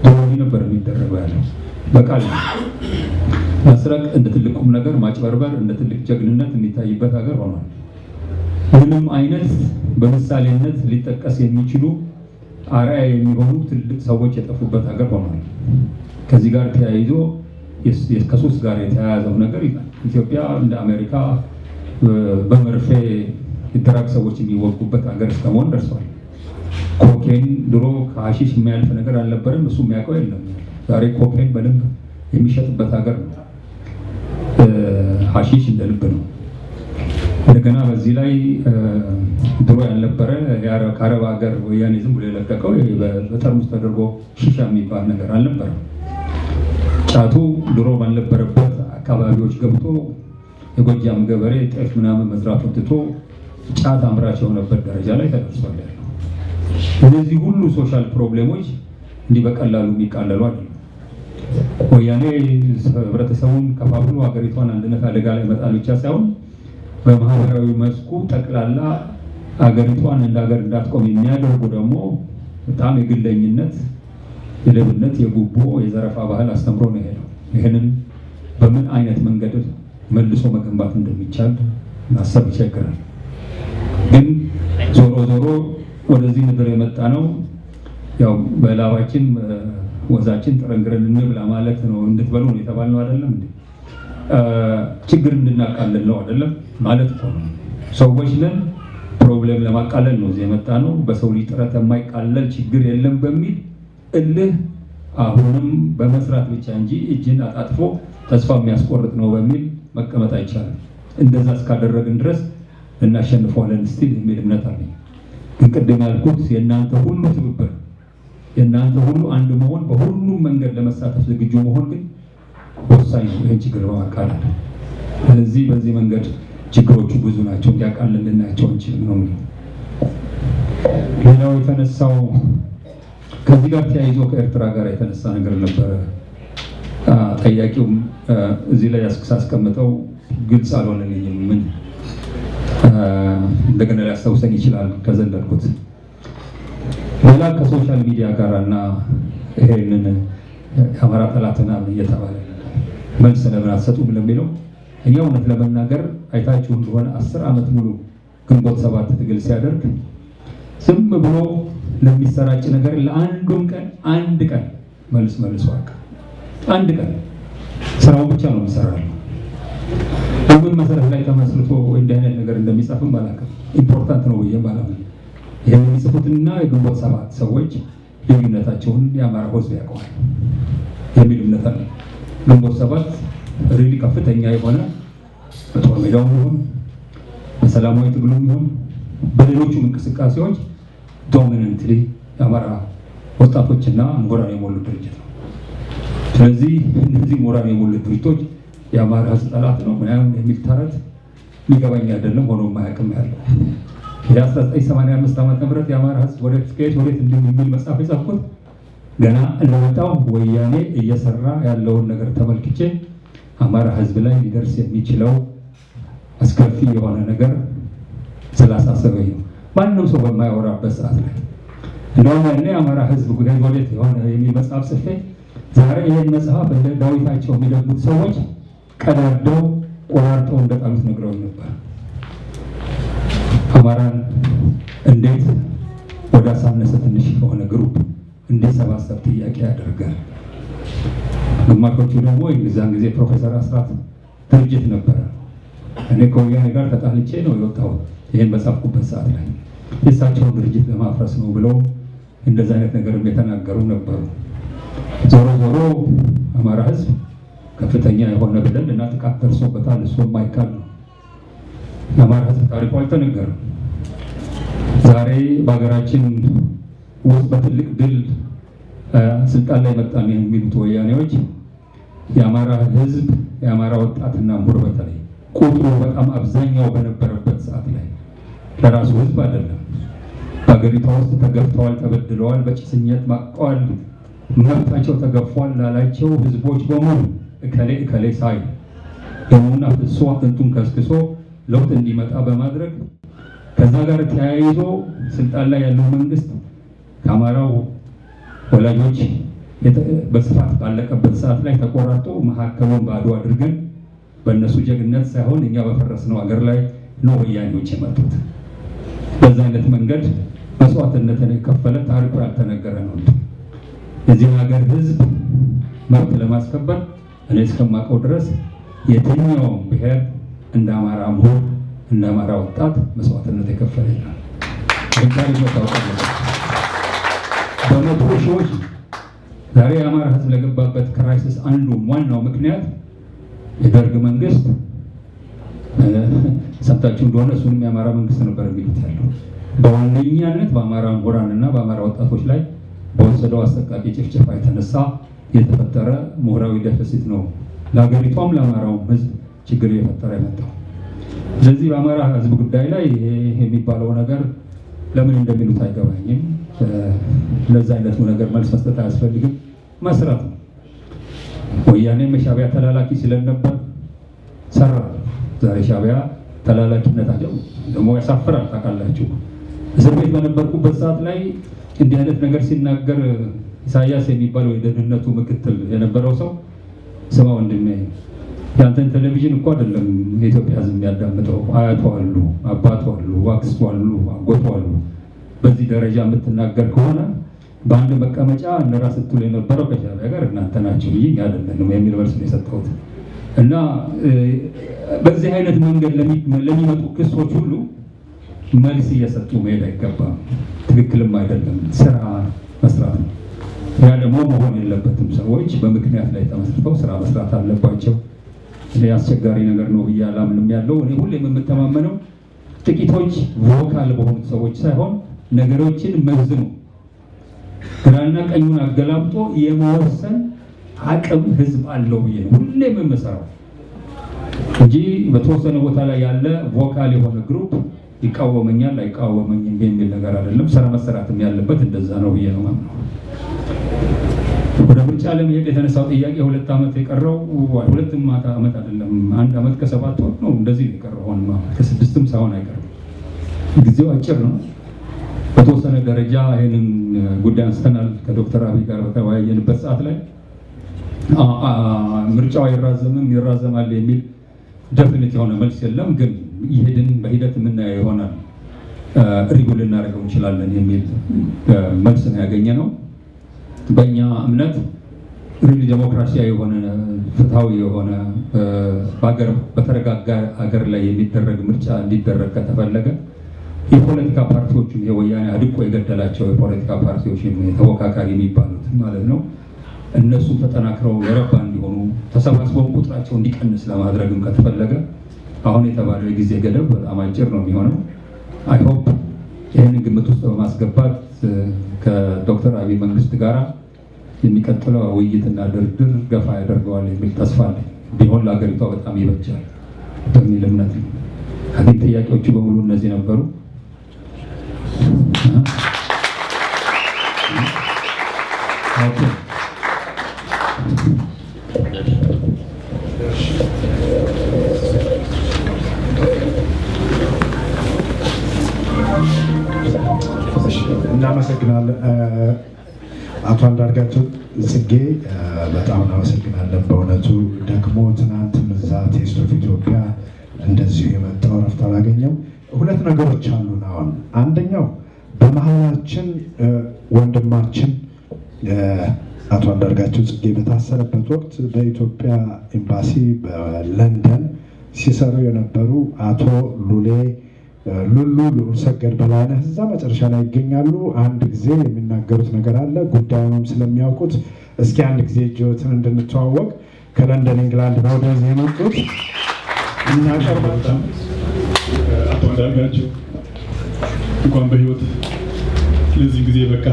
ድሮ ነበር የሚደረገው ያለው በቃል መስረቅ እንደ ትልቅ ቁም ነገር፣ ማጭበርበር እንደ ትልቅ ጀግንነት የሚታይበት ሀገር ሆኗል። ምንም አይነት በምሳሌነት ሊጠቀስ የሚችሉ አርአያ የሚሆኑ ትልቅ ሰዎች የጠፉበት ሀገር ሆኗል። ከዚህ ጋር ተያይዞ ከሱስ ጋር የተያያዘው ነገር ኢትዮጵያ እንደ አሜሪካ በመርፌ የድራግ ሰዎች የሚወጉበት ሀገር እስከመሆን ደርሷል። ኮኬን ድሮ ከሀሺሽ የሚያልፍ ነገር አልነበረም። እሱ የሚያውቀው የለም። ዛሬ ኮኬን በደንብ የሚሸጥበት ሀገር ነው። ሀሺሽ እንደ ልብ ነው። እንደገና በዚህ ላይ ድሮ ያልነበረ ከአረብ ሀገር ወያኔ ዝም ብሎ የለቀቀው በጠርሙስ ተደርጎ ሺሻ የሚባል ነገር አልነበረም። ጫቱ ድሮ ባልነበረበት አካባቢዎች ገብቶ የጎጃም ገበሬ ጤፍ ምናምን መዝራቱን ትቶ ጫት አምራች የሆነበት ደረጃ ላይ ተደርሷል ያለው። እነዚህ ሁሉ ሶሻል ፕሮብሌሞች እንዲህ በቀላሉ የሚቃለሉ አይደለም። ወያኔ ህብረተሰቡን ከፋፍሎ ሀገሪቷን አንድነት አደጋ ላይ መጣል ብቻ ሳይሆን በማህበራዊ መስኩ ጠቅላላ ሀገሪቷን እንደ ሀገር እንዳትቆም የሚያደርጉ ደግሞ በጣም የግለኝነት፣ የሌብነት፣ የጉቦ፣ የዘረፋ ባህል አስተምሮ ነው የሄደው። ይህንን በምን አይነት መንገድ መልሶ መገንባት እንደሚቻል ማሰብ ይቸግራል። ግን ዞሮ ዞሮ ወደዚህ ምድር የመጣ ነው ያው በላባችን ወዛችን ጥረንግረን እንብላ ማለት ነው። እንድትበሉ ነው የተባልነው አይደለም እንዴ? ችግር እንድናቃልል ነው አይደለም ማለት ነው። ሰዎች ነን፣ ፕሮብሌም ለማቃለል ነው እዚህ የመጣ ነው። በሰው ልጅ ጥረት የማይቃለል ችግር የለም በሚል እልህ አሁንም በመስራት ብቻ እንጂ እጅን አጣጥፎ ተስፋ የሚያስቆርጥ ነው በሚል መቀመጥ አይቻልም። እንደዛ እስካደረግን ድረስ እናሸንፈዋለን ስቲል የሚል እምነት አለኝ። ግን ቅድም ያልኩት የእናንተ ሁሉ ትብብር፣ የእናንተ ሁሉ አንድ መሆን፣ በሁሉም መንገድ ለመሳተፍ ዝግጁ መሆን ግን ወሳኝ ነው ይህን ችግር በማቃለል። ስለዚህ በዚህ መንገድ ችግሮቹ ብዙ ናቸው፣ እንዲያቃልል ልናያቸው እንችልም ነው። ሌላው የተነሳው ከዚህ ጋር ተያይዞ ከኤርትራ ጋር የተነሳ ነገር ነበረ። ጠያቂውም እዚህ ላይ ሳስቀምጠው ግልጽ አልሆነልኝም። ምን እንደገና ሊያስታውሰኝ ይችላል ከዘለልኩት። ሌላ ከሶሻል ሚዲያ ጋር እና ይሄንን የአማራ ጠላትና እየተባለ መልስ ለምን አትሰጡም ለሚለው እኛ እውነት ለመናገር አይታችሁ እንደሆነ 10 ዓመት ሙሉ ግንቦት 7 ትግል ሲያደርግ ዝም ብሎ ለሚሰራጭ ነገር ለአንዱም ቀን አንድ ቀን መልሶ አንድ ቀን ስራውን ብቻ ነው የሚሰራው። በምን መሰረት ላይ ተመስርቶ እንዲህ አይነት ነገር እንደሚጻፍም ባላውቅም ኢምፖርታንት ነው ብዬ ባላውቅም ይሄን የሚጽፉትና የግንቦት 7 ሰዎች ልዩነታቸውን የአማራ ሕዝብ ያውቀዋል የሚል እምነት አለ። ግንቦት 7 ሪሊ ከፍተኛ የሆነ በጦር ሜዳውም ይሁን በሰላማዊ ትግሉም ይሁን በሌሎቹም እንቅስቃሴዎች ዶሚናንትሊ የአማራ ወጣቶችና ምሁራን የሞሉ ድርጅት ነው። ስለዚህ እነዚህ ምሁራን የሞሉ ድርጅቶች የአማራ ሕዝብ ጠላት ነው ምናምን የሚል ተረት የሚገባኝ አይደለም። ሆኖ ማያውቅም ያለው የ1985 ዓመተ ምህረት የአማራ ሕዝብ ወዴት እንደሚል መጽሐፍ የጻፍኩት ገና እንደመጣው ወያኔ እየሰራ ያለውን ነገር ተመልክቼ አማራ ሕዝብ ላይ ሊደርስ የሚችለው አስከፊ የሆነ ነገር ስላሳሰበኝ ነው። ማንም ሰው በማያወራበት ሰዓት ላይ እንደውም ያኔ የአማራ ሕዝብ ወዴት የሆነ የሚል መጽሐፍ ጽፌ ዛሬ ይህን መጽሐፍ እንደ ዳዊታቸው የሚደግሙት ሰዎች ቀዳደው ቆራርጠው እንደጣሉት ነግረውኝ ነበር። አማራን እንዴት ወደ አሳነሰ ትንሽ የሆነ ግሩፕ እንዲሰባሰብ ጥያቄ ያደርጋል። ግማሾቹ ደግሞ የዛን ጊዜ ፕሮፌሰር አስራት ድርጅት ነበረ። እኔ ከወያኔ ጋር ተጣልቼ ነው የወጣሁት ይህን በጻፍኩበት ሰዓት ላይ የእሳቸውን ድርጅት ለማፍረስ ነው ብለው እንደዛ አይነት ነገርም የተናገሩ ነበሩ። ዞሮ ዞሮ አማራ ሕዝብ ከፍተኛ የሆነ በደል እና ጥቃት ደርሶበታል። እሱ የማይካድ ነው። የአማራ ሕዝብ ታሪኩ አልተነገረም። ዛሬ በሀገራችን ውስጥ በትልቅ ድል ስልጣን ላይ መጣን የሚሉት ወያኔዎች የአማራ ሕዝብ የአማራ ወጣትና ምሁር በተለይ ቁጥሩ በጣም አብዛኛው በነበረበት ሰዓት ላይ ለራሱ ሕዝብ አይደለም በሀገሪቷ ውስጥ ተገፍተዋል፣ ተበድለዋል፣ በጭስኝነት ማቀዋል፣ መብታቸው ተገፏል ላላቸው ህዝቦች በሙሉ እከሌ ሳይ ደሙና ፍሶ አጥንቱን ከስክሶ ለውጥ እንዲመጣ በማድረግ ከዛ ጋር ተያይዞ ስልጣን ላይ ያለው መንግስት ከአማራው ወላጆች በስፋት ባለቀበት ሰዓት ላይ ተቆራርጦ መሀከሉን ባዶ አድርገን በእነሱ ጀግነት ሳይሆን እኛ በፈረስነው ሀገር ላይ ነው ወያኔዎች የመጡት። በዛ አይነት መንገድ መስዋዕትነትን የከፈለ ታሪኩ ያልተነገረ ነው። የዚህ ሀገር ህዝብ መብት ለማስከበር እኔ እስከማውቀው ድረስ የትኛውም ብሔር እንደ አማራ ምሁር እንደ አማራ ወጣት መስዋዕትነት የከፈለ ይላል። በመቶ ሺዎች ዛሬ የአማራ ህዝብ ለገባበት ክራይሲስ አንዱ ዋናው ምክንያት የደርግ መንግስት ሰምታችሁ እንደሆነ እሱንም የአማራ መንግስት ነበር የሚሉት ያለው በዋነኛነት በአማራ ምሁራንና በአማራ ወጣቶች ላይ በወሰደው አሰቃቂ ጭፍጨፋ የተነሳ የተፈጠረ ምሁራዊ ደፊሲት ነው ለሀገሪቷም ለአማራውም ህዝብ ችግር እየፈጠረ የመጣው። ስለዚህ በአማራ ህዝብ ጉዳይ ላይ የሚባለው ነገር ለምን እንደሚሉት አይገባኝም። ለዛ አይነቱ ነገር መልስ መስጠት አያስፈልግም፣ መስራት ነው። ወያኔም የሻዕቢያ ተላላኪ ስለነበር ሰራ። ዛሬ ሻዕቢያ ተላላኪነታቸው ደግሞ ያሳፍራል። ታውቃላችሁ እስር ቤት በነበርኩበት ሰዓት ላይ እንዲህ አይነት ነገር ሲናገር ኢሳያስ የሚባለው የደህንነቱ ምክትል የነበረው ሰው ስማ ወንድሜ ያንተን ቴሌቪዥን እኮ አይደለም የኢትዮጵያ ህዝብ የሚያዳምጠው፣ አያቱ አሉ፣ አባቱ አሉ፣ አክስቱ አሉ፣ አጎቱ አሉ። በዚህ ደረጃ የምትናገር ከሆነ በአንድ መቀመጫ እንደራስ ስትል የነበረው ከሻዕቢያ ጋር እናንተ ናችሁ ብዬ አይደለም የሚል መልስ ነው የሰጠሁት። እና በዚህ አይነት መንገድ ለሚመጡ ክሶች ሁሉ መልስ እየሰጡ መሄድ አይገባም። ትክክልም አይደለም። ስራ መስራት ነው። ያ ደግሞ መሆን የለበትም። ሰዎች በምክንያት ላይ ተመስርተው ስራ መስራት አለባቸው። እኔ አስቸጋሪ ነገር ነው ብዬ አላምንም። ያለው እኔ ሁሌም የምተማመነው ጥቂቶች ቮካል በሆኑት ሰዎች ሳይሆን ነገሮችን መዝኖ ግራና ቀኙን አገላብጦ የመወሰን አቅም ህዝብ አለው ብዬ ነው ሁሌም የምሰራው እንጂ በተወሰነ ቦታ ላይ ያለ ቮካል የሆነ ግሩፕ ይቃወመኛል አይቃወመኝም የሚል ነገር አይደለም። ስራ መሰራትም ያለበት እንደዛ ነው ብዬ ነው ማምነው። ወደ ምርጫ ለመሄድ የተነሳው ጥያቄ 2 ዓመት የቀረው 2 ዓመት አይደለም 1 ዓመት ከ7 ወር ነው እንደዚህ የቀረው ሆንማ ከ6ም ሳይሆን አይቀርም። ጊዜው አጭር ነው። በተወሰነ ደረጃ ይሄንን ጉዳይ አንስተናል ከዶክተር አብይ ጋር በተወያየንበት ሰዓት ላይ ምርጫው አይራዘምም ይራዘማል የሚል ዴፊኒት የሆነ መልስ የለም። ግን ይሄድን በሂደት የምናየው ይሆናል። ሪጉል ልናደርገው እንችላለን የሚል መልስ ነው ያገኘነው። በእኛ እምነት ሪሊ ዴሞክራሲያዊ የሆነ ፍትሃዊ የሆነ በተረጋጋ ሀገር ላይ የሚደረግ ምርጫ እንዲደረግ ከተፈለገ የፖለቲካ ፓርቲዎችም የወያኔ አድቆ የገደላቸው የፖለቲካ ፓርቲዎች ተወካካሪ የሚባሉት ማለት ነው እነሱ ተጠናክረው የረባ እንዲሆኑ ተሰባስበው ቁጥራቸው እንዲቀንስ ለማድረግም ከተፈለገ አሁን የተባለው የጊዜ ገደብ በጣም አጭር ነው የሚሆነው። አይ ሆፕ ይህንን ግምት ውስጥ በማስገባት ከዶክተር አብይ መንግስት ጋራ የሚቀጥለው ውይይትና ድርድር ገፋ ያደርገዋል የሚል ተስፋ አለ። ቢሆን ለሀገሪቷ በጣም ይበጃል በሚል እምነት ነው። ከዚህ ጥያቄዎቹ በሙሉ እነዚህ ነበሩ። ኦኬ እናመሰግናለን። አቶ አንዳርጋቸው ጽጌ በጣም እናመሰግናለን። በእውነቱ ደግሞ ትናንትም እዛ ቴስት ኦፍ ኢትዮጵያ እንደዚሁ የመጣው ረፍት አላገኘም። 2 ነገሮች አሉን። አሁን አንደኛው በመሀላችን ወንድማችን አቶ አንዳርጋቸው ጽጌ በታሰረበት ወቅት በኢትዮጵያ ኤምባሲ በለንደን ሲሰሩ የነበሩ አቶ ሉሉ ሰገድ በላይነህ እዛ መጨረሻ ላይ ይገኛሉ። አንድ ጊዜ የሚናገሩት ነገር አለ። ጉዳዩንም ስለሚያውቁት እስኪ አንድ ጊዜ እጅዎትን እንድንተዋወቅ ከለንደን ኢንግላንድ ነው ወደዚህ የመጡት እናቀርባለን። አቶ አንዳርጋቸው እንኳን በህይወት ለዚህ ጊዜ በቃ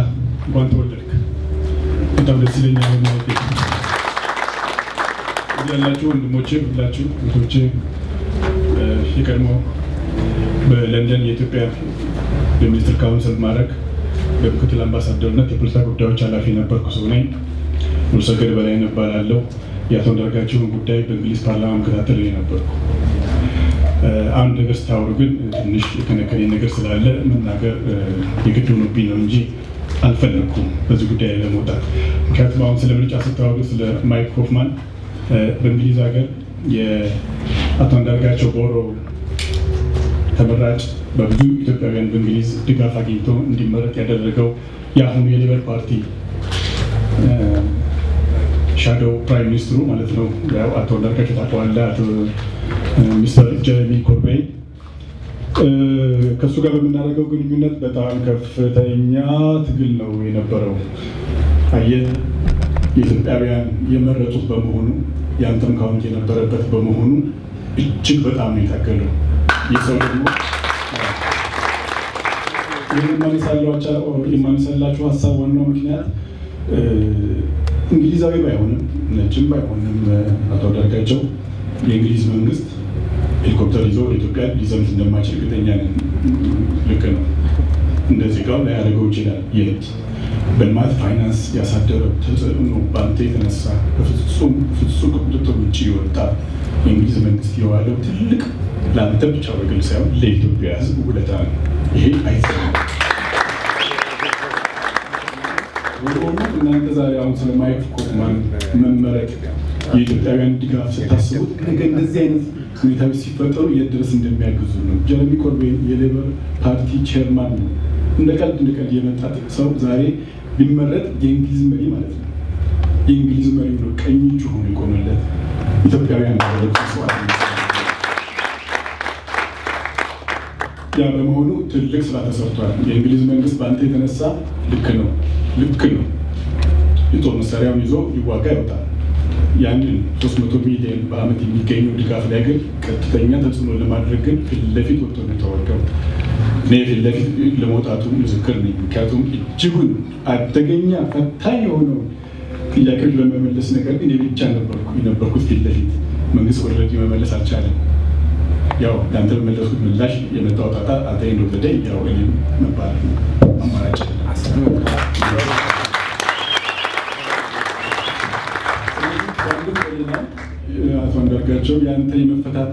እንኳን ተወለድክ። በጣም ደስ ይለኛል ማለት ነው። እዚህ ያላችሁ ወንድሞቼ ሁላችሁ እህቶቼ የቀድሞ በለንደን የኢትዮጵያ የሚኒስትር ካውንስል ማዕረግ በምክትል አምባሳደርነት የፖለቲካ ጉዳዮች ኃላፊ ነበርኩ ሰው ነኝ። ሰገድ በላይነህ እባላለሁ። የአቶ አንዳርጋቸውን ጉዳይ በእንግሊዝ ፓርላማ መከታተል ነበርኩ። አንድ ነገር ስታወሩ ግን ትንሽ የከነከነኝ ነገር ስላለ መናገር የግድ ሆኖብኝ ነው እንጂ አልፈለኩም በዚህ ጉዳይ ላይ ለመውጣት። ምክንያቱም አሁን ስለ ምርጫ ስታወሩ ስለ ማይክ ሆፍማን በእንግሊዝ ሀገር የአቶ አንዳርጋቸው ቦሮ ተመራጭ በብዙ ኢትዮጵያውያን በእንግሊዝ ድጋፍ አግኝቶ እንዲመረጥ ያደረገው የአሁኑ የሊበር ፓርቲ ሻዶው ፕራይም ሚኒስትሩ ማለት ነው አቶ አንዳርጋቸው ታውቀዋለህ፣ አቶ ሚስተር ጀረሚ ኮርቤይ ከእሱ ጋር በምናደርገው ግንኙነት በጣም ከፍተኛ ትግል ነው የነበረው። አየህ የኢትዮጵያውያን የመረጡት በመሆኑ ያንተም ካውንት የነበረበት በመሆኑ እጅግ በጣም ነው የታገለው። የሰው ደግሞ የማነሳላችሁ ሀሳብ ዋናው ምክንያት እንግሊዛዊ ባይሆንም ነጭም ባይሆንም አቶ አንዳርጋቸው የእንግሊዝ መንግስት ሄሊኮፕተር ይዞ ኢትዮጵያ ሊዘምት እንደማይችል እርግጠኛ ነን። ልክ ነው። እንደዚህ ጋር ላያደርገው ይችላል። የት በልማት ፋይናንስ ያሳደረው ተጽዕኖ በአንተ የተነሳ በፍጹም ከቁጥጥር ውጭ የወጣ የእንግሊዝ መንግስት የዋለው ትልቅ ለአንተ ብቻ በግል ሳይሆን ለኢትዮጵያ ሕዝብ ውለታ ነው። ይሄ አይዘለም። እናንተ ዛሬ አሁን ስለ ማይክ ሆፍማን መመረጥ የኢትዮጵያውያን ድጋፍ ስታስቡት ነገ እንደዚህ አይነት ሁኔታዎች ሲፈጠሩ የት ድረስ እንደሚያግዙ ነው። ጀረሚ ኮርቤን የሌበር ፓርቲ ቼርማን ነው። እንደ ቀልድ የመጣ ሰው ዛሬ ቢመረጥ የእንግሊዝ መሪ ማለት ነው። የእንግሊዝ መሪ ነው፣ ቀኝ እጁ ሆኖ የቆመለት ኢትዮጵያውያን ያደረጉት መስዋዕት ነው። ያ በመሆኑ ትልቅ ስራ ተሰርቷል። የእንግሊዝ መንግስት በአንተ የተነሳ ልክ ነው የጦር መሳሪያውን ይዞ ሊዋጋ ይወጣል። ያንን 300 ሚሊዮን በአመት የሚገኘው ድጋፍ ላይ ግን ቀጥተኛ ተጽዕኖ ለማድረግ ግን ፊት ለፊት ወጥቶ ነው የተዋጋው። እኔ ፊት ለፊት ለመውጣቱ ምስክር ነኝ። ምክንያቱም እጅጉን አደገኛ ፈታኝ የሆነው ጥያቄዎች በመመለስ ነገር ግን የብቻ የነበርኩት ፊት ለፊት መንግስት ወደፊት መመለስ አልቻለም። ያው ለአንተ በመለስኩት ምላሽ የመጣው ጣጣ አተይንዶ በደይ ያው እኔም መባል አማራጭ አቶ አንዳርጋቸው ያንተ የመፈታት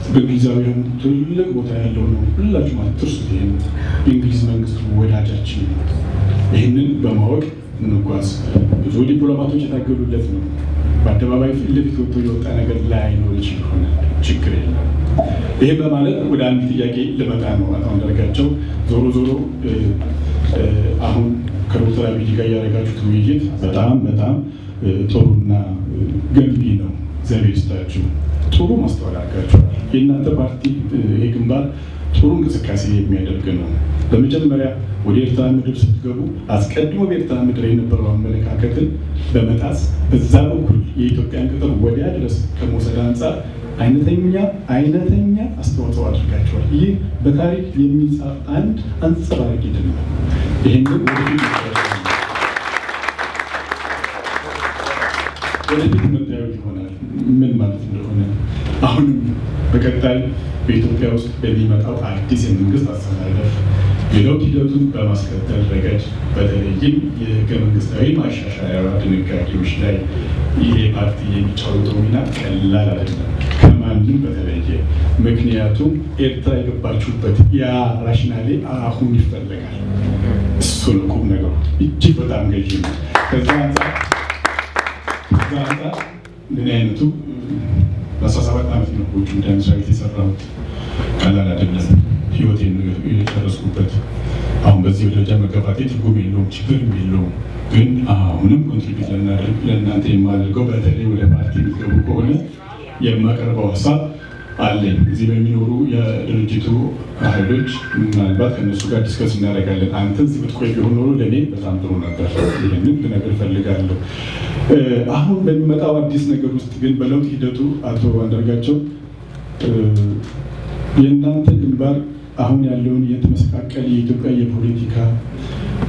በእንግሊዛውያን ትልቅ ቦታ ያለው ነው። ሁላችሁ ማለት ትርሱት። ይሄን የእንግሊዝ መንግስት ወዳጃችን ነው። ይህንን በማወቅ እንጓዝ። ብዙ ዲፕሎማቶች የታገሉለት ነው። በአደባባይ ፊት ለፊት ወጥቶ የወጣ ነገር ላይኖር ይችላል። ችግር የለም። ይሄ በማለት ወደ አንድ ጥያቄ ልመጣ ነው። አቶ አንዳርጋቸው ዞሮ ዞሮ አሁን ከዶክተር አብይ ጋር ያደረጋችሁት ውይይት በጣም ጥሩና ገንቢ ነው። እግዚአብሔር ይስጣችሁ። ጥሩ ማስተዋል አድርጋችኋል። የእናንተ ፓርቲ ይሄ ግንባር ጥሩ እንቅስቃሴ የሚያደርግ ነው። በመጀመሪያ ወደ ኤርትራ ምድር ስትገቡ አስቀድሞ በኤርትራ ምድር የነበረው አመለካከትን በመጣስ በዛ በኩል የኢትዮጵያን ቅጥር ወዲያ ድረስ ከመውሰድ አንጻር አይነተኛ አስተዋጽኦ አድርጋችኋል። ይህ በታሪክ የሚጻፍ አንድ አንጸባራቂ ድል ነው። ይህንን ወደፊት መታየት ይሆናል ምን ማለት እንደሆነ። አሁንም በቀጣይ በኢትዮጵያ ውስጥ በሚመጣው አዲስ የመንግስት አስተዳደር የለውጥ ሂደቱን በማስከተል ረገድ በተለይም የህገ መንግስታዊ ማሻሻያ ድንጋጌዎች ላይ ይሄ ፓርቲ የሚጫወተው ሚና ቀላል አይደለም፣ ከማንም በተለየ። ምክንያቱም ኤርትራ የገባችሁበት ያ ራሽናሌ አሁን ይፈለጋል። እሱ ነው ቁም ነገሩ፣ እጅግ በጣም ገዢ ነው። ከዛ አንጻር ምን አይነቱ በ17 ዓመት ነው ውጭ ጉዳይ መስሪያ ቤት የሰራሁት። ቀላል አይደለም። ህይወቴን የጨረስኩበት። አሁን በዚህ ደረጃ መገፋቴ ትርጉም የለውም፣ ችግርም የለውም። ግን አሁንም ኮንትሪቢዩት ለእናንተ የማደርገው በተለይ ወደ ፓርቲ የሚገቡ ከሆነ የማቀርበው ሀሳብ አለኝ። እዚህ በሚኖሩ የድርጅቱ ኃይሎች ምናልባት ከእነሱ ጋር ዲስከስ እናደርጋለን። አንተ እዚህ ብትቆይ ቢሆን ኖሮ ለእኔ በጣም ጥሩ ነበር። ይህንን ልነግር እፈልጋለሁ። አሁን በሚመጣው አዲስ ነገር ውስጥ ግን በለውጥ ሂደቱ አቶ አንዳርጋቸው የእናንተ ግንባር አሁን ያለውን የተመሰቃቀል የኢትዮጵያ የፖለቲካ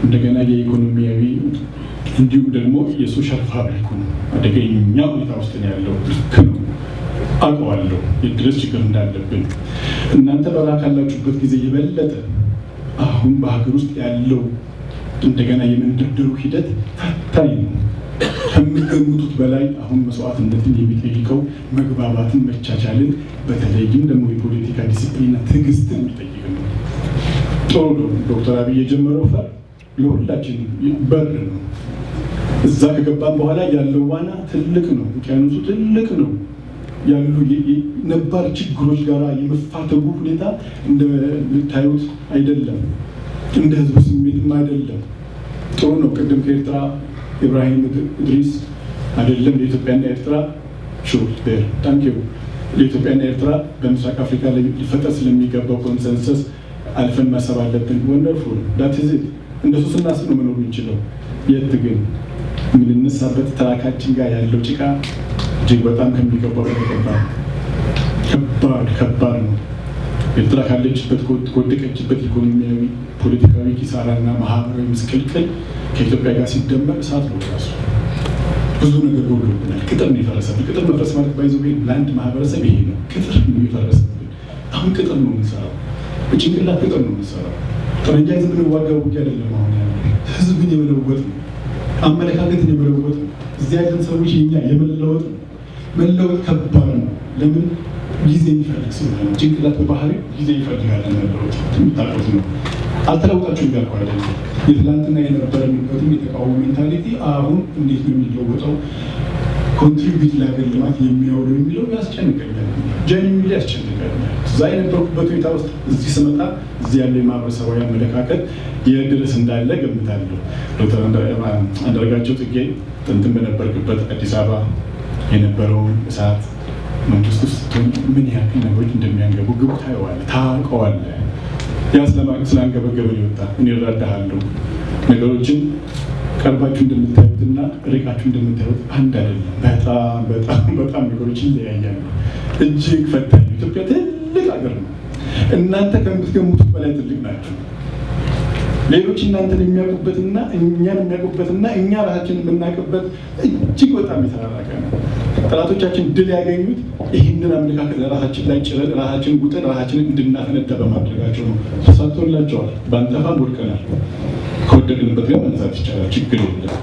እንደገና የኢኮኖሚያዊ እንዲሁም ደግሞ የሶሻል ፋብሪኩን አደገኛ ሁኔታ ውስጥ ነው ያለው። ልክ ነው፣ አውቀዋለሁ የድረስ ችግር እንዳለብን። እናንተ በራ ካላችሁበት ጊዜ የበለጠ አሁን በሀገር ውስጥ ያለው እንደገና የመንደርደሩ ሂደት ፈታኝ ነው። ከምትገምቱት በላይ አሁን መስዋዕትነትን የሚጠይቀው መግባባትን፣ መቻቻልን፣ በተለይም ደግሞ የፖለቲካ ዲሲፕሊንና ትዕግስትን የሚጠይቅ ነው። ጥሩ ነው። ዶክተር አብይ የጀመረው ፈር ለሁላችን በር ነው። እዛ ከገባን በኋላ ያለው ዋና ትልቅ ነው፣ ውቅያኖሱ ትልቅ ነው። ያሉ ነባር ችግሮች ጋር የመፋተጉ ሁኔታ እንደምታዩት አይደለም፣ እንደ ህዝቡ ስሜትም አይደለም። ጥሩ ነው። ቅድም ከኤርትራ ኢብራሂም ኢድሪስ አይደለም ለኢትዮጵያና ኤርትራ ሹር ዴር ታንክ ዩ ለኢትዮጵያና ኤርትራ በምስራቅ አፍሪካ ላይ ሊፈጠር ስለሚገባው ኮንሰንሰስ አልፈን ማሰብ አለብን። ወንደርፉል ዳት ኢዝ ኢት። እንደሱ ስናስብ ነው መኖር የምንችለው። የት ግን የምንነሳበት ትራካችን ጋር ያለው ጭቃ እጅግ በጣም ከሚገባው ከባድ ነው። ኤርትራ ካለችበት ከወደቀችበት ኢኮኖሚያዊ፣ ፖለቲካዊ ኪሳራና ማህበራዊ ምስቅልቅል ከኢትዮጵያ ጋር ሲደመር እሳት ነው ራሱ። ብዙ ነገር ጎድሎብናል። ቅጥር ነው የፈረሰብን። ቅጥር መፍረስ ማለት ባይዘው ለአንድ ማህበረሰብ ይሄ ነው። ቅጥር ነው የፈረሰብን። አሁን ቅጥር ነው የምንሰራው፣ በጭንቅላት ቅጥር ነው የምንሰራው። ጠመንጃ ይዘን የምንዋጋው ውጊያ አይደለም። አሁን ያለው ህዝብን የመለወጥ ነው፣ አመለካከትን የመለወጥ ነው። እዚያ ያለን ሰዎች የኛ የመለወጥ ነው። መለወጥ ከባድ ነው። ለምን? ጊዜ የሚፈልግ ስለሆነ ጭንቅላት በባህሪ ጊዜ ይፈልጋል። መለወጥ የምታውቁት ነው። አልተለውጣችሁም እያልኩ አይደለም። የትላንትና የነበረንበትም የተቃውሞ ሜንታሊቲ አሁን እንዴት ነው የሚለወጠው፣ ኮንትሪቢዩት ለሀገር ልማት የሚያውለው የሚለው ያስጨንቀኛል፣ ጀኒሚሊ ያስጨንቀኛል። እዛ የነበርኩበት ሁኔታ ውስጥ እዚህ ስመጣ እዚህ ያለ የማህበረሰባዊ አመለካከት የድረስ እንዳለ ገምታለሁ። ዶክተር አንዳርጋቸው ጽጌ ጥንትን በነበርክበት አዲስ አበባ የነበረውን እሳት መንግስት ውስጥ ስትሆን ምን ያክል ነገሮች እንደሚያንገበግቡ ታየዋለህ፣ ታውቀዋለህ። ያ ስላንገበገበን ይወጣ እኔ እረዳሃለሁ። ነገሮችን ቀርባችሁ እንደምታዩትና ርቃችሁ እንደምታዩት አንድ አይደለም። በጣም ነገሮች ይለያያሉ። እጅግ ፈታኝ። ኢትዮጵያ ትልቅ ሀገር ነው። እናንተ ከምትገምቱት በላይ ትልቅ ናቸው። ሌሎች እናንተን የሚያውቁበትና እኛን የሚያውቁበትና እኛ ራሳችን የምናውቅበት እጅግ በጣም የተራራቀ ነው። ጠላቶቻችን ድል ያገኙት ይህንን አመለካከት ለራሳችን ላይ ጭረን ራሳችንን ጉጠን ራሳችንን እንድናፈነዳ በማድረጋቸው ነው። ተሳትቶላቸዋል። ባንጠፋም ወድቀናል። ከወደቅንበት ግን መነሳት ይቻላል። ችግር የለም።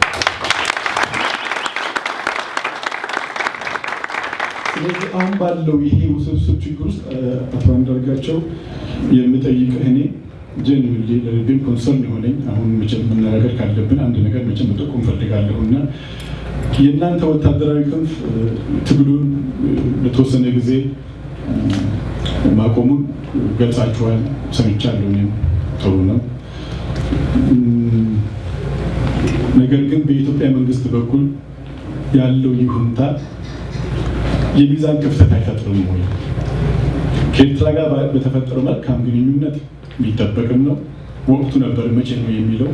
ስለዚህ አሁን ባለው ይሄ ውስብስብ ችግር ውስጥ አቶ አንዳርጋቸው የምጠይቅህ እኔ ጀኒውሊ ለልቤም ኮንሰርን የሆነኝ አሁን መቼም መነጋገር ካለብን አንድ ነገር መቼም መጠቆም ፈልጋለሁ እና የእናንተ ወታደራዊ ክንፍ ትግሉን ለተወሰነ ጊዜ ማቆሙን ገልጻችኋል፣ ሰምቻለሁ። እኔም ጥሩ ነው። ነገር ግን በኢትዮጵያ መንግስት በኩል ያለው ይሁንታ የሚዛን ክፍተት አይፈጥርም ወይ? ከኤርትራ ጋር በተፈጠረው መልካም ግንኙነት የሚጠበቅም ነው። ወቅቱ ነበር መቼ ነው የሚለው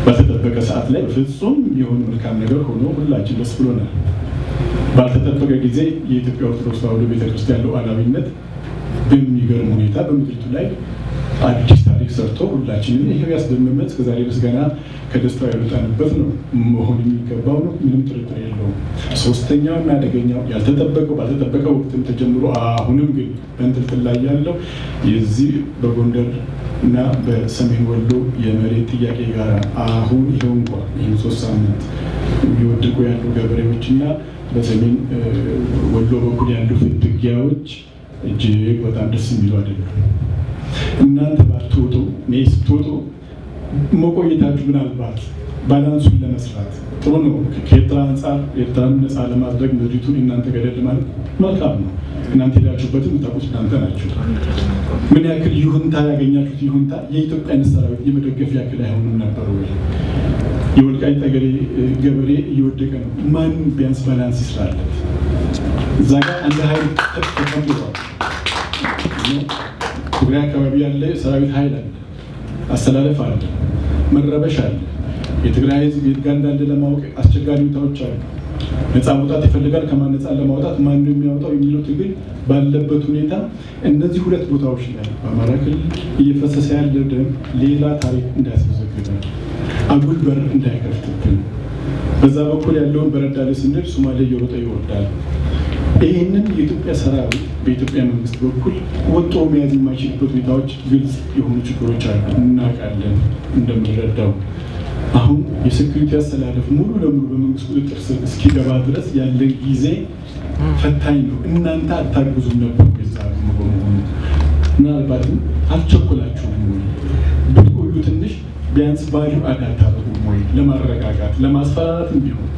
ባልተጠበቀ ሰዓት ላይ ፍጹም የሆነ መልካም ነገር ሆኖ ሁላችን ደስ ብሎናል። ባልተጠበቀ ጊዜ የኢትዮጵያ ኦርቶዶክስ ተዋሕዶ ቤተክርስቲያን ሉዓላዊነት በሚገርም ሁኔታ በምድሪቱ ላይ አዲስ ታሪክ ሰርቶ ሁላችንን ይሄው ያስደመመ እስከዛሬ ድረስ ገና ከደስታው ያልወጣንበት ነው መሆን የሚገባው ነው። ምንም ጥርጥር የለውም። ሶስተኛው እና አደገኛው ያልተጠበቀው ባልተጠበቀ ወቅትም ተጀምሮ አሁንም ግን በእንጥልጥል ላይ ያለው የዚህ በጎንደር እና በሰሜን ወሎ የመሬት ጥያቄ ጋር አሁን ይሄው እንኳን ይህን 3 ሳምንት እየወደቁ ያሉ ገበሬዎች እና በሰሜን ወሎ በኩል ያሉ ፍትጊያዎች እጅግ በጣም ደስ የሚሉ አይደለም። እናንተ ባትወጡ እኔ ስትወጡ መቆየታችሁ ምናልባት ባላንሱን ለመስራት ጥሩ ነው። ከኤርትራ አንጻር ኤርትራን ነፃ ለማድረግ ምድሪቱን እናንተ ገደል ማለት መልካም ነው። እናንተ ሄዳችሁበትም የምታውቁት እናንተ ናችሁ። ምን ያክል ይሁንታ ያገኛችሁት ይሁንታ የኢትዮጵያን ሰራዊት የመደገፍ ያክል አይሆንም ነበር ወይ? የወልቃይት ጠገዴ ገበሬ እየወደቀ ነው። ማን ቢያንስ ባላንስ ይስራለት? እዛ ጋር አንድ ኃይል ተቀምጧል። ትግራይ አካባቢ ያለ ሰራዊት ኃይል አለ፣ አስተላለፍ አለ፣ መረበሽ አለ። የትግራይ ህዝብ የት ጋር እንዳለ ለማወቅ አስቸጋሪ ሁኔታዎች አሉ። ነፃ መውጣት ይፈልጋል። ከማን ነፃ ለማውጣት ማን ነው የሚያወጣው የሚለው ትግል ባለበት ሁኔታ እነዚህ ሁለት ቦታዎች ላይ በአማራ ክልል እየፈሰሰ ያለ ደም ሌላ ታሪክ እንዳያስመዘግበን አጉል በር እንዳይከፍትብን በዛ በኩል ያለውን በረዳለ ስንል ሶማሌ እየሮጠ ይወርዳል። ይህንን የኢትዮጵያ ሰራዊት በኢትዮጵያ መንግስት በኩል ወጦ መያዝ የማይችልበት ሁኔታዎች ግልጽ የሆኑ ችግሮች አሉ። እናውቃለን። እንደምንረዳው አሁን የሴኩሪቲ አስተላለፍ ሙሉ ለሙሉ በመንግስት ቁጥጥር ስር እስኪገባ ድረስ ያለ ጊዜ ፈታኝ ነው። እናንተ አታግዙም ነበር በዛ በመሆኑ ምናልባትም አልቸኮላችሁም ወይ? ብትቆዩ ትንሽ ቢያንስ ቫልዩ አድ አታደርጉም ወይ? ለማረጋጋት ለማስፈራራትም ቢሆን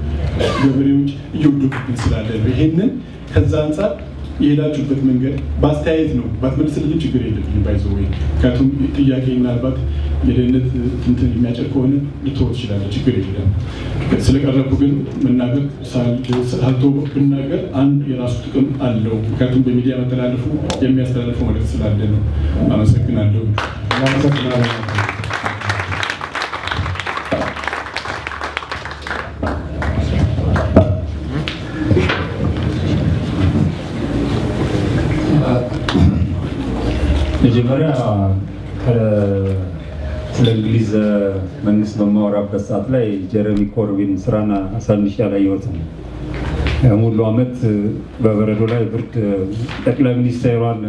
ገበሬዎች እየወደቁብን ስላለ ነው። ይሄንን ከዛ አንጻር የሄዳችሁበት መንገድ በአስተያየት ነው። ባትመልስልኝ ችግር የለብኝም። ባይዘው ወይ ምክንያቱም ጥያቄ ምናልባት የደህንነት እንትን የሚያጨር ከሆነ ልትወት ትችላለህ። ችግር የለም። ስለቀረብኩ ግን መናገር ሳልቶ ብናገር አንድ የራሱ ጥቅም አለው። ምክንያቱም በሚዲያ መተላለፉ የሚያስተላልፈው መልዕክት ስላለ ነው። አመሰግናለሁ። መጀመሪያ ስለ እንግሊዝ መንግስት በማወራበት ሰዓት ላይ ጀረሚ ኮርቢን ስራና አሳንሻ ላይ ይወጣል። ሙሉ አመት በበረዶ ላይ ብርድ ጠቅላይ ሚኒስትሯን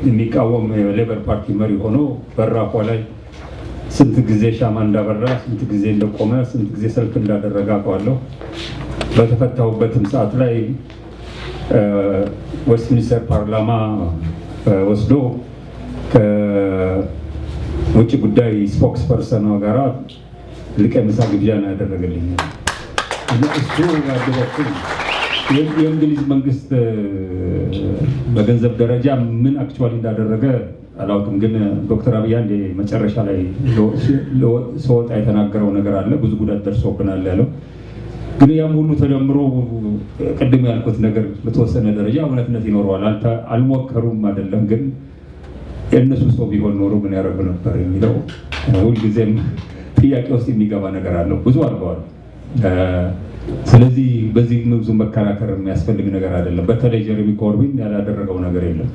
የሚቃወም የሌበር ፓርቲ መሪ ሆኖ በራፏ ላይ ስንት ጊዜ ሻማ እንዳበራ፣ ስንት ጊዜ እንደቆመ፣ ስንት ጊዜ ሰልፍ እንዳደረገ አውቀዋለሁ። በተፈታሁበትም ሰዓት ላይ ዌስትሚኒስተር ፓርላማ ወስዶ ከውጭ ጉዳይ ስፖክስ ፐርሰን ጋራ ልቀ ምሳ ግብዣ ነው ያደረገልኝ። እሱ ያደረኩት የእንግሊዝ መንግስት በገንዘብ ደረጃ ምን አክቹዋሊ እንዳደረገ አላውቅም፣ ግን ዶክተር አብይ አንዴ መጨረሻ ላይ ሰወጣ የተናገረው ነገር አለ። ብዙ ጉዳት ደርሶብናል ያለው ግን ያም ሁሉ ተደምሮ ቅድም ያልኩት ነገር በተወሰነ ደረጃ እውነትነት ይኖረዋል። አልሞከሩም አይደለም፣ ግን የእነሱ ሰው ቢሆን ኖሮ ምን ያደርጉ ነበር የሚለው ሁልጊዜም ጥያቄ ውስጥ የሚገባ ነገር አለው። ብዙ አድርገዋል። ስለዚህ በዚህ ብዙ መከራከር የሚያስፈልግ ነገር አይደለም። በተለይ ጀረሚ ኮርቢን ያላደረገው ነገር የለም።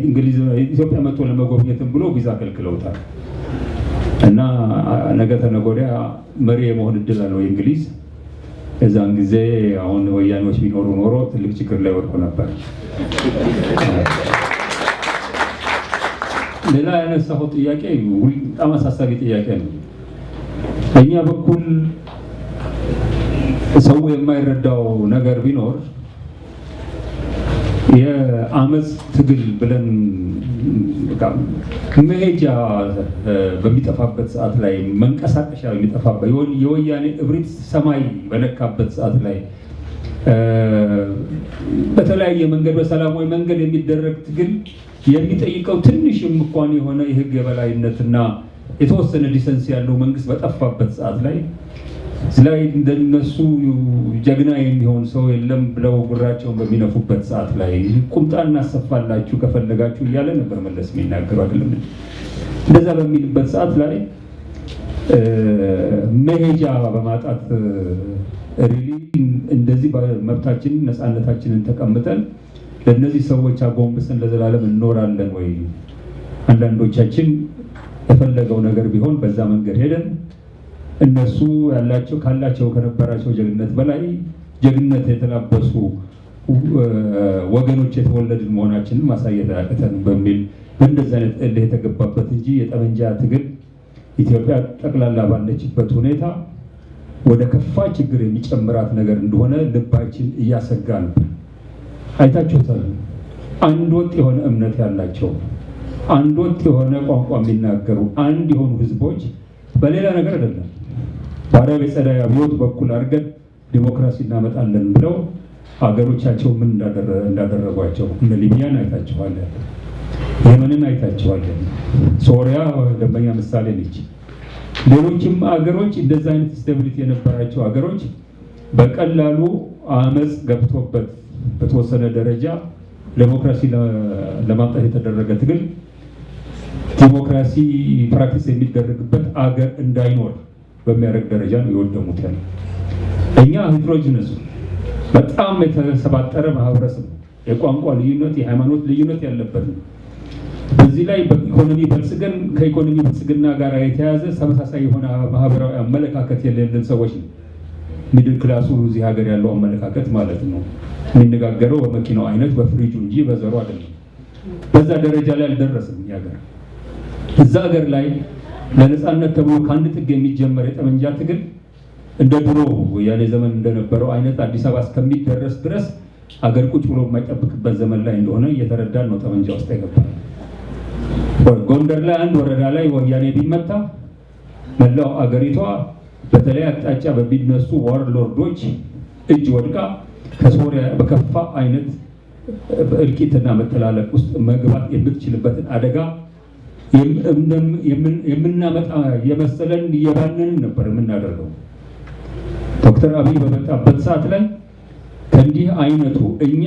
እንግሊዝ ኢትዮጵያ መጥቶ ለመጎብኘትም ብሎ ቪዛ ከልክለውታል እና ነገ ተነገ ወዲያ መሪ የመሆን እድል አለው እንግሊዝ። እዛን ጊዜ አሁን ወያኔዎች ቢኖሩ ኖሮ ትልቅ ችግር ላይ ወድቆ ነበር። ሌላ ያነሳው ጥያቄ በጣም አሳሳቢ ጥያቄ ነው። በእኛ በኩል ሰው የማይረዳው ነገር ቢኖር የአመፅ ትግል ብለን መሄጃ በሚጠፋበት ሰዓት ላይ መንቀሳቀሻ በሚጠፋበት የወያኔ እብሪት ሰማይ በነካበት ሰዓት ላይ በተለያየ መንገድ በሰላማዊ መንገድ የሚደረግ ትግል የሚጠይቀው ትንሽም እንኳን የሆነ የህግ የበላይነትና የተወሰነ ዲሰንስ ያለው መንግስት በጠፋበት ሰዓት ላይ ስላይ እንደነሱ ጀግና የሚሆን ሰው የለም ብለው ጉራቸውን በሚነፉበት ሰዓት ላይ ቁምጣ እናሰፋላችሁ ከፈለጋችሁ እያለ ነበር መለስ የሚናገረው አይደለም። እንደዛ በሚልበት ሰዓት ላይ መሄጃ በማጣት ሪሊ እንደዚህ መብታችንን ነፃነታችንን ተቀምጠን ለነዚህ ሰዎች አጎንብሰን ለዘላለም እንኖራለን ወይ? አንዳንዶቻችን የፈለገው ነገር ቢሆን በዛ መንገድ ሄደን እነሱ ያላቸው ካላቸው ከነበራቸው ጀግንነት በላይ ጀግንነት የተላበሱ ወገኖች የተወለድን መሆናችንን ማሳየት አቅተን በሚል እንደዚህ አይነት እልህ የተገባበት እንጂ የጠመንጃ ትግል ኢትዮጵያ ጠቅላላ ባለችበት ሁኔታ ወደ ከፋ ችግር የሚጨምራት ነገር እንደሆነ ልባችን እያሰጋ ነበር። አይታችሁታል። አንድ ወጥ የሆነ እምነት ያላቸው አንድ ወጥ የሆነ ቋንቋ የሚናገሩ አንድ የሆኑ ህዝቦች በሌላ ነገር አይደለም በአረብ የጸደይ አብዮት በኩል አድርገን ዲሞክራሲ እናመጣለን ብለው ሀገሮቻቸው ምን እንዳደረጓቸው እነ ሊቢያን አይታችኋል፣ የመንን አይታችኋል፣ ሶሪያ ደንበኛ ምሳሌ ነች። ሌሎችም ሀገሮች እንደዛ አይነት ስቴቢሊቲ የነበራቸው ሀገሮች በቀላሉ አመፅ ገብቶበት በተወሰነ ደረጃ ዲሞክራሲ ለማምጣት የተደረገ ትግል ዲሞክራሲ ፕራክቲስ የሚደረግበት አገር እንዳይኖር በሚያደርግ ደረጃ ነው የወደሙት ያለ። እኛ ሄትሮጂነስ በጣም የተሰባጠረ ማህበረሰብ ነው። የቋንቋ ልዩነት፣ የሃይማኖት ልዩነት ያለበት ነው። በዚህ ላይ በኢኮኖሚ በልጽገን ከኢኮኖሚ ብልጽግና ጋር የተያዘ ተመሳሳይ የሆነ ማህበራዊ አመለካከት የሌለን ሰዎች ነው። ሚድል ክላሱ እዚህ ሀገር ያለው አመለካከት ማለት ነው የሚነጋገረው በመኪናው አይነት በፍሪጁ እንጂ በዘሩ አይደለም። በዛ ደረጃ ላይ አልደረስም ያገር። እዛ ሀገር ላይ ለነፃነት ተብሎ ከአንድ ጥግ የሚጀመር የጠመንጃ ትግል እንደ ድሮ ያኔ ዘመን እንደነበረው አይነት አዲስ አበባ እስከሚደረስ ድረስ አገር ቁጭ ብሎ የማይጠብቅበት ዘመን ላይ እንደሆነ እየተረዳን ነው ጠመንጃ ውስጥ የገባል። ጎንደር ላይ አንድ ወረዳ ላይ ወያኔ ቢመታ መላው አገሪቷ በተለይ አቅጣጫ በሚነሱ ዋርሎርዶች እጅ ወድቃ ከሶሪያ በከፋ አይነት እልቂትና መተላለቅ ውስጥ መግባት የምትችልበትን አደጋ የምናመጣ የመሰለን እየባነንን ነበር የምናደርገው። ዶክተር አብይ በመጣበት ሰዓት ላይ ከእንዲህ አይነቱ እኛ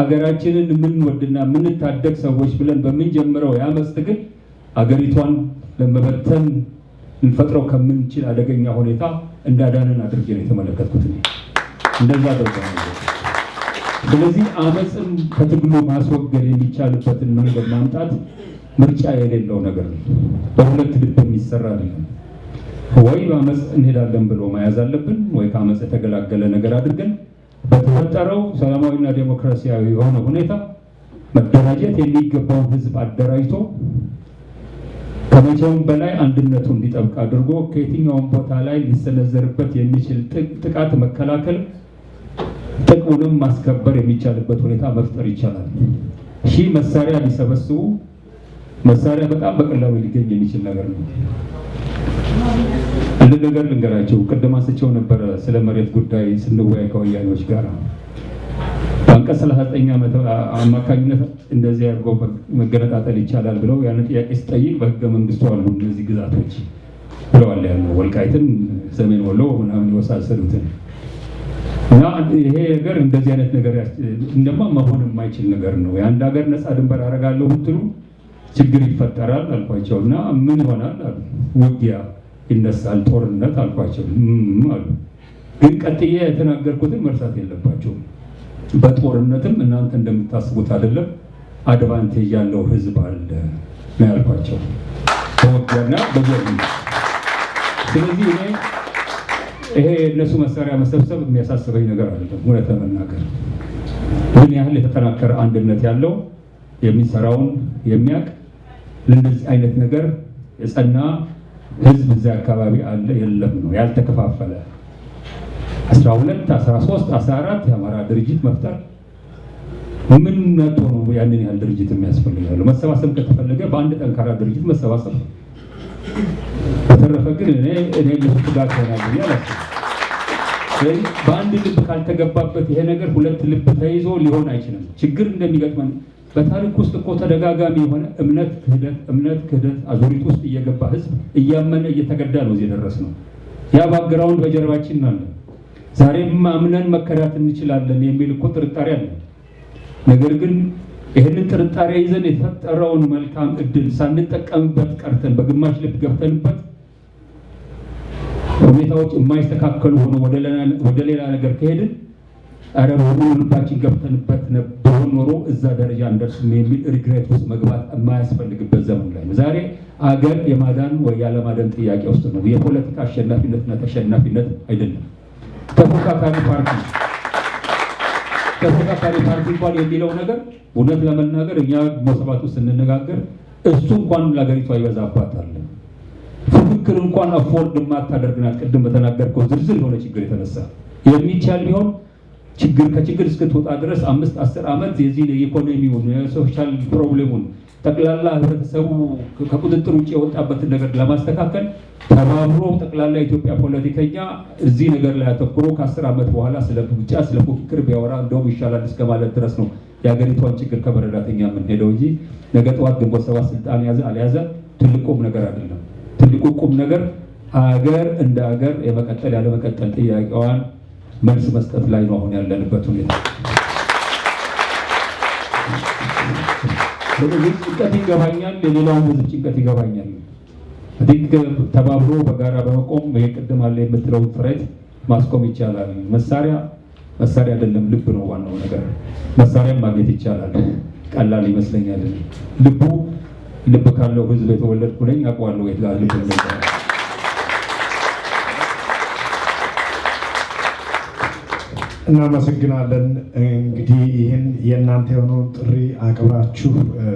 አገራችንን የምንወድና የምንታደግ ሰዎች ብለን በምንጀምረው የአመፅ ትግል አገሪቷን ለመበተን እንፈጥረው ከምንችል አደገኛ ሁኔታ እንዳዳነን አድርጌ ነው የተመለከትኩት። እንደዛ አድርገናል። ስለዚህ አመፅን ከትግሉ ማስወገድ የሚቻልበትን መንገድ ማምጣት ምርጫ የሌለው ነገር ነው። በሁለት ልብ የሚሰራ አይደለም። ወይ በአመፅ እንሄዳለን ብሎ መያዝ አለብን፣ ወይ ከአመፅ የተገላገለ ነገር አድርገን በተፈጠረው ሰላማዊና ዴሞክራሲያዊ የሆነ ሁኔታ መደራጀት የሚገባውን ህዝብ አደራጅቶ ከመቼውም በላይ አንድነቱን እንዲጠብቅ አድርጎ ከየትኛውም ቦታ ላይ ሊሰነዘርበት የሚችል ጥቃት መከላከል፣ ጥቅሙንም ማስከበር የሚቻልበት ሁኔታ መፍጠር ይቻላል። ሺህ መሳሪያ ሊሰበስቡ መሳሪያ በጣም በቀላሉ ሊገኝ የሚችል ነገር ነው። አንድ ነገር ልንገራቸው። ቅድም አንስቼው ነበረ ስለ መሬት ጉዳይ ስንወያይ ከወያኔዎች ጋር በአንቀጽ 39 አማካኝነት እንደዚህ አድርጎ መገነጣጠል ይቻላል ብለው ያን ጥያቄ ሲጠይቅ በህገ መንግስቱ አሉ እነዚህ ግዛቶች ብለዋል። ያለው ወልቃይትን፣ ሰሜን ወሎ ምናምን የወሳሰሉትን እና ይሄ ነገር እንደዚህ አይነት ነገር እንደማ መሆን የማይችል ነገር ነው። የአንድ ሀገር ነፃ ድንበር አደርጋለሁ ብትሉ ችግር ይፈጠራል አልኳቸው እና ምን ይሆናል አሉ። ውጊያ ይነሳል፣ ጦርነት አልኳቸው አሉ። ግን ቀጥዬ የተናገርኩትን መርሳት የለባቸውም። በጦርነትም እናንተ እንደምታስቡት አይደለም፣ አድቫንቴጅ ያለው ህዝብ አለ ነው ያልኳቸው በውጊያና በጀርመን። ስለዚህ እኔ ይሄ እነሱ መሳሪያ መሰብሰብ የሚያሳስበኝ ነገር አይደለም። እውነት ለመናገር ምን ያህል የተጠናከረ አንድነት ያለው የሚሰራውን የሚያውቅ ለእንደዚህ አይነት ነገር የጸና ህዝብ እዚያ አካባቢ አለ የለም ነው ያልተከፋፈለ 12 13 14 የአማራ ድርጅት መፍጠር ምን ነጥቶ ነው ያንን ያህል ድርጅት የሚያስፈልጋል? መሰባሰብ ከተፈለገ በአንድ ጠንካራ ድርጅት መሰባሰብ ነው። በተረፈ ግን እኔ ለፍጋት ሆናል ይላል። ስለዚህ በአንድ ልብ ካልተገባበት ይሄ ነገር ሁለት ልብ ተይዞ ሊሆን አይችልም። ችግር እንደሚገጥመን በታሪክ ውስጥ እኮ ተደጋጋሚ የሆነ እምነት ክህደት አዙሪት ውስጥ እየገባ ህዝብ እያመነ እየተገዳ ነው እዚህ የደረስነው። ያ ባክግራውንድ በጀርባችን አለ። ዛሬም አምነን መከዳት እንችላለን የሚል እኮ ጥርጣሬ አለ። ነገር ግን ይህንን ጥርጣሬ ይዘን የተፈጠረውን መልካም እድል ሳንጠቀምበት ቀርተን በግማሽ ልብ ገብተንበት ሁኔታዎች የማይስተካከሉ ሆኖ ወደ ሌላ ነገር ከሄድን አረ በሙሉ ልባችን ገብተንበት ነበር ኖሮ እዛ ደረጃ እንደርስም የሚል ሪግሬት ውስጥ መግባት የማያስፈልግበት ዘመን ላይ ዛሬ አገር የማዳን ወይ ያለማዳን ጥያቄ ውስጥ ነው። የፖለቲካ አሸናፊነትና ተሸናፊነት አይደለም። ተፎካካሪ ፓርቲ እንኳን የሚለው ነገር እውነት ለመናገር እኛ መሰባቱ ስንነጋገር እሱ እንኳን ለሀገሪቷ ይበዛባታል። ፍክክር እንኳን አፎርድ ማታደርግናት ቅድም በተናገርከው ዝርዝር የሆነ ችግር የተነሳ የሚቻል ቢሆን ከችግር እስክትወጣ ድረስ 5-10 ዓመት የዚህ የኢኮኖሚውን የሶሻል ፕሮብሌሙን ጠቅላላ ህብረተሰቡ ከቁጥጥር ውጭ የወጣበትን ነገር ለማስተካከል ተባብሮ ጠቅላላ ኢትዮጵያ ፖለቲከኛ እዚህ ነገር ላይ አተኩሮ ከ10 ዓመት በኋላ ስለ ብቻ ስለ ፉክክር ቢያወራ እንደውም ይሻላል እስከማለት ድረስ ነው የሀገሪቷን ችግር ከመረዳተኛ የምንሄደው እንጂ ነገ ጠዋት ግንቦት ሰባት ስልጣን ያዘ አልያዘ ትልቁም ነገር አይደለም። ትልቁ ቁም ነገር አገር እንደ አገር የመቀጠል ያለመቀጠል ጥያቄዋን መልስ መስጠት ላይ ነው አሁን ያለንበት ሁኔታ። ስለዚህ ጭንቀት ይገባኛል፣ የሌላውን ህዝብ ጭንቀት ይገባኛል። ተባብሮ በጋራ በመቆም የቅድም አለ የምትለው ፍሬት ማስቆም ይቻላል። መሳሪያ አይደለም፣ ልብ ነው ዋናው ነገር። መሳሪያም ማግኘት ይቻላል፣ ቀላል ይመስለኛል። ልብ ካለው ህዝብ የተወለድኩ ነኝ፣ አውቀዋለሁ የት ጋር ልብ እንደሚሰራ። እናመሰግናለን። እንግዲህ ይህን የእናንተ የሆነውን ጥሪ አቅብራችሁ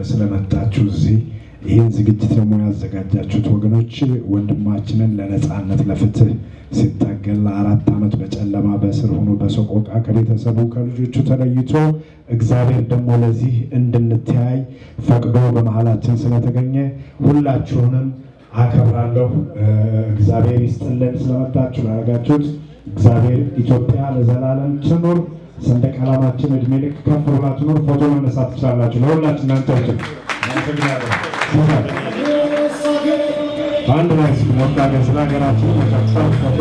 ስለመጣችሁ እዚህ ይህን ዝግጅት ደግሞ ያዘጋጃችሁት ወገኖች ወንድማችንን ለነፃነት ለፍትህ ሲታገል ለ4 ዓመት በጨለማ በእስር ሆኖ በሰቆቃ ከቤተሰቡ ከልጆቹ ተለይቶ እግዚአብሔር ደግሞ ለዚህ እንድንተያይ ፈቅዶ በመሀላችን ስለተገኘ ሁላችሁንም አከብራለሁ። እግዚአብሔር ይስጥልን ስለመጣችሁ ላደረጋችሁት። እግዚአብሔር ኢትዮጵያ ለዘላለም ትኑር። ሰንደቅ ዓላማችን እድሜ ልክ ከፍ ብላ ትኑር። ፎቶ መነሳት ትችላላችሁ። ለሁላችን እናንተችን አንድ ላይ ስለወጣገር ስለ ሀገራችን መቀጠል ፎቶ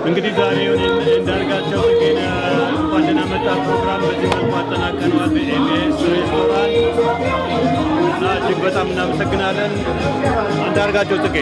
እንግዲህ ዛሬውን አንዳርጋቸው ጽጌን እንኳን ደህና መጣ ፕሮግራም በዚህ መልኩ አጠናቀነዋል በኤምኤስ ሬስቶራንት እና እጅግ በጣም እናመሰግናለን አንዳርጋቸው ጽጌ።